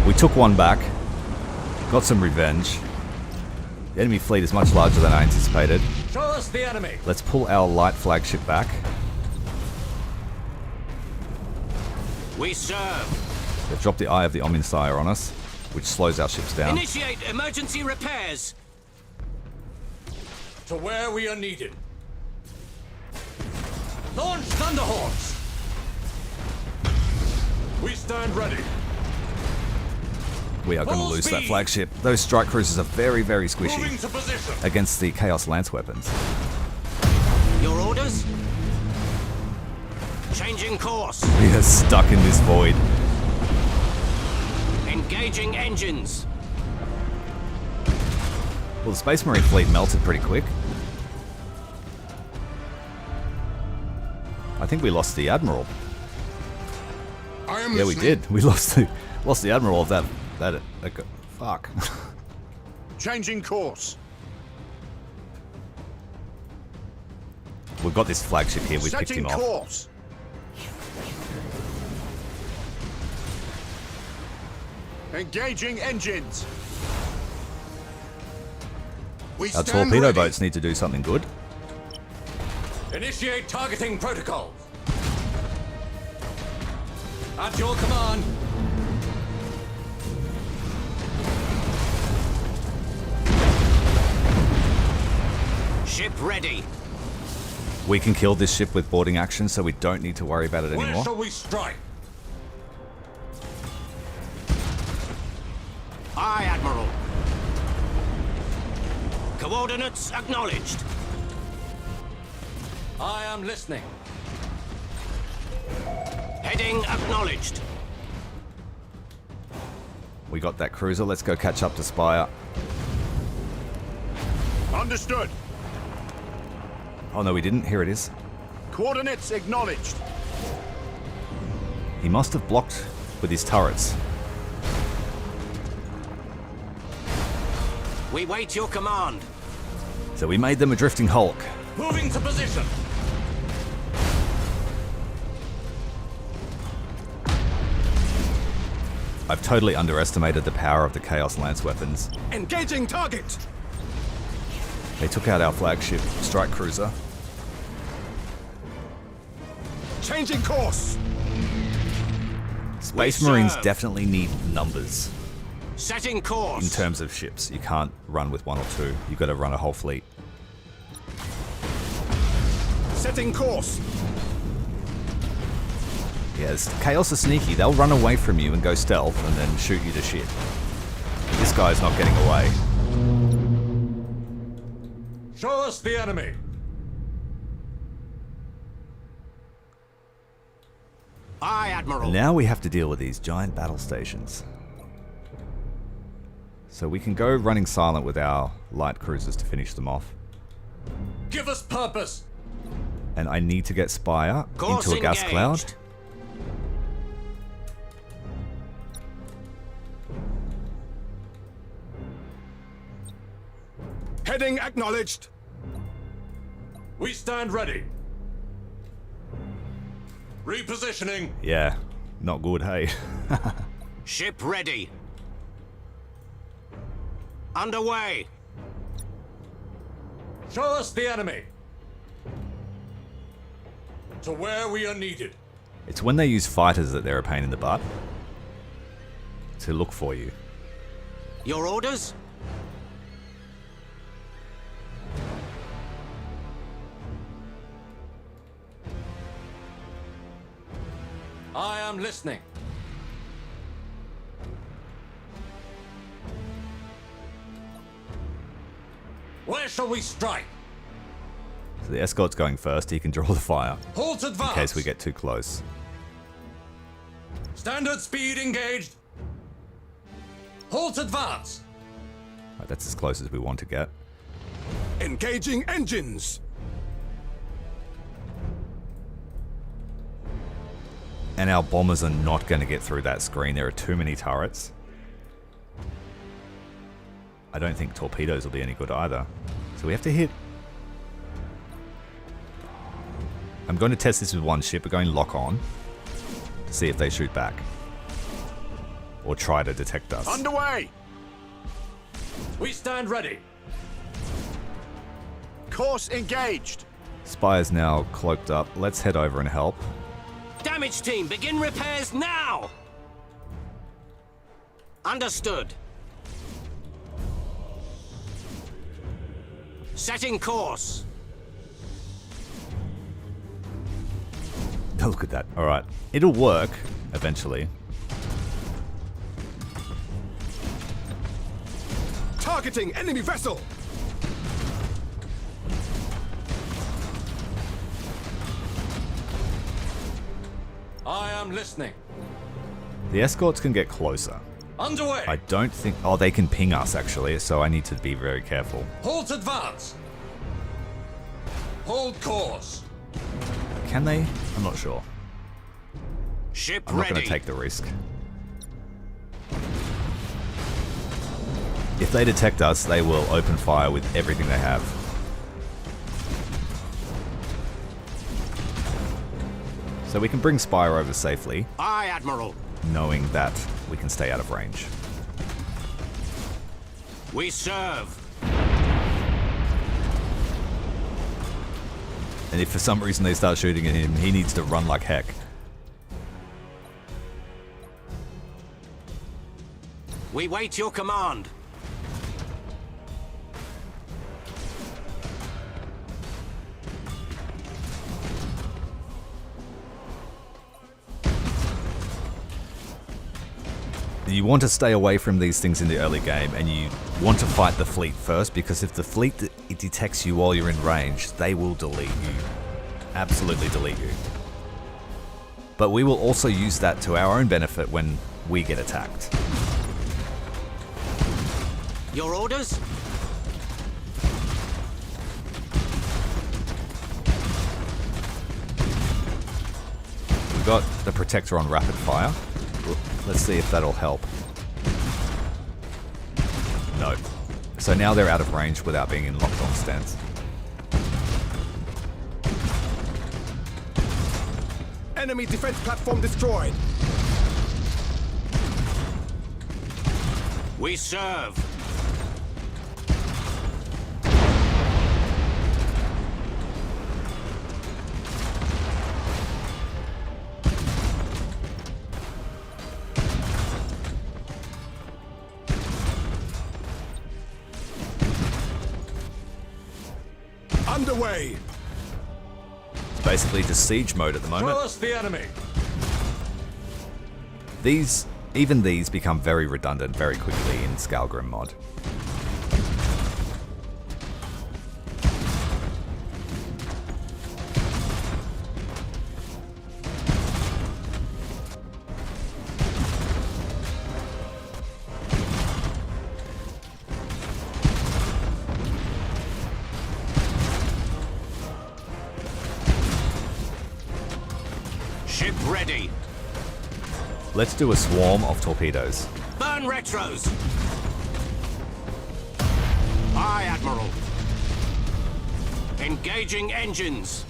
We took one back. Got some revenge. The enemy fleet is much larger than I anticipated. Show us the enemy. Let's pull our light flagship back. We serve. They've dropped the Eye of the Omnissiah on us, which slows our ships down. Initiate emergency repairs. To where we are needed. Launch Thunderhawks. We stand ready. We are going to lose that flagship. Those strike cruisers are very, very squishy against the Chaos Lance weapons. Your orders? Changing course. We are stuck in this void. Engaging engines. Well, the Space Marine fleet melted pretty quick. I think we lost the Admiral. Yeah, we did. We lost the Admiral of that fuck. Changing course. We've got this flagship here. We've picked him off. Course. Engaging engines. Our torpedo boats need to do something good. Initiate targeting protocol. At your command. Ship ready. We can kill this ship with boarding action, so we don't need to worry about it anymore. Where shall we strike? Aye, Admiral. Coordinates acknowledged. I am listening. Heading acknowledged. We got that cruiser. Let's go catch up to Spire. Understood. Oh no, we didn't. Here it is. Coordinates acknowledged. He must have blocked with his turrets. We wait your command. So we made them a drifting hulk. Moving to position. I've totally underestimated the power of the Chaos Lance weapons. Engaging target! They took out our flagship strike cruiser. Changing course! Space Marines definitely need numbers. Setting course. In terms of ships, you can't run with 1 or 2. You've got to run a whole fleet. Setting course! Yes, Chaos are sneaky. They'll run away from you and go stealth and then shoot you to shit. This guy's not getting away. Show us the enemy. Aye, Admiral. Now we have to deal with these giant battle stations. So we can go running silent with our light cruisers to finish them off. Give us purpose. And I need to get Spire into a gas cloud. Heading acknowledged. We stand ready. Repositioning. Yeah, not good, hey. Ship ready. Underway. Show us the enemy. To where we are needed. It's when they use fighters that they're a pain in the butt. To look for you. Your orders? I am listening. Where shall we strike? So the Escort's going first. He can draw the fire. Halt advance. In case we get too close. Standard speed engaged. Halt advance. Right, that's as close as we want to get. Engaging engines. And our bombers are not going to get through that screen. There are too many turrets. I don't think torpedoes will be any good either. So we have to hit. I'm going to test this with one ship. We're going lock on to see if they shoot back. Or try to detect us. Underway! We stand ready. Course engaged. Spire's now cloaked up. Let's head over and help. Damage team, begin repairs now! Understood. Setting course. Look at that. Alright. It'll work eventually. Targeting enemy vessel. I am listening. The Escorts can get closer. Underway. I don't think... Oh, they can ping us, actually, so I need to be very careful. Halt advance. Hold course. Can they? I'm not sure. Ship I'm not ready. going to take the risk. If they detect us, they will open fire with everything they have. So we can bring Spire over safely. Aye, Admiral. Knowing that we can stay out of range. We serve. And if for some reason they start shooting at him, he needs to run like heck. We wait your command. You want to stay away from these things in the early game, and you want to fight the fleet first, because if the fleet it detects you while you're in range, they will delete you. Absolutely delete you. But we will also use that to our own benefit when we get attacked. Your orders? We've got the Protector on rapid fire. Let's see if that'll help. No. So now they're out of range without being in locked on stance. Enemy defense platform destroyed. We serve. Underway. It's basically just siege mode at the moment. Throw us the enemy. Even these become very redundant very quickly in SKALGRIM mod. Ship ready. Let's do a swarm of torpedoes. Burn retros. Aye, Admiral. Engaging engines.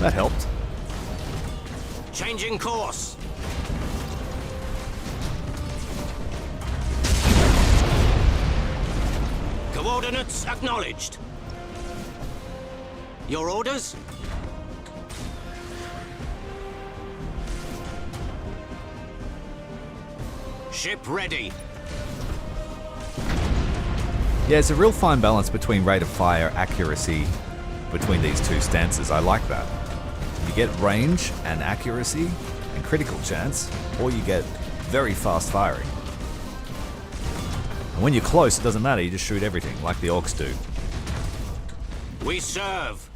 That helped. Changing course. Coordinates acknowledged. Your orders? Ship ready. Yeah, it's a real fine balance between rate of fire accuracy between these two stances. I like that. You get range and accuracy and critical chance, or you get very fast firing. And when you're close, it doesn't matter, you just shoot everything, like the orcs do. We serve.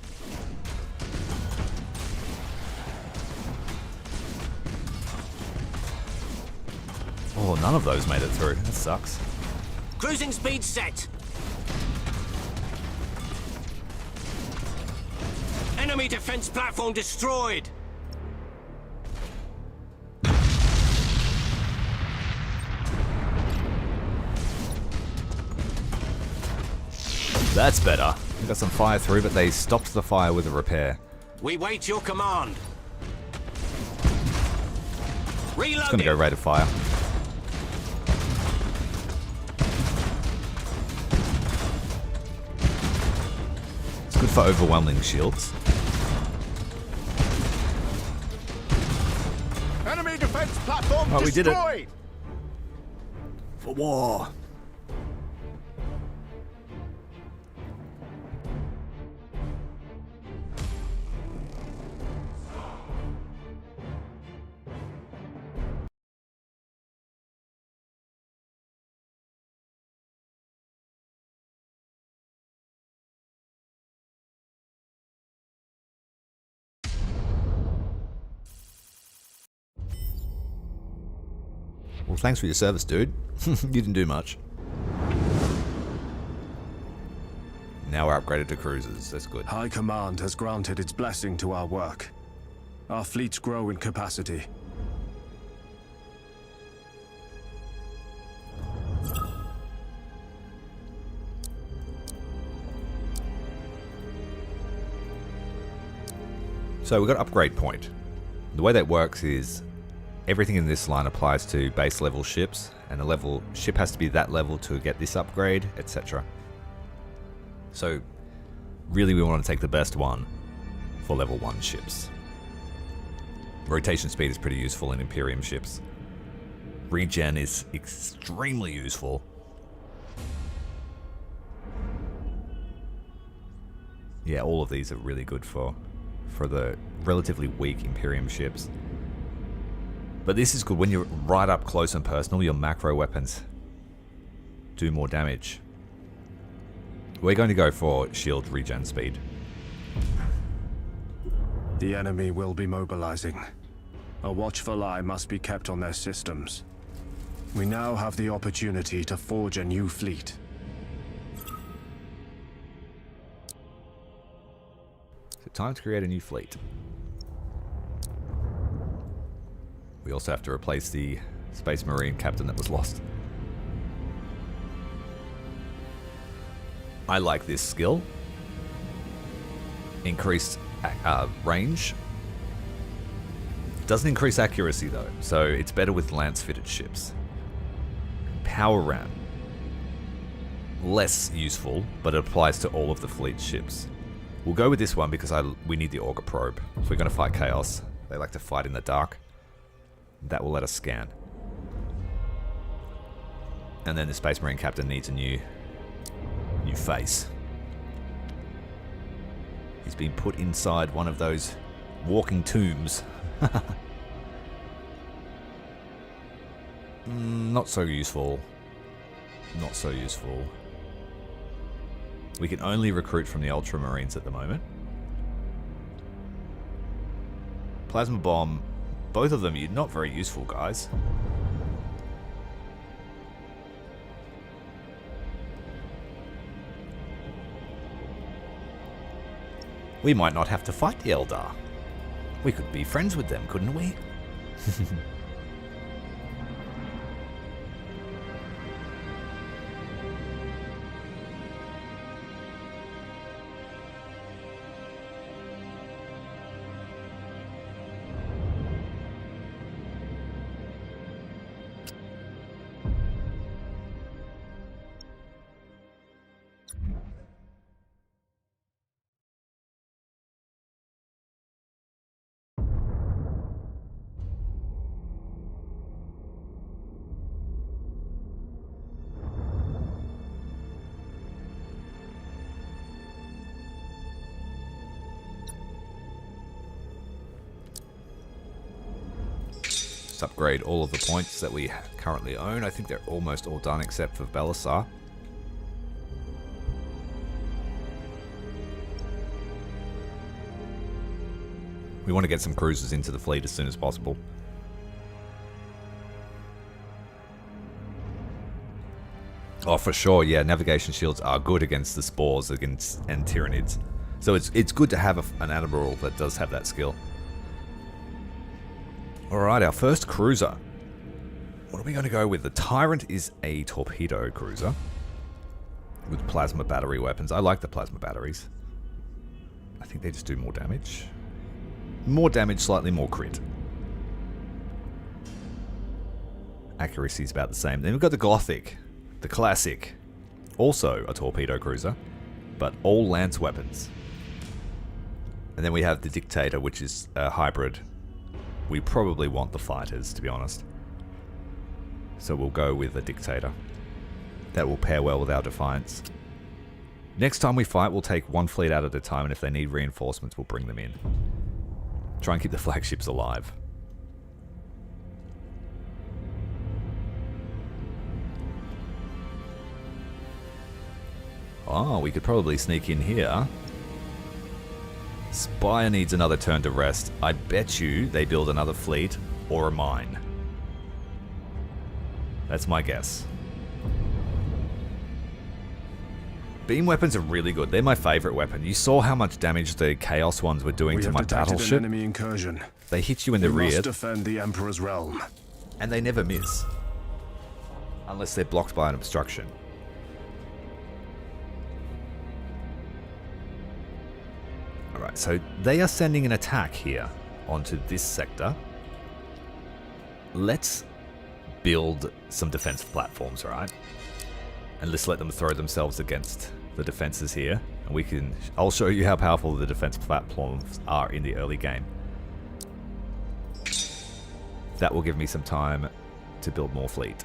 Oh, none of those made it through. That sucks. Cruising speed set. Enemy defense platform destroyed. That's better. We got some fire through, but they stopped the fire with a repair. We wait your command. Reloading. It's gonna go rate of fire. It's good for overwhelming shields. Enemy defense platform Oh, we did it. destroyed. For war. Well, thanks for your service, dude. You didn't do much. Now we're upgraded to cruisers. That's good. High Command has granted its blessing to our work. Our fleets grow in capacity. So we've got upgrade point. The way that works is everything in this line applies to base level ships, and the level ship has to be that level to get this upgrade, etc. So really we want to take the best one for level 1 ships. Rotation speed is pretty useful in Imperium ships. Regen is extremely useful. Yeah, all of these are really good for the relatively weak Imperium ships. But this is good when you're right up close and personal, your macro weapons do more damage. We're going to go for shield regen speed. The enemy will be mobilizing. A watchful eye must be kept on their systems. We now have the opportunity to forge a new fleet. So time to create a new fleet. We also have to replace the Space Marine captain that was lost. I like this skill. increased range. Doesn't increase accuracy though, so it's better with lance-fitted ships. Power ram. Less useful, but it applies to all of the fleet ships. We'll go with this one because we need the auger probe. If we're going to fight chaos, they like to fight in the dark. That will let us scan. And then the Space Marine Captain needs a new face. He's been put inside one of those walking tombs. Not so useful. Not so useful. We can only recruit from the Ultramarines at the moment. Plasma Bomb. Both of them, you're not very useful, guys. We might not have to fight the Eldar. We could be friends with them, couldn't we? Upgrade all of the points that we currently own. I think they're almost all done except for Belisar. We want to get some cruisers into the fleet as soon as possible. Oh, for sure, yeah, navigation shields are good against the spores and Tyranids. So it's good to have an Admiral that does have that skill. Alright, our first cruiser. What are we going to go with? The Tyrant is a torpedo cruiser with plasma battery weapons. I like the plasma batteries. I think they just do more damage. More damage, slightly more crit. Accuracy is about the same. Then we've got the Gothic, the classic. Also a torpedo cruiser, but all lance weapons. And then we have the Dictator, which is a hybrid. We probably want the fighters, to be honest. So we'll go with the Dictator. That will pair well with our Defiance. Next time we fight, we'll take one fleet out at a time, and if they need reinforcements, we'll bring them in. Try and keep the flagships alive. Oh, we could probably sneak in here. Spire needs another turn to rest. I bet you they build another fleet or a mine. That's my guess. Beam weapons are really good. They're my favorite weapon. You saw how much damage the Chaos ones were doing to my battleship. An enemy incursion. They hit you in the rear. We must defend the Emperor's realm. And they never miss. Unless they're blocked by an obstruction. Alright, so they are sending an attack here onto this sector. Let's build some defense platforms, right? And let's let them throw themselves against the defenses here. And I'll show you how powerful the defense platforms are in the early game. That will give me some time to build more fleet.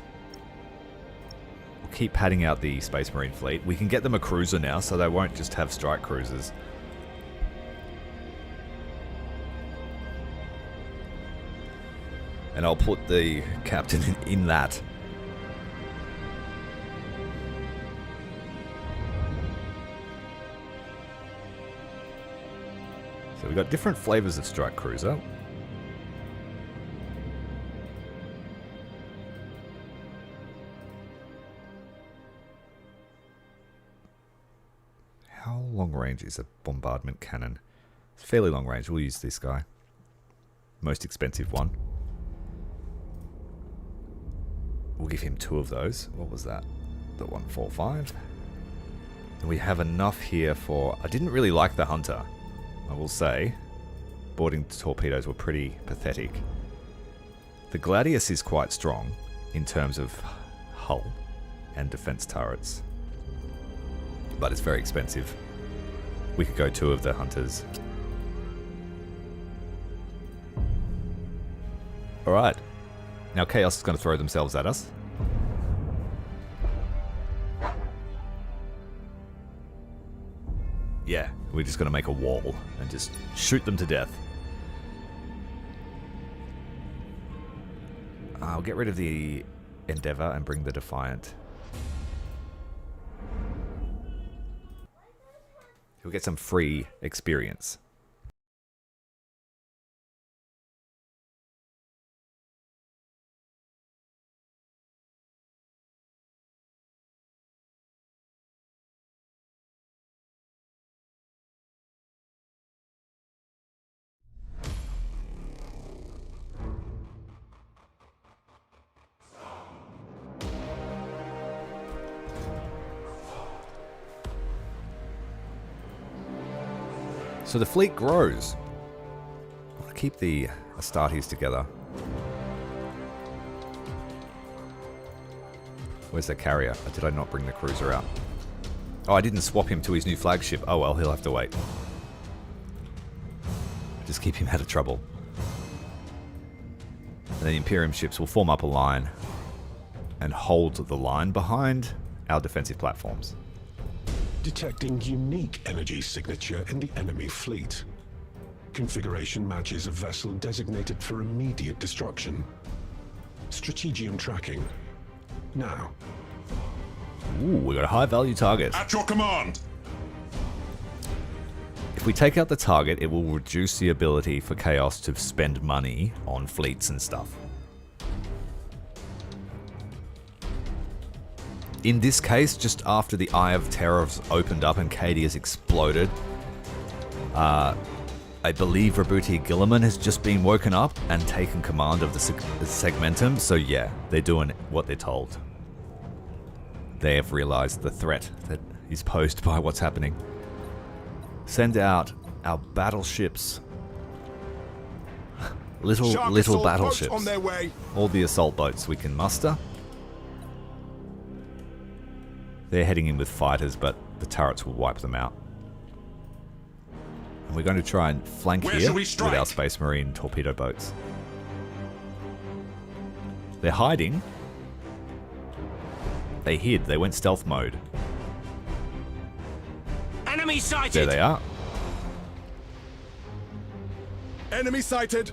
We'll keep padding out the Space Marine fleet. We can get them a cruiser now, so they won't just have strike cruisers. And I'll put the captain in that. So we've got different flavors of strike cruiser. How long range is a bombardment cannon? It's fairly long range. We'll use this guy. Most expensive one. We'll give him 2 of those. What was that? The 145. And we have enough here for... I didn't really like the Hunter. I will say, boarding torpedoes were pretty pathetic. The Gladius is quite strong in terms of hull and defense turrets, but it's very expensive. We could go 2 of the Hunters. Alright, now Chaos is going to throw themselves at us. Yeah, we're just going to make a wall and just shoot them to death. I'll get rid of the Endeavour and bring the Defiant. We'll get some free experience. So the fleet grows. I want to keep the Astartes together. Where's the carrier? Or did I not bring the cruiser out? Oh, I didn't swap him to his new flagship. Oh well, he'll have to wait. Just keep him out of trouble. And the Imperium ships will form up a line and hold the line behind our defensive platforms. Detecting unique energy signature in the enemy fleet. Configuration matches a vessel designated for immediate destruction. Strategium tracking. Now. Ooh, we got a high value target. At your command! If we take out the target, it will reduce the ability for Chaos to spend money on fleets and stuff. In this case, just after the Eye of Terror's opened up and Cadia's exploded, I believe Rabuti Gilliman has just been woken up and taken command of the Segmentum, so yeah, they're doing what they're told. They have realized the threat that is posed by what's happening. Send out our battleships. little battleships. On their way. All the assault boats we can muster. They're heading in with fighters, but the turrets will wipe them out. And we're going to try and flank here with our Space Marine torpedo boats. They're hiding. They hid. They went stealth mode. Enemy sighted. There they are. Enemy sighted.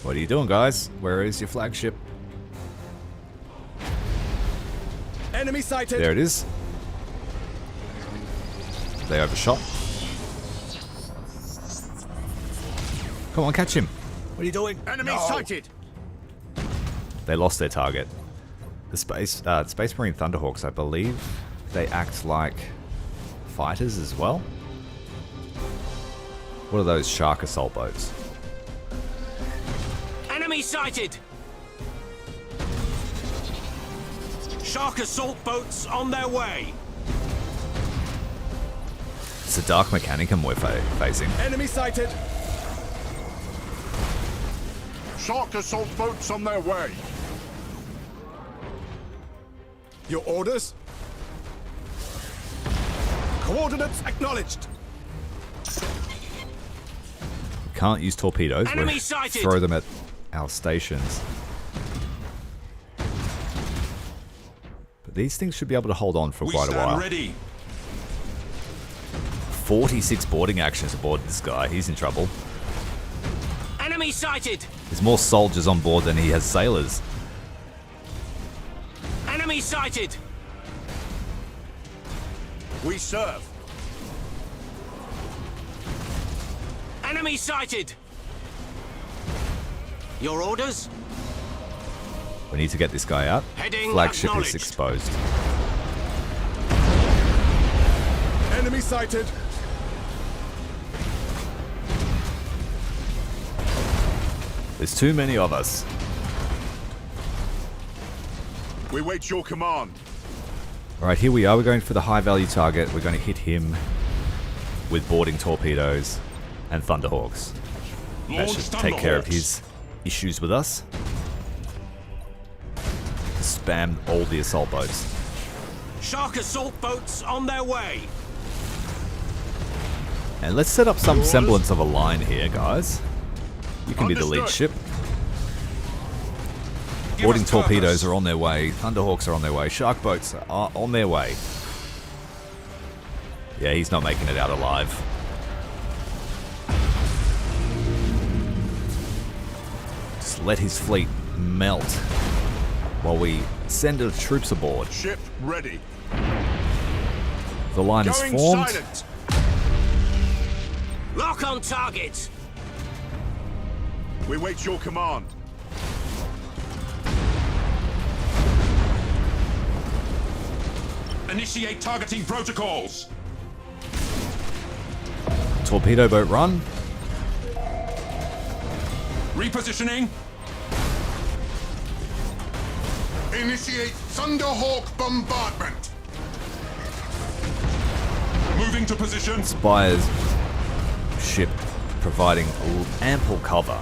What are you doing, guys? Where is your flagship? Enemy sighted. There it is. They overshot. Come on, catch him. What are you doing? Enemy sighted. They lost their target. The Space Marine Thunderhawks, I believe, they act like fighters as well. What are those shark assault boats? Enemy sighted. Shark assault boats on their way. It's a Dark Mechanicum we're facing. Enemy sighted. Shark assault boats on their way. Your orders? Coordinates acknowledged. We can't use torpedoes. Enemy We'll sighted. throw them at our stations. But these things should be able to hold on for quite a while. Ready. 46 boarding actions aboard this guy. He's in trouble. Enemy sighted. There's more soldiers on board than he has sailors. Enemy sighted. We serve. Enemy sighted. Your orders? We need to get this guy out. Heading Flagship is acknowledged. exposed. Enemy sighted. There's too many of us. We wait your command. Alright, here we are. We're going for the high value target. We're going to hit him. with boarding torpedoes and Thunderhawks. That should take care of his issues with us. Spam all the assault boats. Shark assault boats on their way. And let's set up some semblance of a line here, guys. You can be the lead ship. Boarding torpedoes are on their way. Thunderhawks are on their way. Shark boats are on their way. Yeah, he's not making it out alive. Just let his fleet melt while we send the troops aboard. Ship ready. The line is formed. Silent. Lock on target. We wait your command. Initiate targeting protocols. Torpedo boat run. Repositioning. Initiate Thunderhawk bombardment. Moving to position. Spire's ship providing ample cover.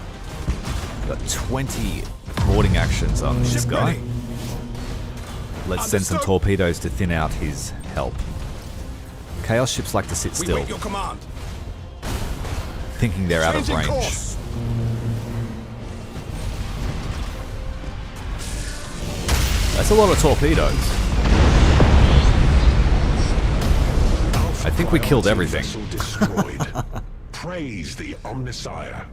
Got 20 boarding actions on this guy. Ready. Let's send some torpedoes to thin out his help. Chaos ships like to sit still, Wait your command. thinking they're out of range. Course. That's a lot of torpedoes. I think we killed everything. Destroyed. Praise the Omnissiah.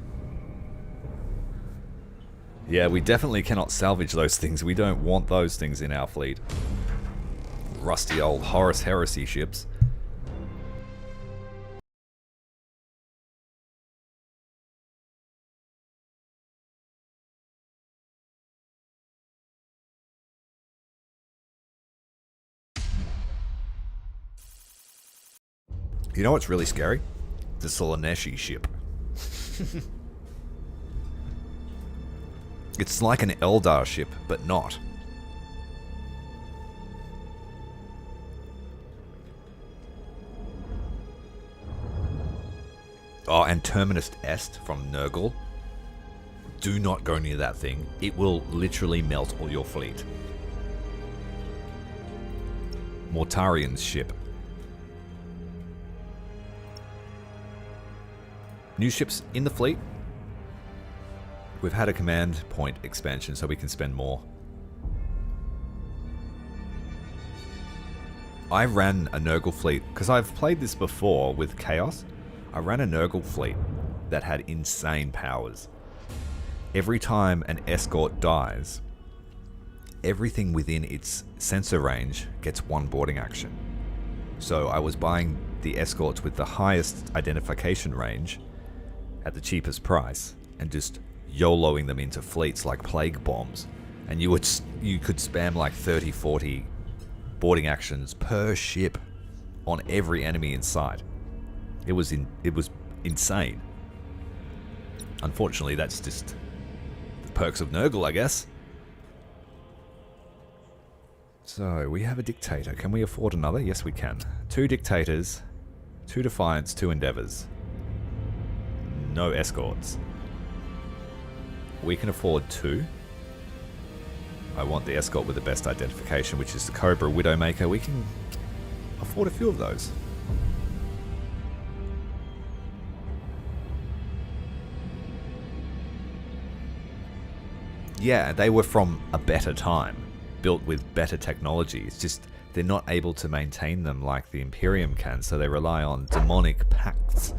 Yeah, we definitely cannot salvage those things. We don't want those things in our fleet. Rusty old Horus Heresy ships. You know what's really scary? The Solaneshi ship. It's like an Eldar ship, but not. Oh, and Terminus Est from Nurgle. Do not go near that thing. It will literally melt all your fleet. Mortarian's ship. New ships in the fleet. We've had a command point expansion so we can spend more. I ran a Nurgle fleet, because I've played this before with Chaos. I ran a Nurgle fleet that had insane powers. Every time an escort dies, everything within its sensor range gets one boarding action. So I was buying the escorts with the highest identification range at the cheapest price and just YOLOing them into fleets like plague bombs, and you could spam like 30-40 boarding actions per ship on every enemy in sight. It was insane. Unfortunately, that's just the perks of Nurgle, I guess. So we have a dictator. Can we afford another? Yes, we can. 2 dictators, 2 defiance, 2 endeavors. No escorts. We can afford 2. I want the escort with the best identification, which is the Cobra Widowmaker. We can afford a few of those. Yeah, they were from a better time, built with better technology. It's just they're not able to maintain them like the Imperium can, so they rely on demonic pacts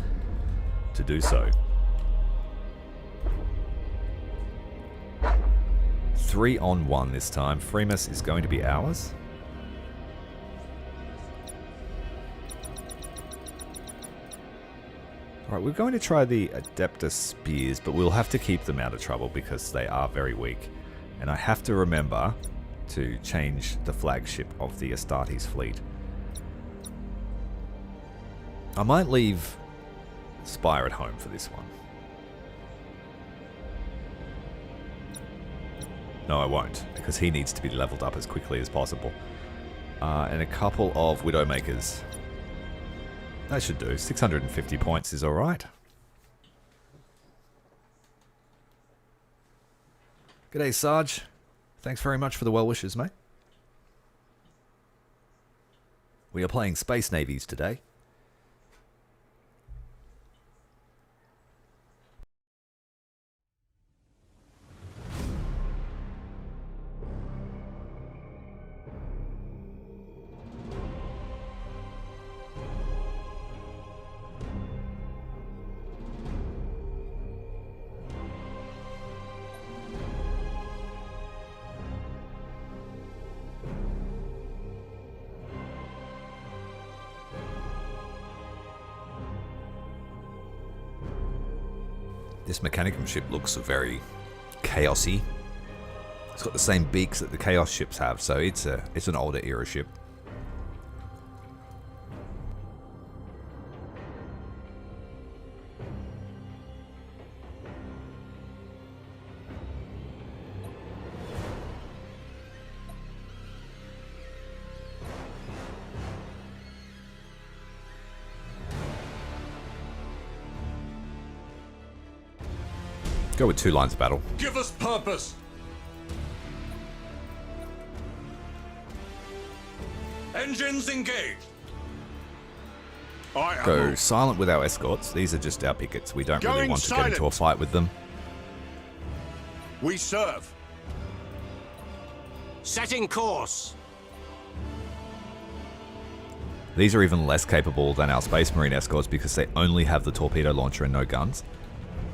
to do so. 3-on-1 this time. Freemus is going to be ours. Alright, we're going to try the Adeptus Spears, but we'll have to keep them out of trouble because they are very weak. And I have to remember to change the flagship of the Astartes fleet. I might leave Spire at home for this one. No, I won't, because he needs to be leveled up as quickly as possible. And a couple of Widowmakers. That should do. 650 points is alright. G'day, Sarge. Thanks very much for the well wishes, mate. We are playing Space Navies today. This Mechanicum ship looks very chaosy. It's got the same beaks that the Chaos ships have, so it's an older era ship. Go with 2 lines of battle. Give us purpose! Engines engaged! Go silent with our escorts. These are just our pickets. We don't really want to get into a fight with them. We serve. Setting course. These are even less capable than our Space Marine escorts because they only have the torpedo launcher and no guns.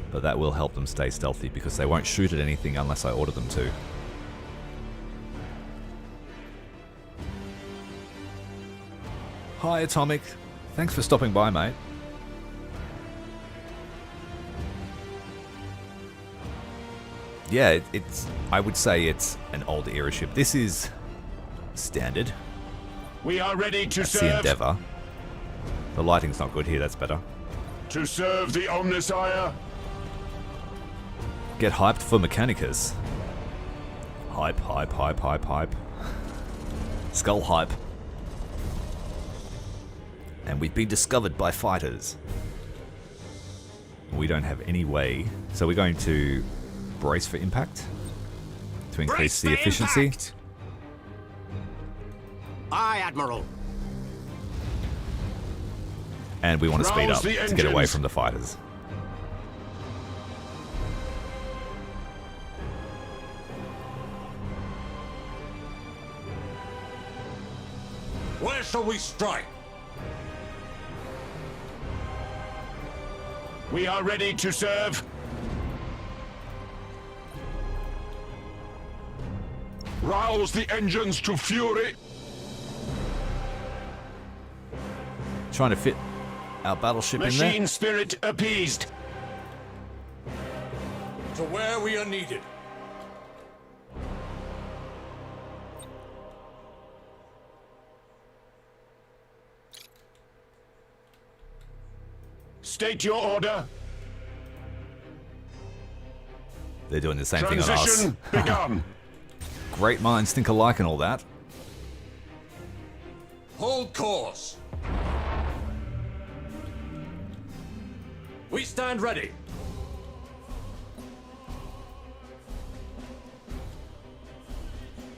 But that will help them stay stealthy because they won't shoot at anything unless I order them to. Hi, Atomic. Thanks for stopping by, mate. Yeah, I would say it's an old era ship. This is standard. We are ready to That's serve. the Endeavour. The lighting's not good here, that's better. To serve the Omnisire. Get hyped for Mechanicus. Hype, hype, hype, hype, hype. Skull hype. And we've been discovered by fighters. We don't have any way. So we're going to brace for impact to increase the efficiency. Impact. Aye, Admiral. And we want to speed Rouse up the to get away engines. from the fighters. Where shall we strike? We are ready to serve. Rouse the engines to fury. Trying to fit our battleship in there. Machine spirit appeased. To where we are needed. State your order. They're doing the same thing on us. Transition begun. Great minds think alike and all that. Hold course. We stand ready.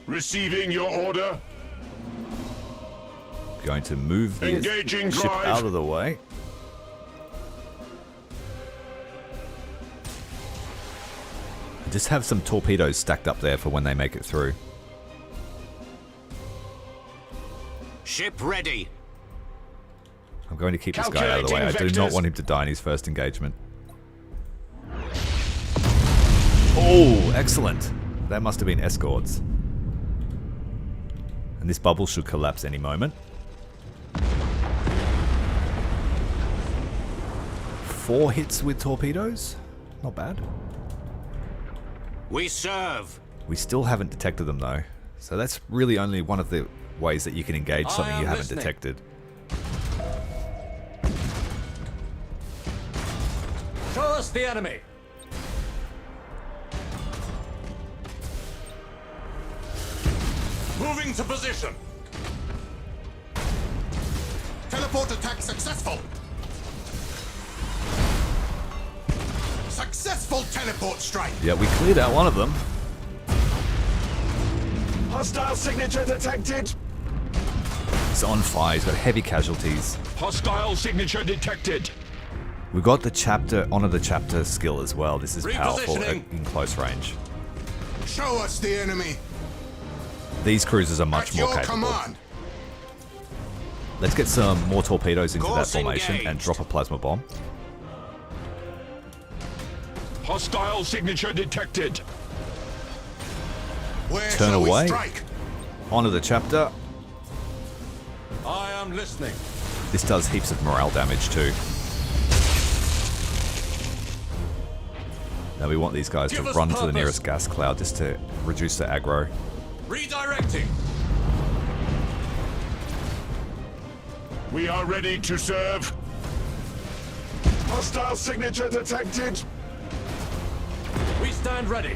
Receiving your order. Going to move the Engaging ship drive. out of the way. Just have some torpedoes stacked up there for when they make it through. Ship ready. I'm going to keep this guy out of the way. I do not want him to die in his first engagement. Oh, excellent. That must have been Escorts. And this bubble should collapse any moment. 4 hits with torpedoes? Not bad. We serve. We still haven't detected them though. So that's really only one of the ways that you can engage something you haven't detected. Show us the enemy. Moving to position. Teleport attack successful! Successful teleport strike! Yeah, we cleared out one of them. Hostile signature detected! He's on fire, he's got heavy casualties. Hostile signature detected! We've got the chapter, honor the chapter skill as well. This is powerful in close range. Show us the enemy! These cruisers are much more capable. Command. Let's get some more torpedoes into that Course formation and engaged. drop a plasma bomb. Hostile signature detected! Where Turn shall we away. strike? Honor the chapter. I am listening. This does heaps of morale damage too. Now we want these guys to Give us run to the purpose. nearest gas cloud just to reduce the aggro. Redirecting. We are ready to serve. Hostile signature detected! We stand ready.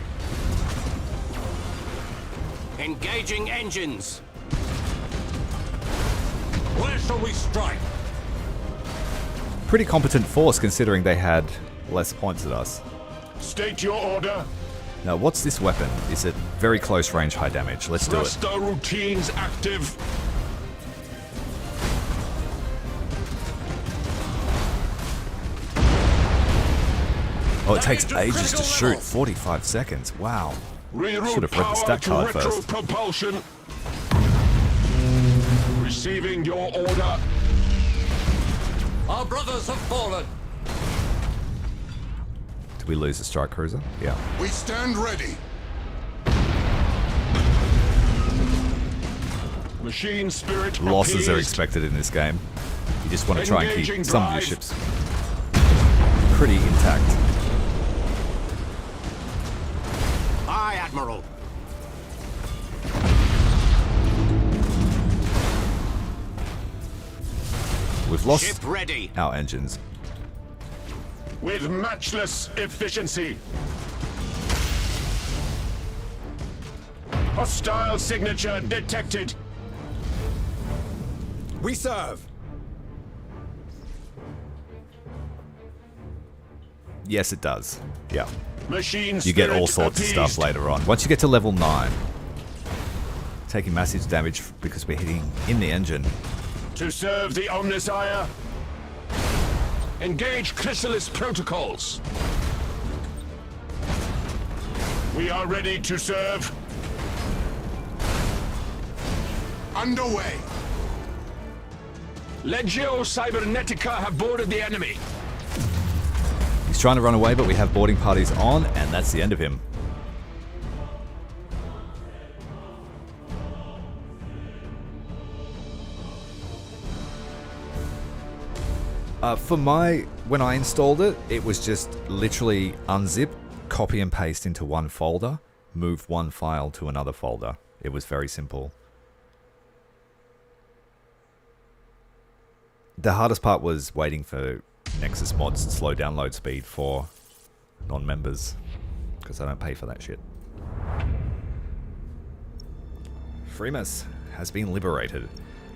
Engaging engines. Where shall we strike? Pretty competent force considering they had less points than us. State your order. Now what's this weapon? Is it very close range high damage? Let's do it. Thruster routines active. Oh, it takes ages to shoot. 45 seconds. Wow. Reroute Should have read the power stat to card retro first. propulsion. Receiving your order. Our brothers have fallen. Did we lose the strike cruiser? Yeah. We stand ready. Machine spirit Losses are appeased. expected in this game. You just want to try and keep Engaging some of your drive. ships pretty intact. Aye, Admiral. We've lost Ship ready. our engines. With matchless efficiency. Hostile signature detected. We serve. Yes, it does. Yeah. Machine You get all spirit sorts of stuff appeased. later on. Once you get to level 9, taking massive damage because we're hitting in the engine. To serve the Omnissiah. Engage Chrysalis protocols. We are ready to serve. Underway. Legio Cybernetica have boarded the enemy. He's trying to run away, but we have boarding parties on, and that's the end of him. When I installed it, it was just literally unzip, copy and paste into one folder, move one file to another folder. It was very simple. The hardest part was waiting for Nexus mods to slow download speed for non-members, because I don't pay for that shit. Freemus has been liberated.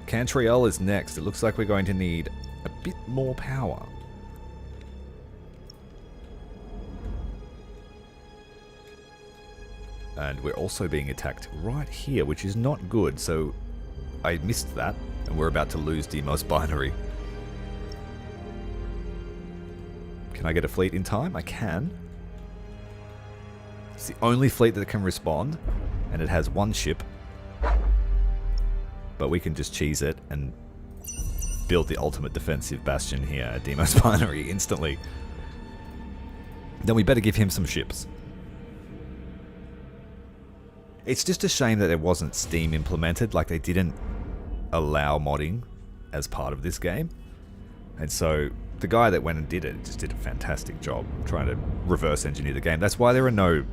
Cantriel is next. It looks like we're going to need a bit more power. And we're also being attacked right here, which is not good, so I missed that, and we're about to lose Demos Binary. Can I get a fleet in time? I can. It's the only fleet that can respond, and it has one ship. But we can just cheese it and build the ultimate defensive bastion here at Demos Binary instantly. Then we better give him some ships. It's just a shame that there wasn't Steam implemented, like they didn't allow modding as part of this game. And so the guy that went and did it just did a fantastic job trying to reverse engineer the game. That's why there are no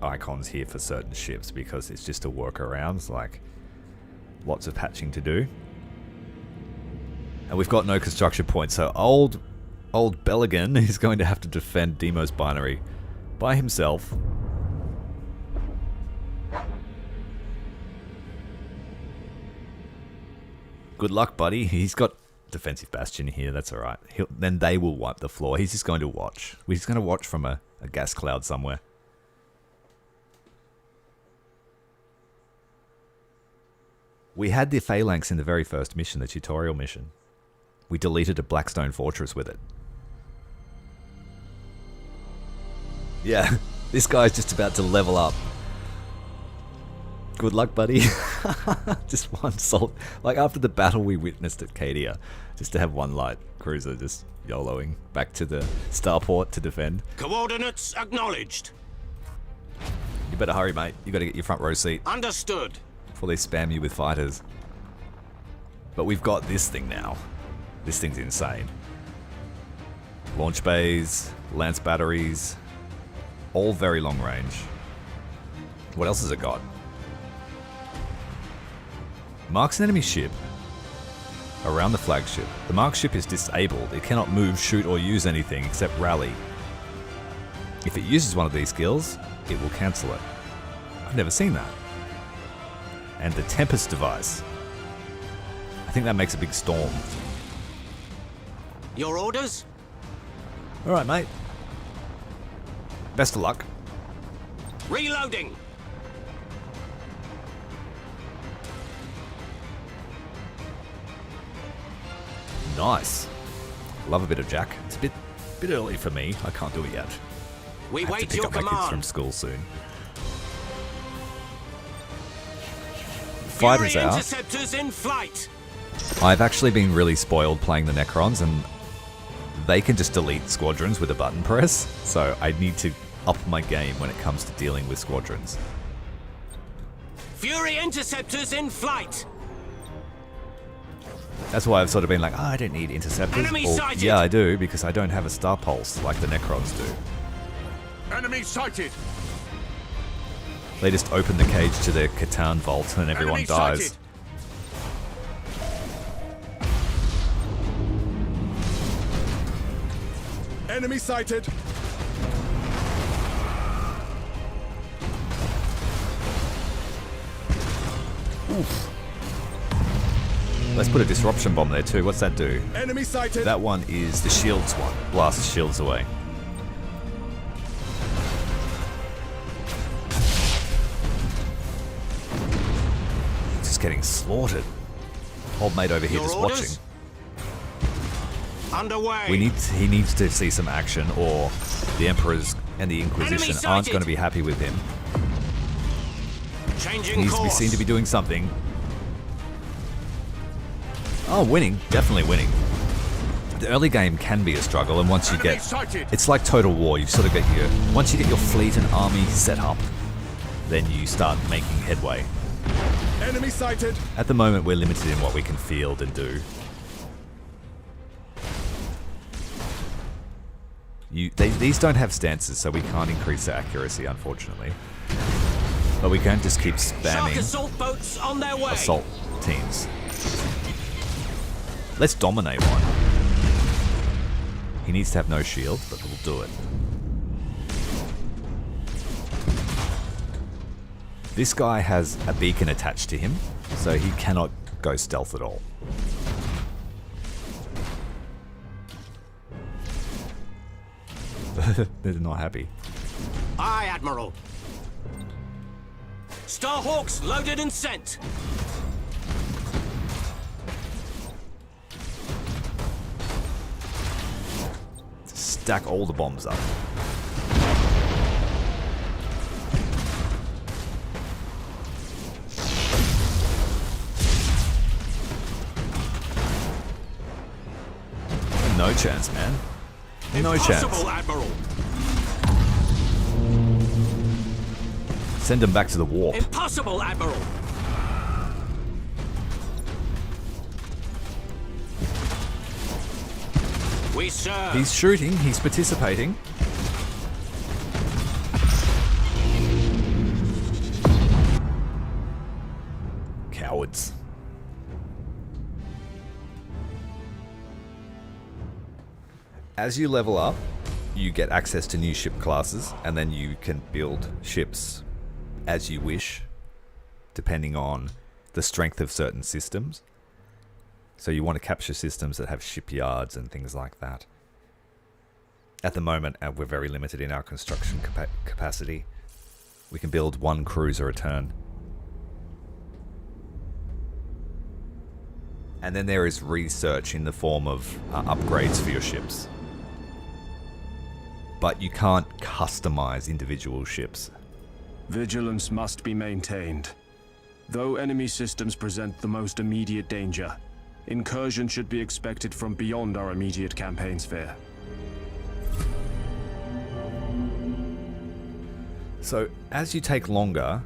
icons here for certain ships, because it's just a workaround. It's like lots of patching to do. And we've got no construction points, so old Belligan is going to have to defend Demos Binary by himself. Good luck, buddy. He's got defensive bastion here. That's all right. Then they will wipe the floor. He's just going to watch. We're just going to watch from a gas cloud somewhere. We had the phalanx in the very first mission, the tutorial mission. We deleted a Blackstone fortress with it. Yeah, this guy's just about to level up. Good luck, buddy. Just one salt. Like after the battle we witnessed at Cadia, just to have one light cruiser just YOLOing back to the starport to defend. Coordinates acknowledged. You better hurry, mate. You got to get your front row seat. Understood. Before they spam you with fighters. But we've got this thing now. This thing's insane. Launch bays, lance batteries, all very long range. What else has it got? Marks an enemy ship around the flagship. The marked ship is disabled. It cannot move, shoot, or use anything except rally. If it uses one of these skills, it will cancel it. I've never seen that. And the Tempest device. I think that makes a big storm. Your orders? Alright, mate. Best of luck. Reloading! Nice. Love a bit of Jack. It's a bit early for me. I can't do it yet. We I have wait to pick your up my kids command. from school soon. Fighters Fury out. interceptors in flight. I've actually been really spoiled playing the Necrons, and they can just delete squadrons with a button press, so I need to up my game when it comes to dealing with squadrons. Fury interceptors in flight. That's why I've sort of been like, oh, I don't need interceptors. Enemy Or, sighted. yeah, I do, because I don't have a star pulse like the Necrons do. Enemy sighted! They just open the cage to their Catan vault and everyone Enemy dies. sighted. Enemy sighted! Oof. Let's put a disruption bomb there too. What's that do? Enemy sighted! That one is the shields one. Blast shields away. Just getting slaughtered. Old mate over here Your just orders? watching. Underway. He needs to see some action, or the Emperors and the Inquisition aren't going to be happy with him. Changing He needs to be course. seen to be doing something. Oh, winning. Definitely winning. The early game can be a struggle, and once you Enemy get... sighted. It's like Total War. You've sort of got your... Once you get your fleet and army set up, then you start making headway. Enemy sighted! At the moment, we're limited in what we can field and do. These don't have stances, so we can't increase their accuracy, unfortunately. But we can just keep Shark spamming assault boats on their way. assault teams. Let's dominate one. He needs to have no shield, but we'll do it. This guy has a beacon attached to him, so he cannot go stealth at all. They're not happy. Aye, Admiral. Starhawks loaded and sent. Stack all the bombs up. No chance, man. No chance. Impossible, Admiral. Send them back to the warp. Impossible, Admiral. We serve. He's shooting, he's participating. Cowards. As you level up, you get access to new ship classes, and then you can build ships as you wish, depending on the strength of certain systems. So you want to capture systems that have shipyards and things like that. At the moment, we're very limited in our construction capacity. We can build 1 cruiser a turn. And then there is research in the form of upgrades for your ships. But you can't customize individual ships. Vigilance must be maintained. Though enemy systems present the most immediate danger, incursion should be expected from beyond our immediate campaign sphere. So, as you take longer,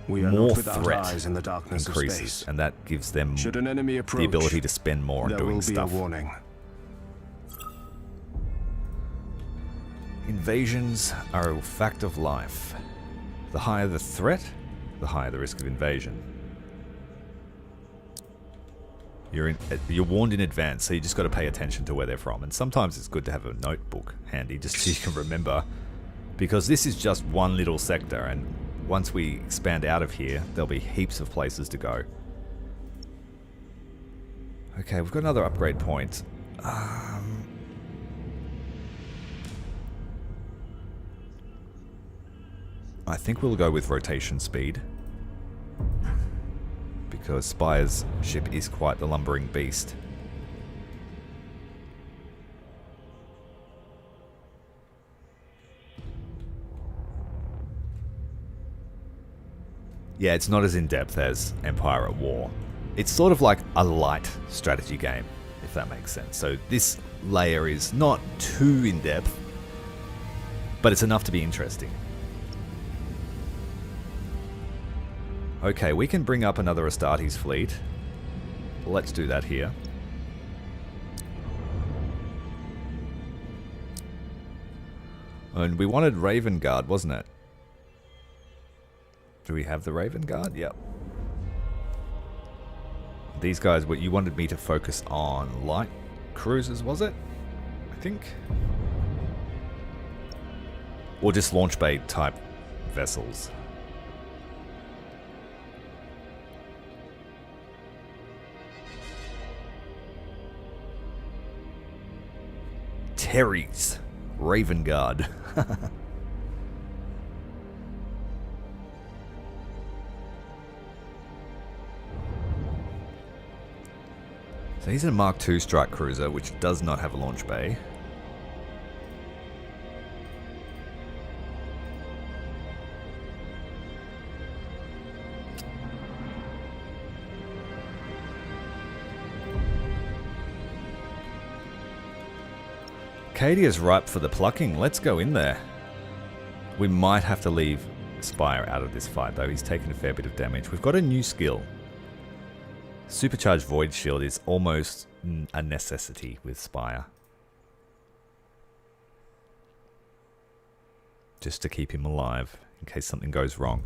we are more not without threat eyes in the darkness increases, of space. and that gives them Should an enemy approach, the ability to spend more on there doing will stuff. be a warning. Invasions are a fact of life. The higher the threat, the higher the risk of invasion. You're warned in advance, so you just got to pay attention to where they're from. And sometimes it's good to have a notebook handy just so you can remember, because this is just one little sector, and once we expand out of here, there'll be heaps of places to go. Okay, we've got another upgrade point. I think we'll go with rotation speed, because Spire's ship is quite the lumbering beast. Yeah, it's not as in-depth as Empire at War. It's sort of like a light strategy game, if that makes sense. So this layer is not too in-depth, but it's enough to be interesting. Okay, we can bring up another Astartes fleet. Let's do that here. And we wanted Raven Guard, wasn't it? Do we have the Raven Guard? Yep. These guys, what you wanted me to focus on light cruisers, was it? I think. Or just launch bay type vessels. Terry's Raven Guard. So he's a Mark II strike cruiser, which does not have a launch bay. Cadia's ripe for the plucking. Let's go in there. We might have to leave Spire out of this fight, though. He's taken a fair bit of damage. We've got a new skill. Supercharged Void Shield is almost a necessity with Spire. Just to keep him alive, in case something goes wrong.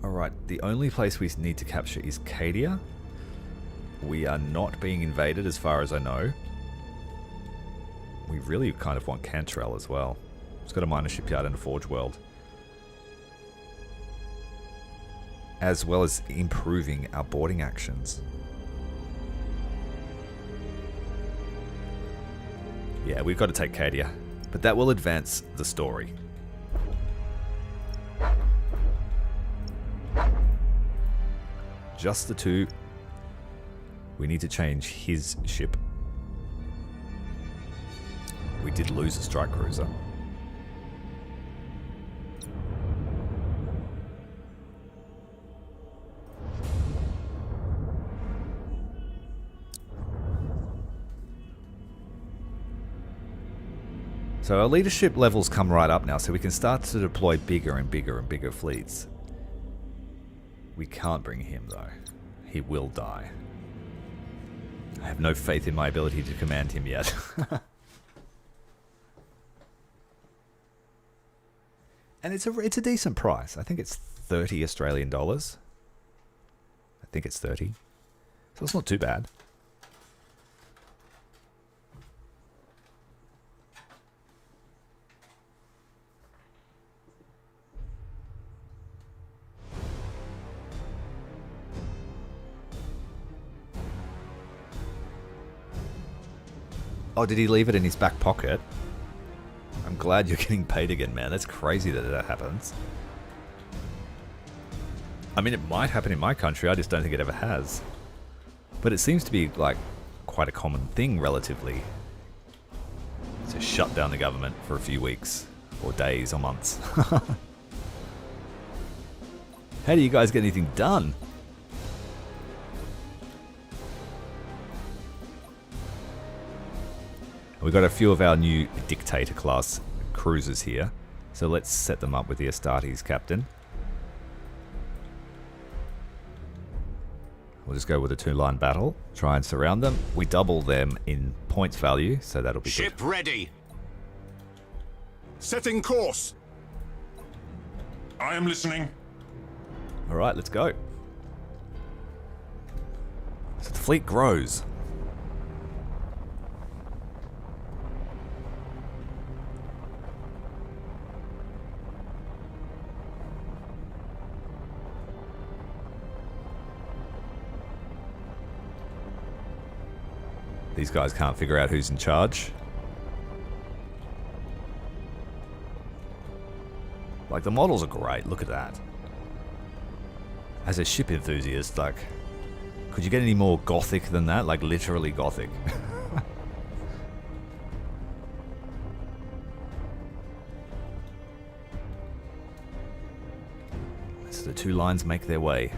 Alright, the only place we need to capture is Cadia. We are not being invaded as far as I know. We really kind of want Cantrell as well. It's got a minor shipyard and a forge world. As well as improving our boarding actions. Yeah, we've got to take Cadia, but that will advance the story. Just the two. We need to change his ship. We did lose a strike cruiser. So our leadership levels come right up now, so we can start to deploy bigger and bigger and bigger fleets. We can't bring him though. He will die. I have no faith in my ability to command him yet. And it's a decent price. I think it's 30 Australian dollars. I think it's 30. So it's not too bad. Oh, did he leave it in his back pocket? I'm glad you're getting paid again, man. That's crazy that that happens. I mean, it might happen in my country. I just don't think it ever has. But it seems to be, like, quite a common thing, relatively. To shut down the government for a few weeks, or days, or months. How do you guys get anything done? We've got a few of our new Dictator class cruisers here. So let's set them up with the Astartes captain. We'll just go with a 2-line battle. Try and surround them. We double them in points value, so that'll be Ship good. ready. Setting course. I am listening. Alright, let's go. So the fleet grows. These guys can't figure out who's in charge. Like, the models are great. Look at that. As a ship enthusiast, like, could you get any more gothic than that? Like, literally gothic. So the 2 lines make their way.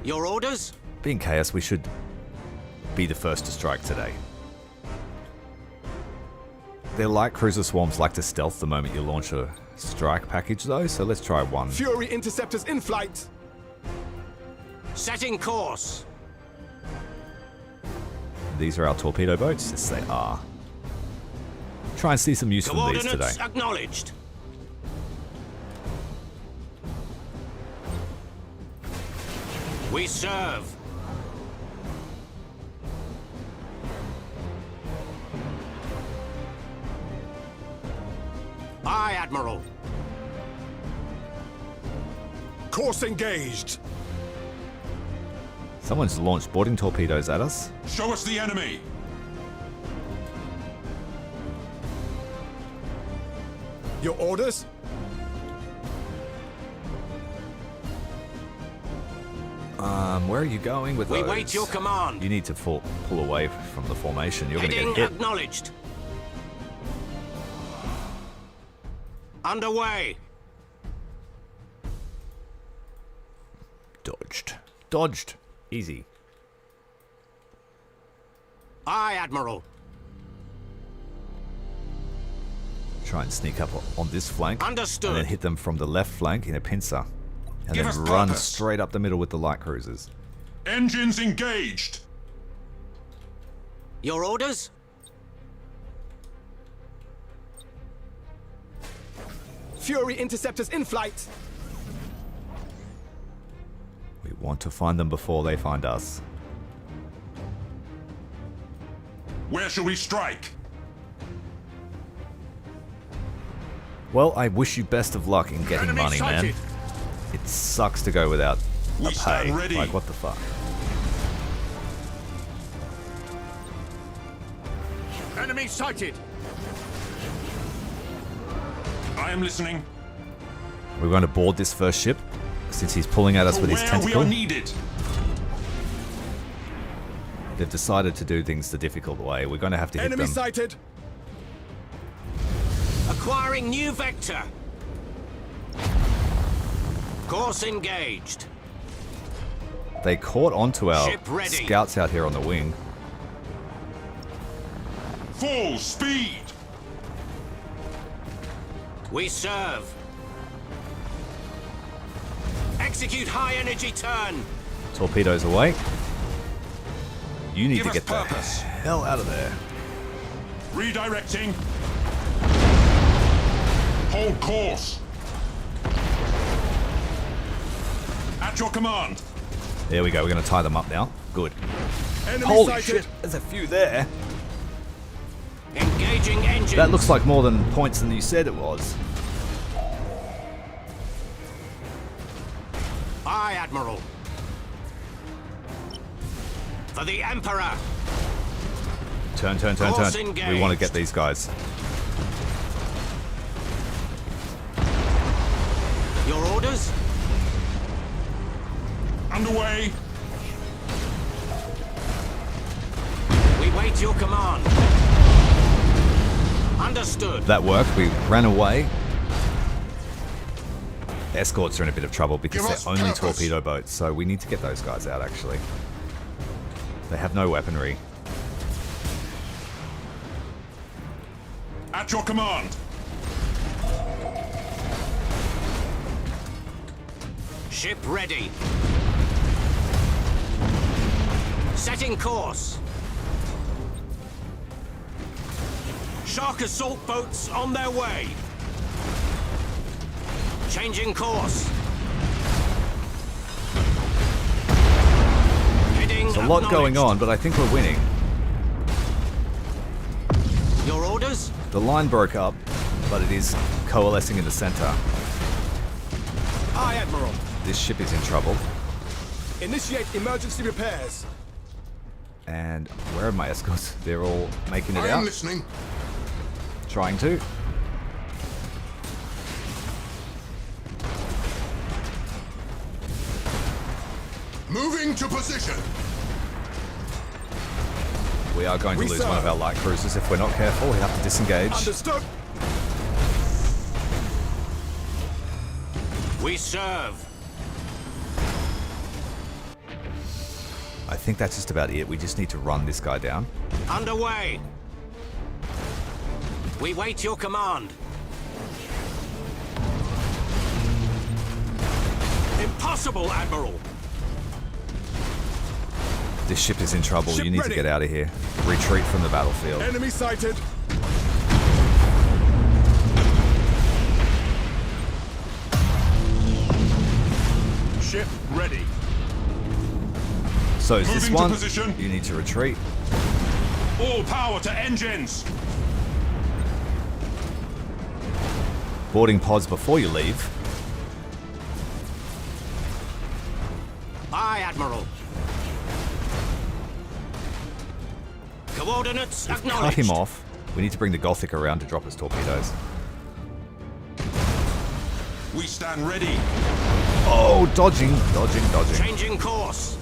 Your orders? Being Chaos, we should be the first to strike today. Their light cruiser swarms like to stealth the moment you launch a strike package though, so let's try one. Fury interceptors in flight. Setting course. These are our torpedo boats? Yes, they are. Try and see some use from these today. Coordinates acknowledged. We serve. Aye, Admiral. Course engaged. Someone's launched boarding torpedoes at us. Show us the enemy. Your orders? Where are you going with those? We wait your command. You need to pull away from the formation. You're going to Heading get hit. acknowledged. Underway. Dodged. Dodged. Easy. Aye, Admiral. Try and sneak up on this flank. Understood. And then hit them from the left flank in a pincer. And then run straight up the middle with the light cruisers. Engines engaged. Your orders? Fury interceptors in flight. We want to find them before they find us. Where shall we strike? Well, I wish you best of luck in getting Enemy money, sighted. man. It sucks to go without a pay. Ready. Like, what the fuck? Enemy sighted. I am listening. We're going to board this first ship, since he's pulling at us with his tentacle. We are needed. They've decided to do things the difficult way. We're going to have to hit them. Enemy sighted. Acquiring new vector. Course engaged. They caught onto our Ship ready. scouts out here on the wing. Full speed. We serve. Execute high energy turn. Torpedoes away. You need Give to us get the purpose. hell out of there. Redirecting. Hold course. At your command. There we go. We're going to tie them up now. Good. Enemy Holy sighted. shit. There's a few there. Engaging engines. That looks like more than points than you said it was. Aye, Admiral. For the Emperor. Turn. Course We engaged. want to get these guys. Your orders? Underway. We wait your command. Understood. That worked. We ran away. Escorts are in a bit of trouble because they're only torpedo boats, so we need to get those guys out, actually. They have no weaponry. At your command. Ship ready. Setting course. Shark assault boats on their way. Changing course. Heading. There's a lot going on, but I think we're winning. Your orders? The line broke up, but it is coalescing in the center. Aye, Admiral. This ship is in trouble. Initiate emergency repairs. And where are my escorts? They're all making it out. I am listening. Trying to. Moving to position. We are going to lose one of our light cruisers if we're not careful. We have to disengage. Understood. We serve. I think that's just about it. We just need to run this guy down. Underway. We wait your command. Impossible, Admiral. This ship is in trouble. You need to get out of here. Retreat from the battlefield. Enemy sighted. Ship ready. So is this Moving to one? position. You need to retreat. All power to engines. Boarding pods before you leave. Aye, Admiral. Coordinates Cut acknowledged. him off. We need to bring the Gothic around to drop his torpedoes. We stand ready. Oh, dodging. Changing course.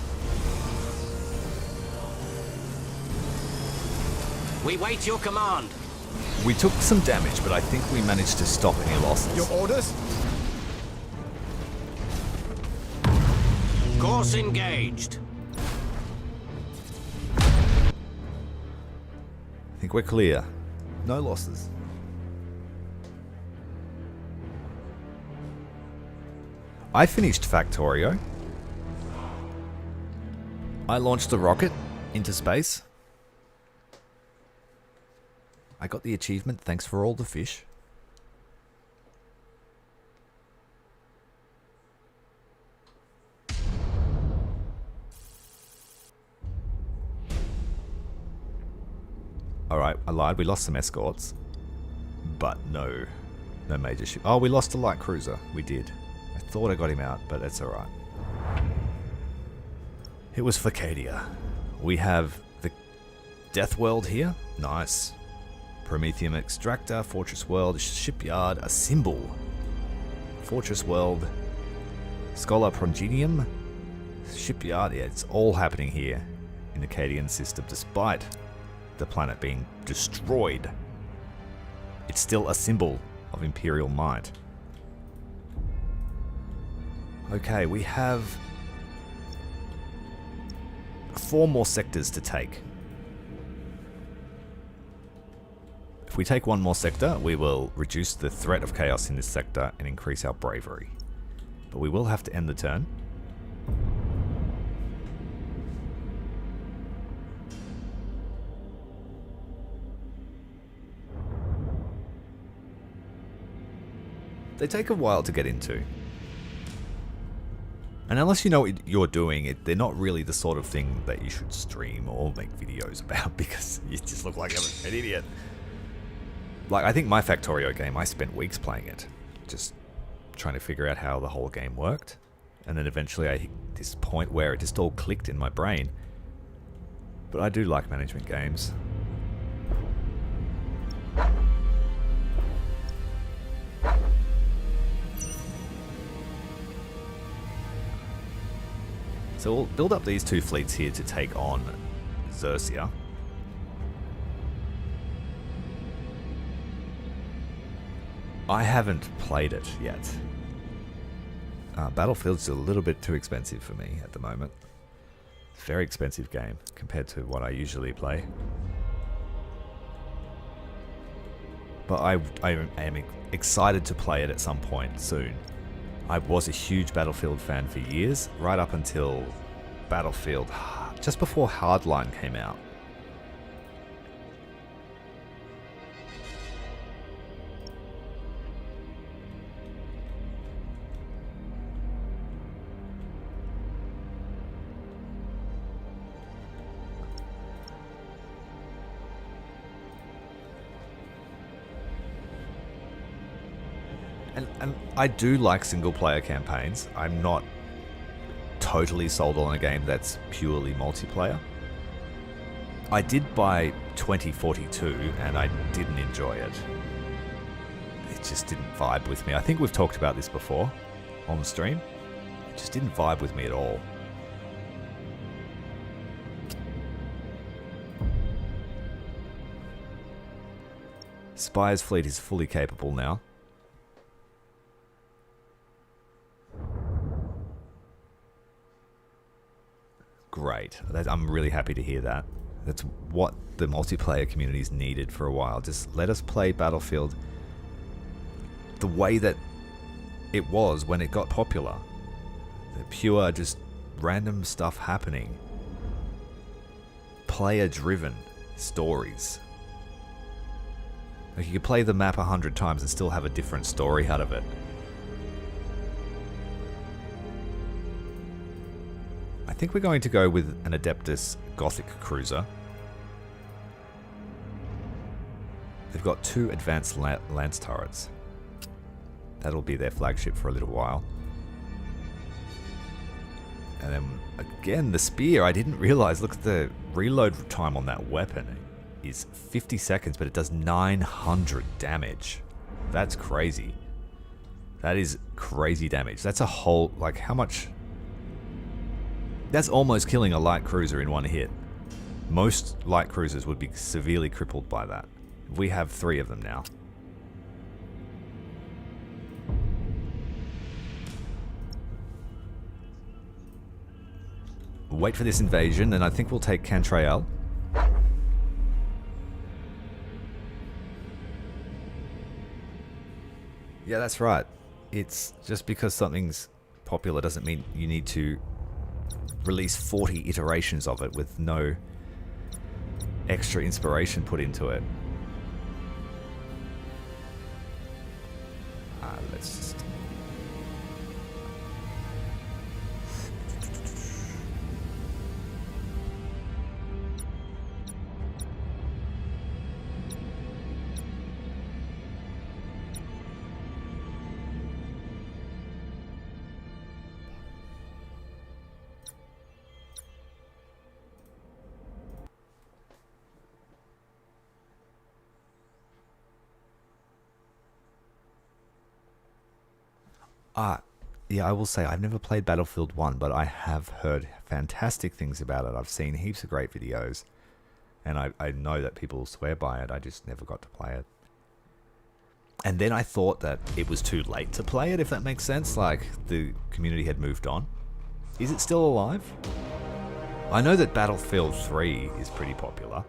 We wait your command. We took some damage, but I think we managed to stop any losses. Your orders? Course engaged. I think we're clear. No losses. I finished Factorio. I launched the rocket into space. I got the achievement, thanks for all the fish. Alright, I lied, we lost some escorts. But no major ship. Oh, we lost a light cruiser. We did. I thought I got him out, but that's alright. It was for Cadia. We have the Death World here. Nice. Prometheum Extractor, Fortress World, Shipyard, a symbol. Fortress World, Scholar Progenium, Shipyard. Yeah, it's all happening here in the Cadian system, despite the planet being destroyed. It's still a symbol of Imperial might. Okay, we have 4 more sectors to take. If we take 1 more sector, we will reduce the threat of chaos in this sector and increase our bravery. But we will have to end the turn. They take a while to get into. And unless you know what you're doing, they're not really the sort of thing that you should stream or make videos about, because you just look like an idiot. Like, I think my Factorio game, I spent weeks playing it. Just trying to figure out how the whole game worked. And then eventually I hit this point where it just all clicked in my brain. But I do like management games. So we'll build up these two fleets here to take on Xerxia. I haven't played it yet. Battlefield's a little bit too expensive for me at the moment. It's a very expensive game compared to what I usually play. But I am excited to play it at some point soon. I was a huge Battlefield fan for years, right up until Battlefield, just before Hardline came out. And I do like single-player campaigns. I'm not totally sold on a game that's purely multiplayer. I did buy 2042 and I didn't enjoy it. It just didn't vibe with me. I think we've talked about this before on the stream. It just didn't vibe with me at all. Spire's fleet is fully capable now. Great. I'm really happy to hear that. That's what the multiplayer community's needed for a while. Just let us play Battlefield the way that it was when it got popular. The pure, just random stuff happening. Player-driven stories. Like you could play the map 100 times and still have a different story out of it. I think we're going to go with an Adeptus Gothic cruiser. They've got 2 advanced lance turrets. That'll be their flagship for a little while. And then again, the spear, I didn't realize, look at the reload time on that weapon. Is 50 seconds, but it does 900 damage. That's crazy. That is crazy damage. That's a whole, like, how much? That's almost killing a light cruiser in one hit. Most light cruisers would be severely crippled by that. We have 3 of them now. We'll wait for this invasion, and I think we'll take Cantrail. Yeah, that's right. It's just because something's popular doesn't mean you need to release 40 iterations of it with no extra inspiration put into it. Let's just... Yeah, I will say I've never played Battlefield 1, but I have heard fantastic things about it. I've seen heaps of great videos, and I know that people swear by it. I just never got to play it. And then I thought that it was too late to play it, if that makes sense. Like, the community had moved on. Is it still alive? I know that Battlefield 3 is pretty popular.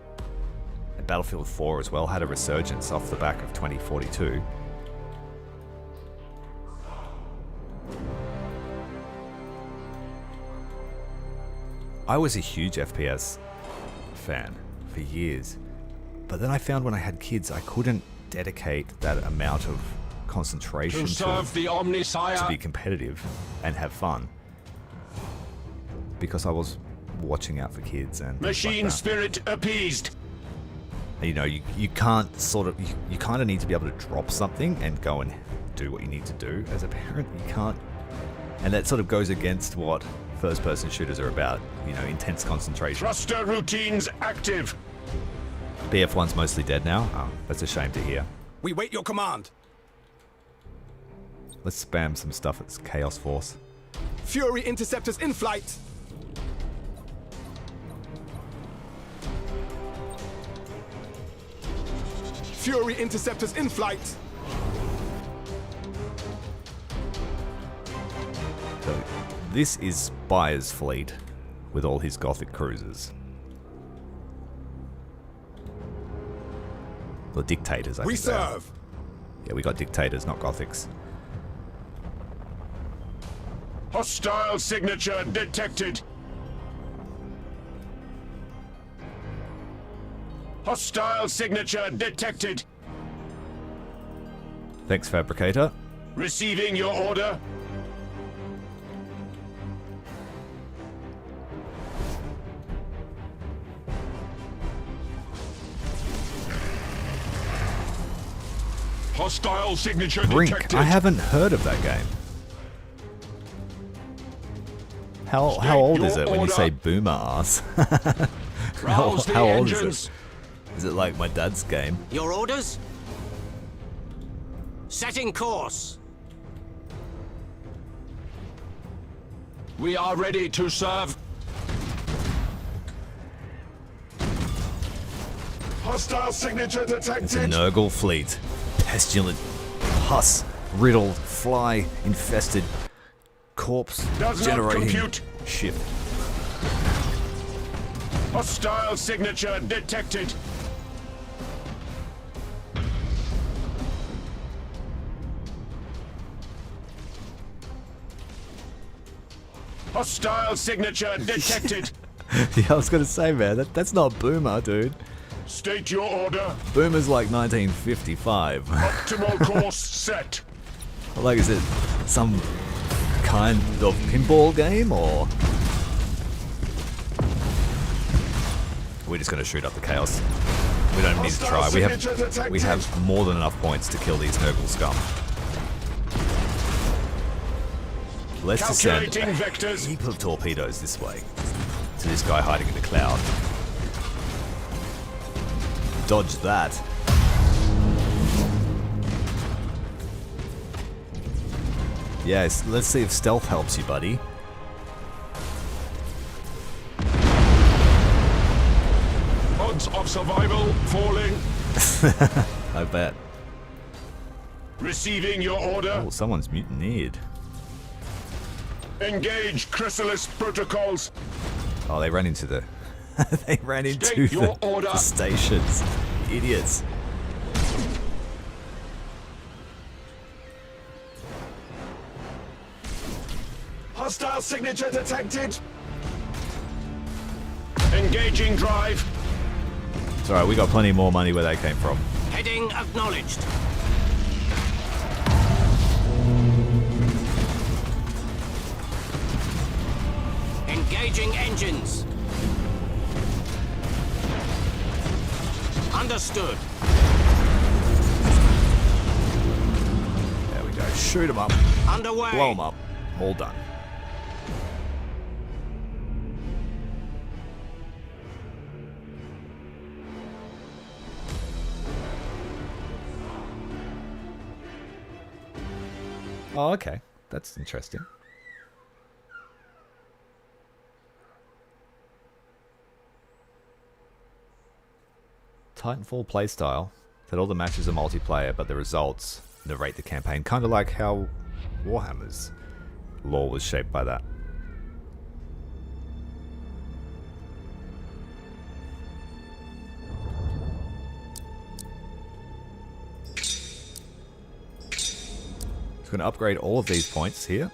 And Battlefield 4 as well had a resurgence off the back of 2042. I was a huge FPS fan for years, but then I found when I had kids I couldn't dedicate that amount of concentration to be competitive and have fun, because I was watching out for kids and machine spirit appeased. You know, you can't sort of, you kind of need to be able to drop something and go and do what you need to do as a parent. You can't, and that sort of goes against what first-person shooters are about, you know, intense concentration. Thruster routines active. BF1's mostly dead now. Oh, that's a shame to hear. We wait your command. Let's spam some stuff at Chaos Force. Fury interceptors in flight. Fury interceptors in flight. So this is Spire's fleet with all his Gothic cruisers. Or dictators, I We think they are. serve. Yeah, we got dictators, not Gothics. Hostile signature detected. Hostile signature detected. Thanks, Fabricator. Receiving your order. Hostile signature Brink. detected. I haven't heard of that game. How old is it when you say boomer ass? how old is it? Is it like my dad's game? Your orders? Setting course. We are ready to serve. Hostile signature detected. It's a Nurgle fleet. Pestilent, pus-riddled, fly-infested, corpse-generating ship. Hostile signature detected. Hostile signature detected. Yeah, I was gonna say, man, that's not Boomer, dude. State your order. Boomer's like 1955. Optimal course set. Like, is it some kind of pinball game, or we're just gonna shoot up the chaos? We don't need to try. We have more than enough points to kill these Nurgle scum. Let's send a heap of torpedoes this way to this guy hiding in the cloud. Dodge that. Yes, let's see if stealth helps you, buddy. Odds of survival falling. I bet. Receiving your order. Oh, someone's mutineered. Engage Chrysalis protocols. Oh, they ran into the... they ran into State your order. the stations. Idiots. Hostile signature detected. Engaging drive. It's alright, we got plenty more money where they came from. Heading acknowledged. Engaging engines. Understood. There we go. Shoot them up. Underway. Blow them up. All done. Oh, okay. That's interesting. Titanfall playstyle. That all the matches are multiplayer, but the results narrate the campaign. Kind of like how Warhammer's lore was shaped by that. Going to upgrade all of these points here.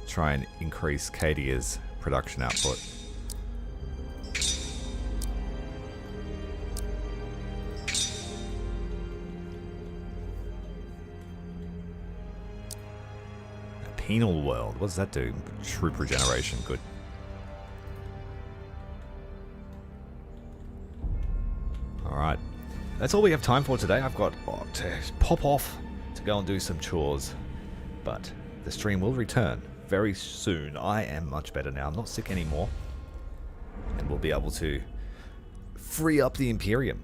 Try and increase Cadia's production output. A penal world. What does that do? Troop regeneration. Good. Alright. That's all we have time for today. I've got to pop off to go and do some chores, but the stream will return very soon. I am much better now. I'm not sick anymore, and we'll be able to free up the Imperium.